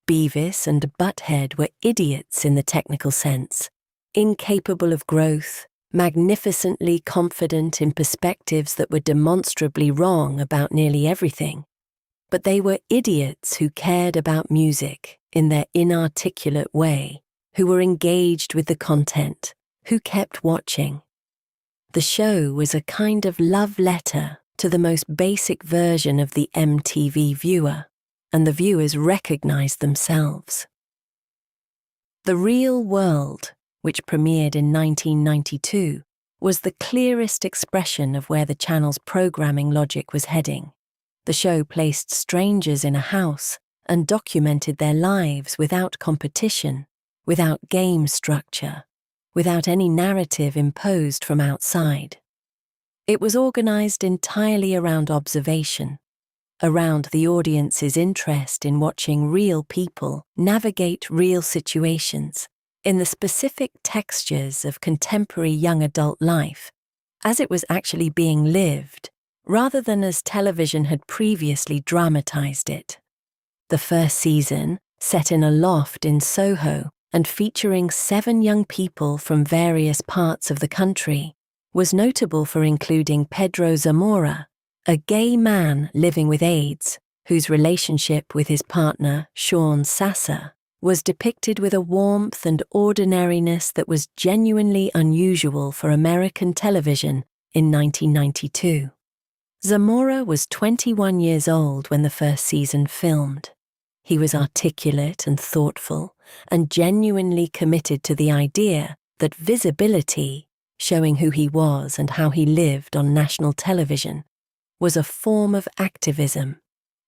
Beavis and Butt-Head were idiots in the technical sense, incapable of growth, magnificently confident in perspectives that were demonstrably wrong about nearly everything. But they were idiots who cared about music, in their inarticulate way, who were engaged with the content, who kept watching. The show was a kind of love letter to the most basic version of the MTV viewer, and the viewers recognized themselves. The Real World, which premiered in 1992, was the clearest expression of where the channel's programming logic was heading. The show placed strangers in a house and documented their lives without competition, without game structure, without any narrative imposed from outside. It was organized entirely around observation, around the audience's interest in watching real people navigate real situations in the specific textures of contemporary young adult life, as it was actually being lived, rather than as television had previously dramatized it. The first season, set in a loft in Soho and featuring 7 young people from various parts of the country, was notable for including Pedro Zamora, a gay man living with AIDS, whose relationship with his partner, Sean Sasser, was depicted with a warmth and ordinariness that was genuinely unusual for American television in 1992. Zamora was 21 years old when the first season filmed. He was articulate and thoughtful, and genuinely committed to the idea that visibility, showing who he was and how he lived on national television, was a form of activism,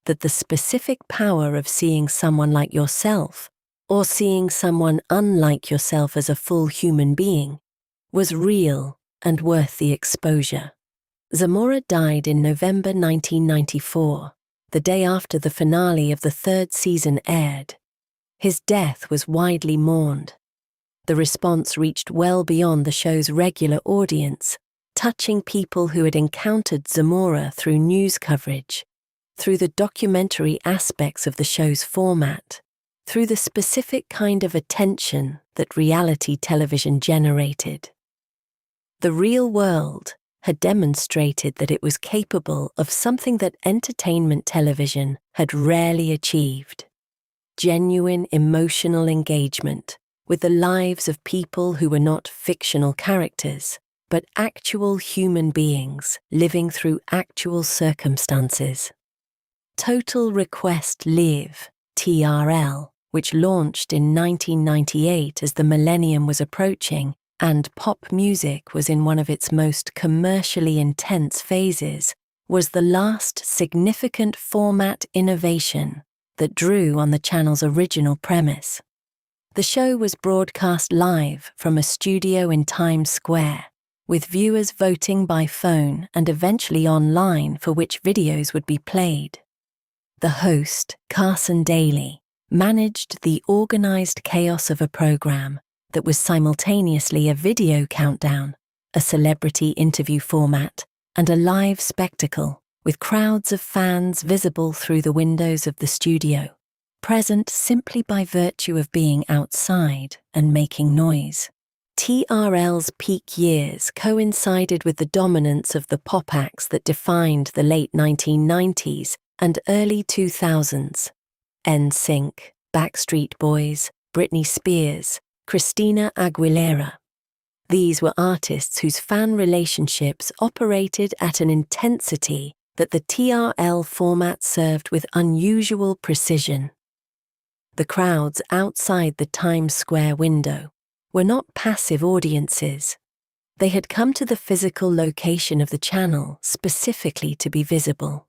that the specific power of seeing someone like yourself, or seeing someone unlike yourself as a full human being, was real and worth the exposure. Zamora died in November 1994, the day after the finale of the 3rd season aired. His death was widely mourned. The response reached well beyond the show's regular audience, touching people who had encountered Zamora through news coverage, through the documentary aspects of the show's format, through the specific kind of attention that reality television generated. The Real World had demonstrated that it was capable of something that entertainment television had rarely achieved: genuine emotional engagement with the lives of people who were not fictional characters, but actual human beings living through actual circumstances. Total Request Live, TRL, which launched in 1998 as the millennium was approaching and pop music was in one of its most commercially intense phases, was the last significant format innovation that drew on the channel's original premise. The show was broadcast live from a studio in Times Square, with viewers voting by phone and eventually online for which videos would be played. The host, Carson Daly, managed the organized chaos of a program that was simultaneously a video countdown, a celebrity interview format, and a live spectacle, with crowds of fans visible through the windows of the studio, present simply by virtue of being outside and making noise. TRL's peak years coincided with the dominance of the pop acts that defined the late 1990s and early 2000s. NSYNC, Backstreet Boys, Britney Spears, Christina Aguilera. These were artists whose fan relationships operated at an intensity that the TRL format served with unusual precision. The crowds outside the Times Square window were not passive audiences. They had come to the physical location of the channel specifically to be visible,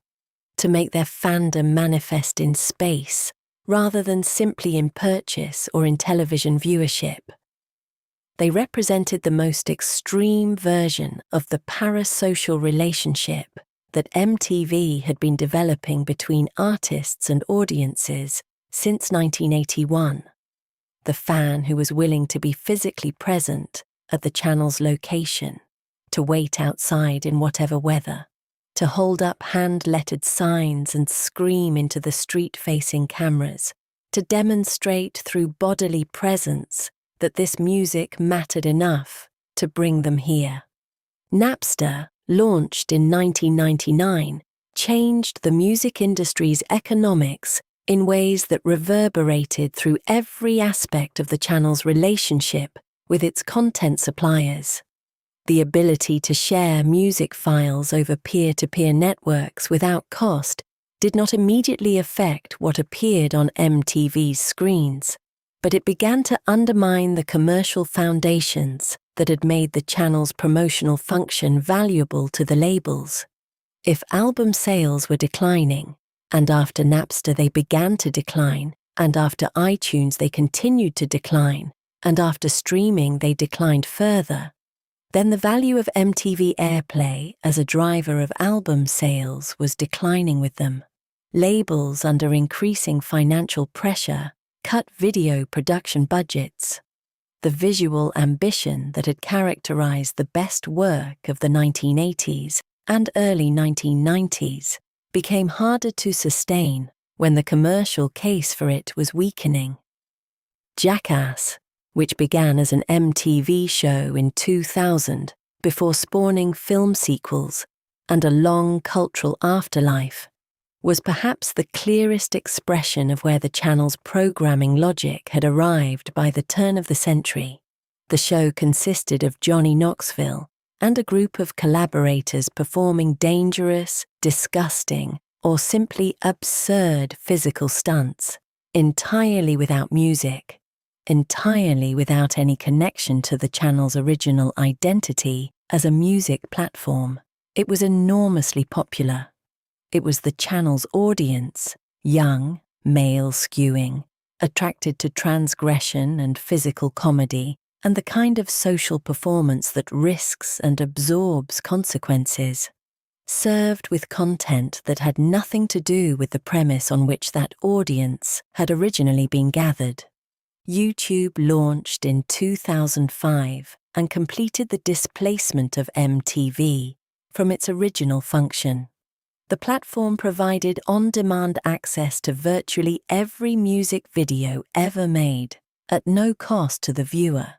to make their fandom manifest in space rather than simply in purchase or in television viewership. They represented the most extreme version of the parasocial relationship that MTV had been developing between artists and audiences since 1981. The fan who was willing to be physically present at the channel's location, to wait outside in whatever weather, to hold up hand-lettered signs and scream into the street-facing cameras, to demonstrate through bodily presence that this music mattered enough to bring them here. Napster, launched in 1999, changed the music industry's economics in ways that reverberated through every aspect of the channel's relationship with its content suppliers. The ability to share music files over peer-to-peer networks without cost did not immediately affect what appeared on MTV's screens, but it began to undermine the commercial foundations that had made the channel's promotional function valuable to the labels. If album sales were declining, and after Napster they began to decline, and after iTunes they continued to decline, and after streaming they declined further, then the value of MTV airplay as a driver of album sales was declining with them. Labels, under increasing financial pressure, cut video production budgets. The visual ambition that had characterized the best work of the 1980s and early 1990s became harder to sustain when the commercial case for it was weakening. Jackass, which began as an MTV show in 2000 before spawning film sequels and a long cultural afterlife, was perhaps the clearest expression of where the channel's programming logic had arrived by the turn of the century. The show consisted of Johnny Knoxville and a group of collaborators performing dangerous, disgusting, or simply absurd physical stunts, entirely without music, entirely without any connection to the channel's original identity as a music platform. It was enormously popular. It was the channel's audience, young, male-skewing, attracted to transgression and physical comedy, and the kind of social performance that risks and absorbs consequences, served with content that had nothing to do with the premise on which that audience had originally been gathered. YouTube launched in 2005 and completed the displacement of MTV from its original function. The platform provided on-demand access to virtually every music video ever made, at no cost to the viewer,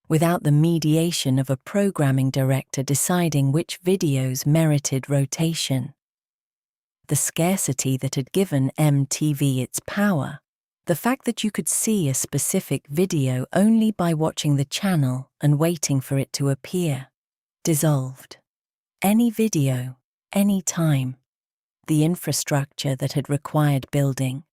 without the mediation of a programming director deciding which videos merited rotation. The scarcity that had given MTV its power, the fact that you could see a specific video only by watching the channel and waiting for it to appear, dissolved. Any video, any time. The infrastructure that had required building,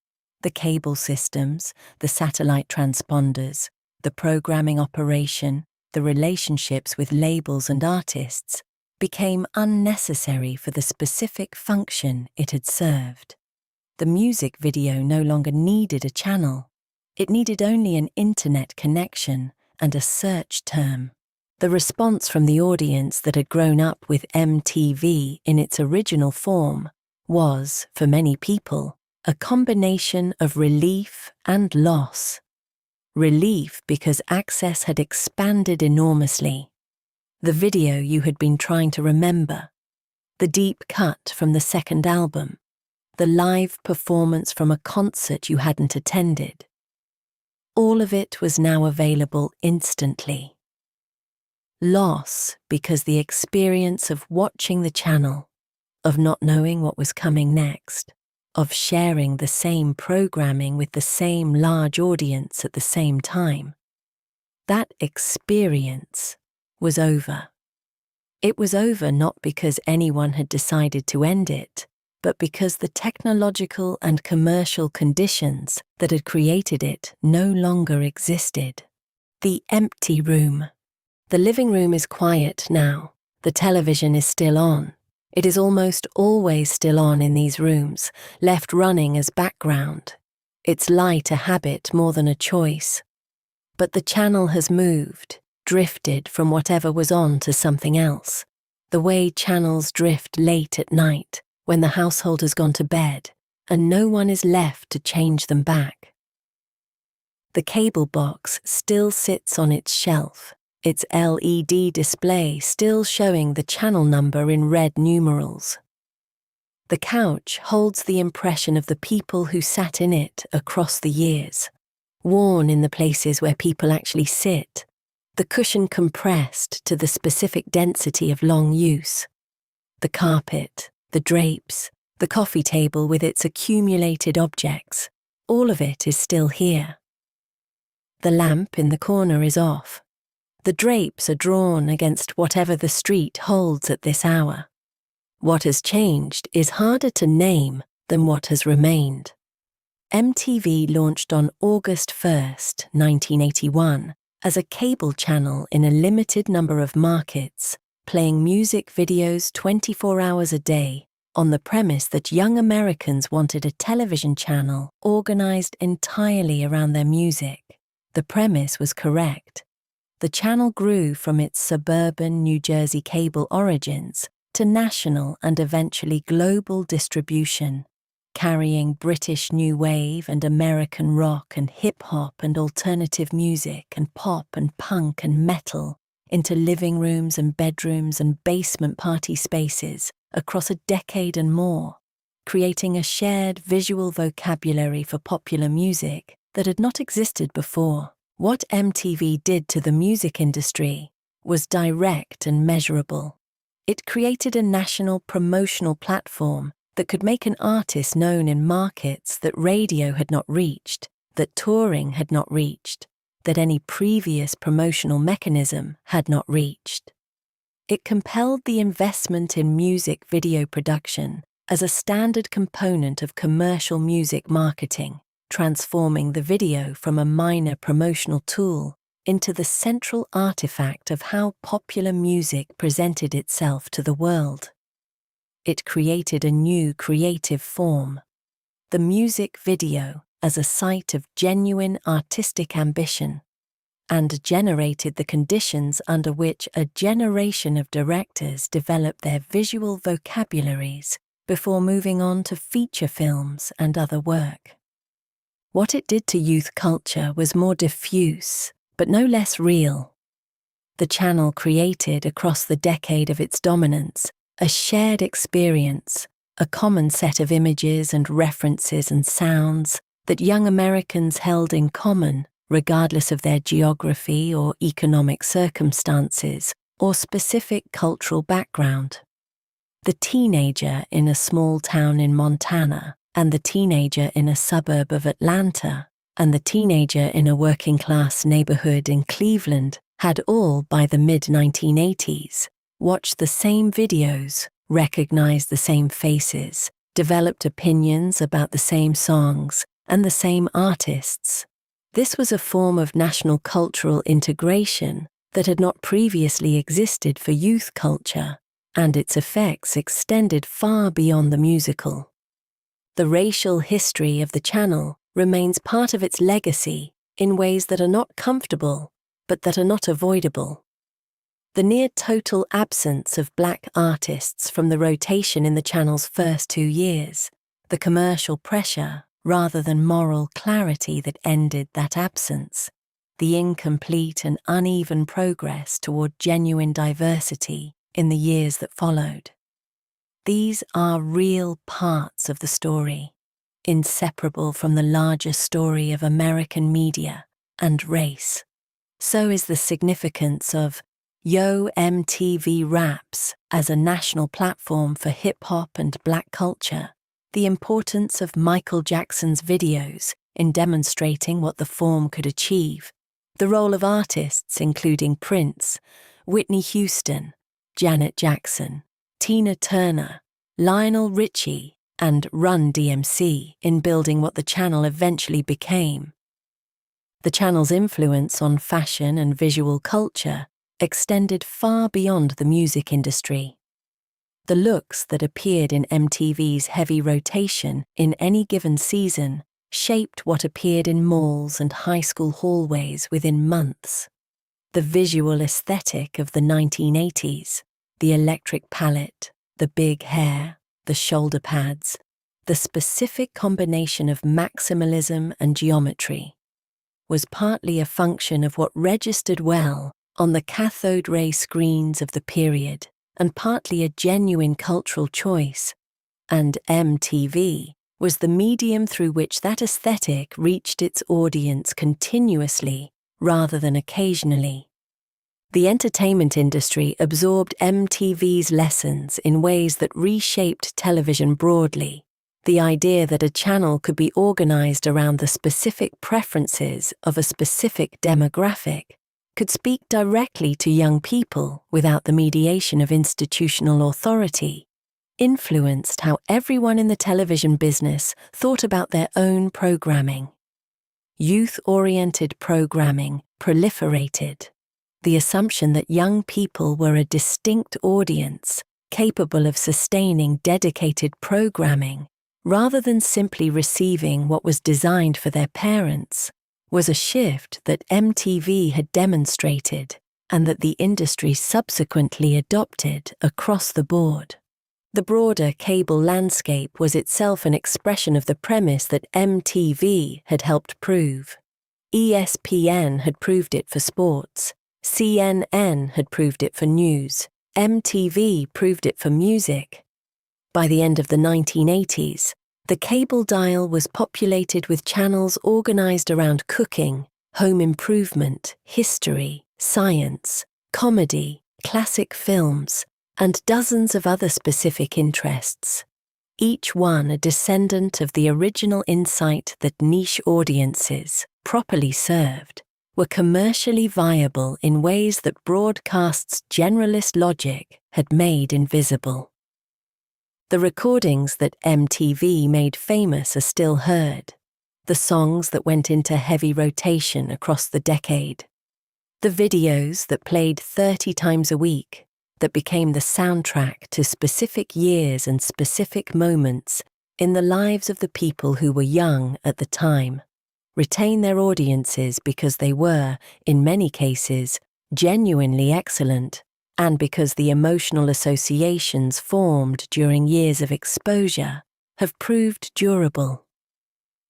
the cable systems, the satellite transponders, the programming operation, the relationships with labels and artists, became unnecessary for the specific function it had served. The music video no longer needed a channel. It needed only an internet connection and a search term. The response from the audience that had grown up with MTV in its original form was, for many people, a combination of relief and loss. Relief because access had expanded enormously. The video you had been trying to remember, the deep cut from the second album, the live performance from a concert you hadn't attended. All of it was now available instantly. Loss because the experience of watching the channel, of not knowing what was coming next, of sharing the same programming with the same large audience at the same time, that experience was over. It was over not because anyone had decided to end it, but because the technological and commercial conditions that had created it no longer existed. The empty room. The living room is quiet now. The television is still on. It is almost always still on in these rooms, left running as background. Its light a habit more than a choice. But the channel has moved, drifted from whatever was on to something else, the way channels drift late at night, when the household has gone to bed, and no one is left to change them back. The cable box still sits on its shelf, its LED display still showing the channel number in red numerals. The couch holds the impression of the people who sat in it across the years, worn in the places where people actually sit, the cushion compressed to the specific density of long use. The carpet, the drapes, the coffee table with its accumulated objects, all of it is still here. The lamp in the corner is off. The drapes are drawn against whatever the street holds at this hour. What has changed is harder to name than what has remained. MTV launched on August 1st, 1981, as a cable channel in a limited number of markets, playing music videos 24 hours a day on the premise that young Americans wanted a television channel organized entirely around their music. The premise was correct. The channel grew from its suburban New Jersey cable origins to national and eventually global distribution, carrying British new wave and American rock and hip-hop and alternative music and pop and punk and metal into living rooms and bedrooms and basement party spaces across a decade and more, creating a shared visual vocabulary for popular music that had not existed before. What MTV did to the music industry was direct and measurable. It created a national promotional platform that could make an artist known in markets that radio had not reached, that touring had not reached, that any previous promotional mechanism had not reached. It compelled the investment in music video production as a standard component of commercial music marketing, transforming the video from a minor promotional tool into the central artifact of how popular music presented itself to the world. It created a new creative form, the music video as a site of genuine artistic ambition, and generated the conditions under which a generation of directors developed their visual vocabularies before moving on to feature films and other work. What it did to youth culture was more diffuse, but no less real. The channel created across the decade of its dominance a shared experience, a common set of images and references and sounds that young Americans held in common, regardless of their geography or economic circumstances or specific cultural background. The teenager in a small town in Montana and the teenager in a suburb of Atlanta and the teenager in a working-class neighborhood in Cleveland had all, by the mid-1980s, watched the same videos, recognized the same faces, developed opinions about the same songs and the same artists. This was a form of national cultural integration that had not previously existed for youth culture, and its effects extended far beyond the musical. The racial history of the channel remains part of its legacy in ways that are not comfortable, but that are not avoidable. The near-total absence of black artists from the rotation in the channel's first 2 years, the commercial pressure rather than moral clarity that ended that absence, the incomplete and uneven progress toward genuine diversity in the years that followed. These are real parts of the story, inseparable from the larger story of American media and race. So is the significance of Yo MTV Raps as a national platform for hip-hop and black culture, the importance of Michael Jackson's videos in demonstrating what the form could achieve, the role of artists including Prince, Whitney Houston, Janet Jackson, Tina Turner, Lionel Richie, and Run DMC in building what the channel eventually became. The channel's influence on fashion and visual culture extended far beyond the music industry. The looks that appeared in MTV's heavy rotation in any given season shaped what appeared in malls and high school hallways within months. The visual aesthetic of the 1980s, the electric palette, the big hair, the shoulder pads, the specific combination of maximalism and geometry, was partly a function of what registered well on the cathode ray screens of the period, and partly a genuine cultural choice, and MTV was the medium through which that aesthetic reached its audience continuously rather than occasionally. The entertainment industry absorbed MTV's lessons in ways that reshaped television broadly, The idea that a channel could be organized around the specific preferences of a specific demographic could speak directly to young people without the mediation of institutional authority, influenced how everyone in the television business thought about their own programming. Youth-oriented programming proliferated. The assumption that young people were a distinct audience capable of sustaining dedicated programming rather than simply receiving what was designed for their parents was a shift that MTV had demonstrated and that the industry subsequently adopted across the board. The broader cable landscape was itself an expression of the premise that MTV had helped prove. ESPN had proved it for sports, CNN had proved it for news, MTV proved it for music. By the end of the 1980s, the cable dial was populated with channels organized around cooking, home improvement, history, science, comedy, classic films, and dozens of other specific interests, each one a descendant of the original insight that niche audiences, properly served, were commercially viable in ways that broadcast's generalist logic had made invisible. The recordings that MTV made famous are still heard, the songs that went into heavy rotation across the decade, the videos that played 30 times a week, that became the soundtrack to specific years and specific moments in the lives of the people who were young at the time, retain their audiences because they were, in many cases, genuinely excellent, and because the emotional associations formed during years of exposure have proved durable.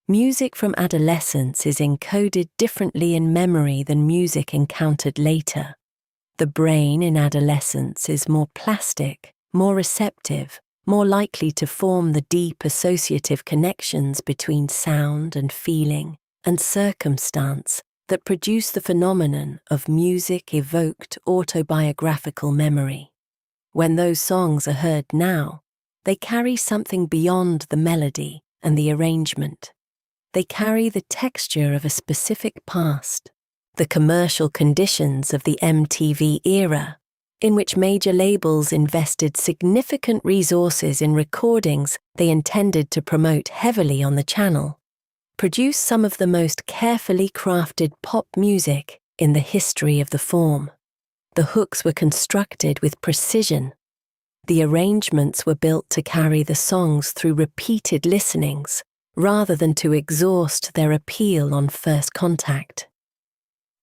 Music from adolescence is encoded differently in memory than music encountered later. The brain in adolescence is more plastic, more receptive, more likely to form the deep associative connections between sound and feeling and circumstance that produce the phenomenon of music-evoked autobiographical memory. When those songs are heard now, they carry something beyond the melody and the arrangement. They carry the texture of a specific past, the commercial conditions of the MTV era, in which major labels invested significant resources in recordings they intended to promote heavily on the channel, produced some of the most carefully crafted pop music in the history of the form. The hooks were constructed with precision. The arrangements were built to carry the songs through repeated listenings, rather than to exhaust their appeal on first contact.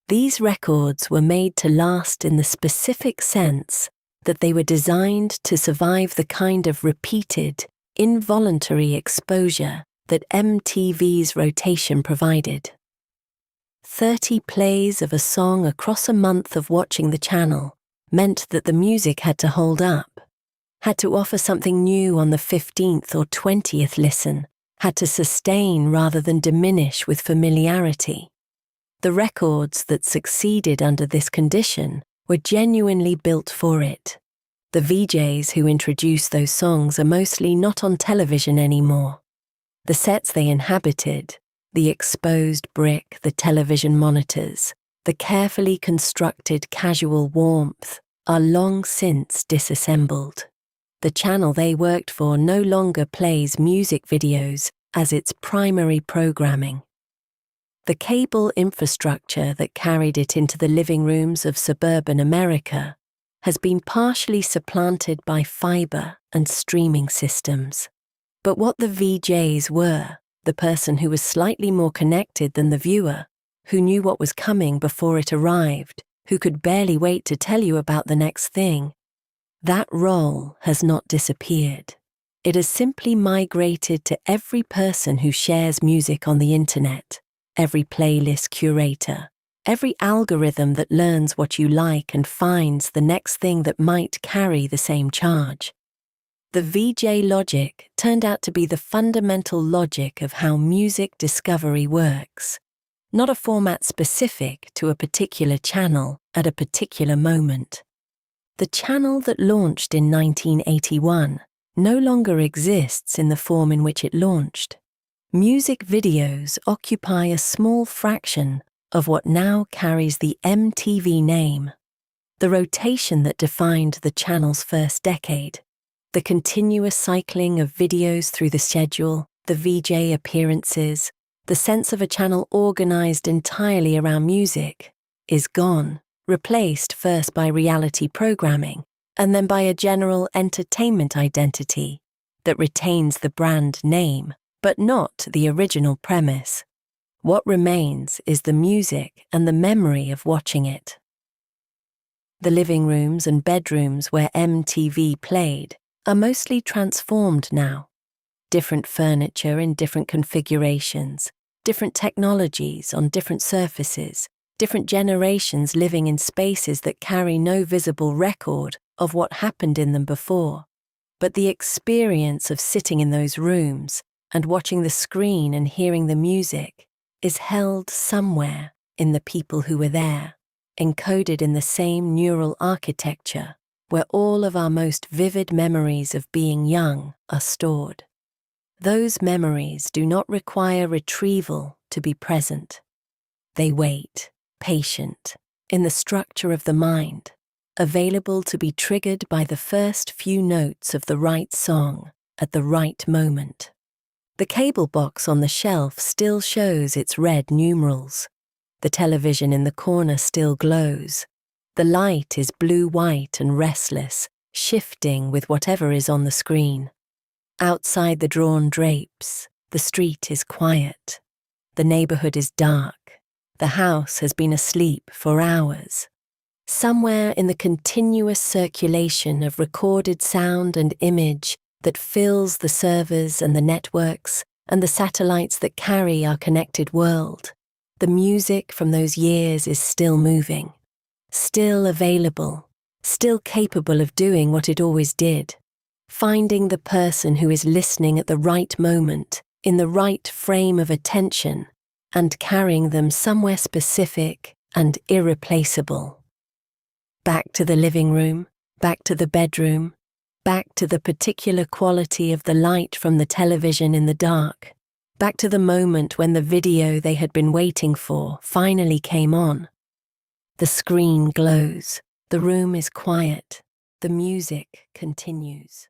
These records were made to last in the specific sense that they were designed to survive the kind of repeated, involuntary exposure that MTV's rotation provided. 30 plays of a song across a month of watching the channel meant that the music had to hold up, had to offer something new on the 15th or 20th listen, had to sustain rather than diminish with familiarity. The records that succeeded under this condition were genuinely built for it. The VJs who introduced those songs are mostly not on television anymore. The sets they inhabited, the exposed brick, the television monitors, the carefully constructed casual warmth, are long since disassembled. The channel they worked for no longer plays music videos as its primary programming. The cable infrastructure that carried it into the living rooms of suburban America has been partially supplanted by fiber and streaming systems. But what the VJs were, the person who was slightly more connected than the viewer, who knew what was coming before it arrived, who could barely wait to tell you about the next thing, that role has not disappeared. It has simply migrated to every person who shares music on the internet, every playlist curator, every algorithm that learns what you like and finds the next thing that might carry the same charge. The VJ logic turned out to be the fundamental logic of how music discovery works, not a format specific to a particular channel at a particular moment. The channel that launched in 1981 no longer exists in the form in which it launched. Music videos occupy a small fraction of what now carries the MTV name. The rotation that defined the channel's first decade, the continuous cycling of videos through the schedule, the VJ appearances, the sense of a channel organized entirely around music, is gone, replaced first by reality programming and then by a general entertainment identity that retains the brand name, but not the original premise. What remains is the music and the memory of watching it. The living rooms and bedrooms where MTV played are mostly transformed now. Different furniture in different configurations, different technologies on different surfaces, different generations living in spaces that carry no visible record of what happened in them before. But the experience of sitting in those rooms and watching the screen and hearing the music is held somewhere in the people who were there, encoded in the same neural architecture where all of our most vivid memories of being young are stored. Those memories do not require retrieval to be present. They wait, patient, in the structure of the mind, available to be triggered by the first few notes of the right song at the right moment. The cable box on the shelf still shows its red numerals. The television in the corner still glows. The light is blue-white and restless, shifting with whatever is on the screen. Outside the drawn drapes, the street is quiet. The neighborhood is dark. The house has been asleep for hours. Somewhere in the continuous circulation of recorded sound and image that fills the servers and the networks and the satellites that carry our connected world, the music from those years is still moving, still available, still capable of doing what it always did, finding the person who is listening at the right moment, in the right frame of attention, and carrying them somewhere specific and irreplaceable. Back to the living room, back to the bedroom, back to the particular quality of the light from the television in the dark, back to the moment when the video they had been waiting for finally came on. The screen glows, the room is quiet, the music continues.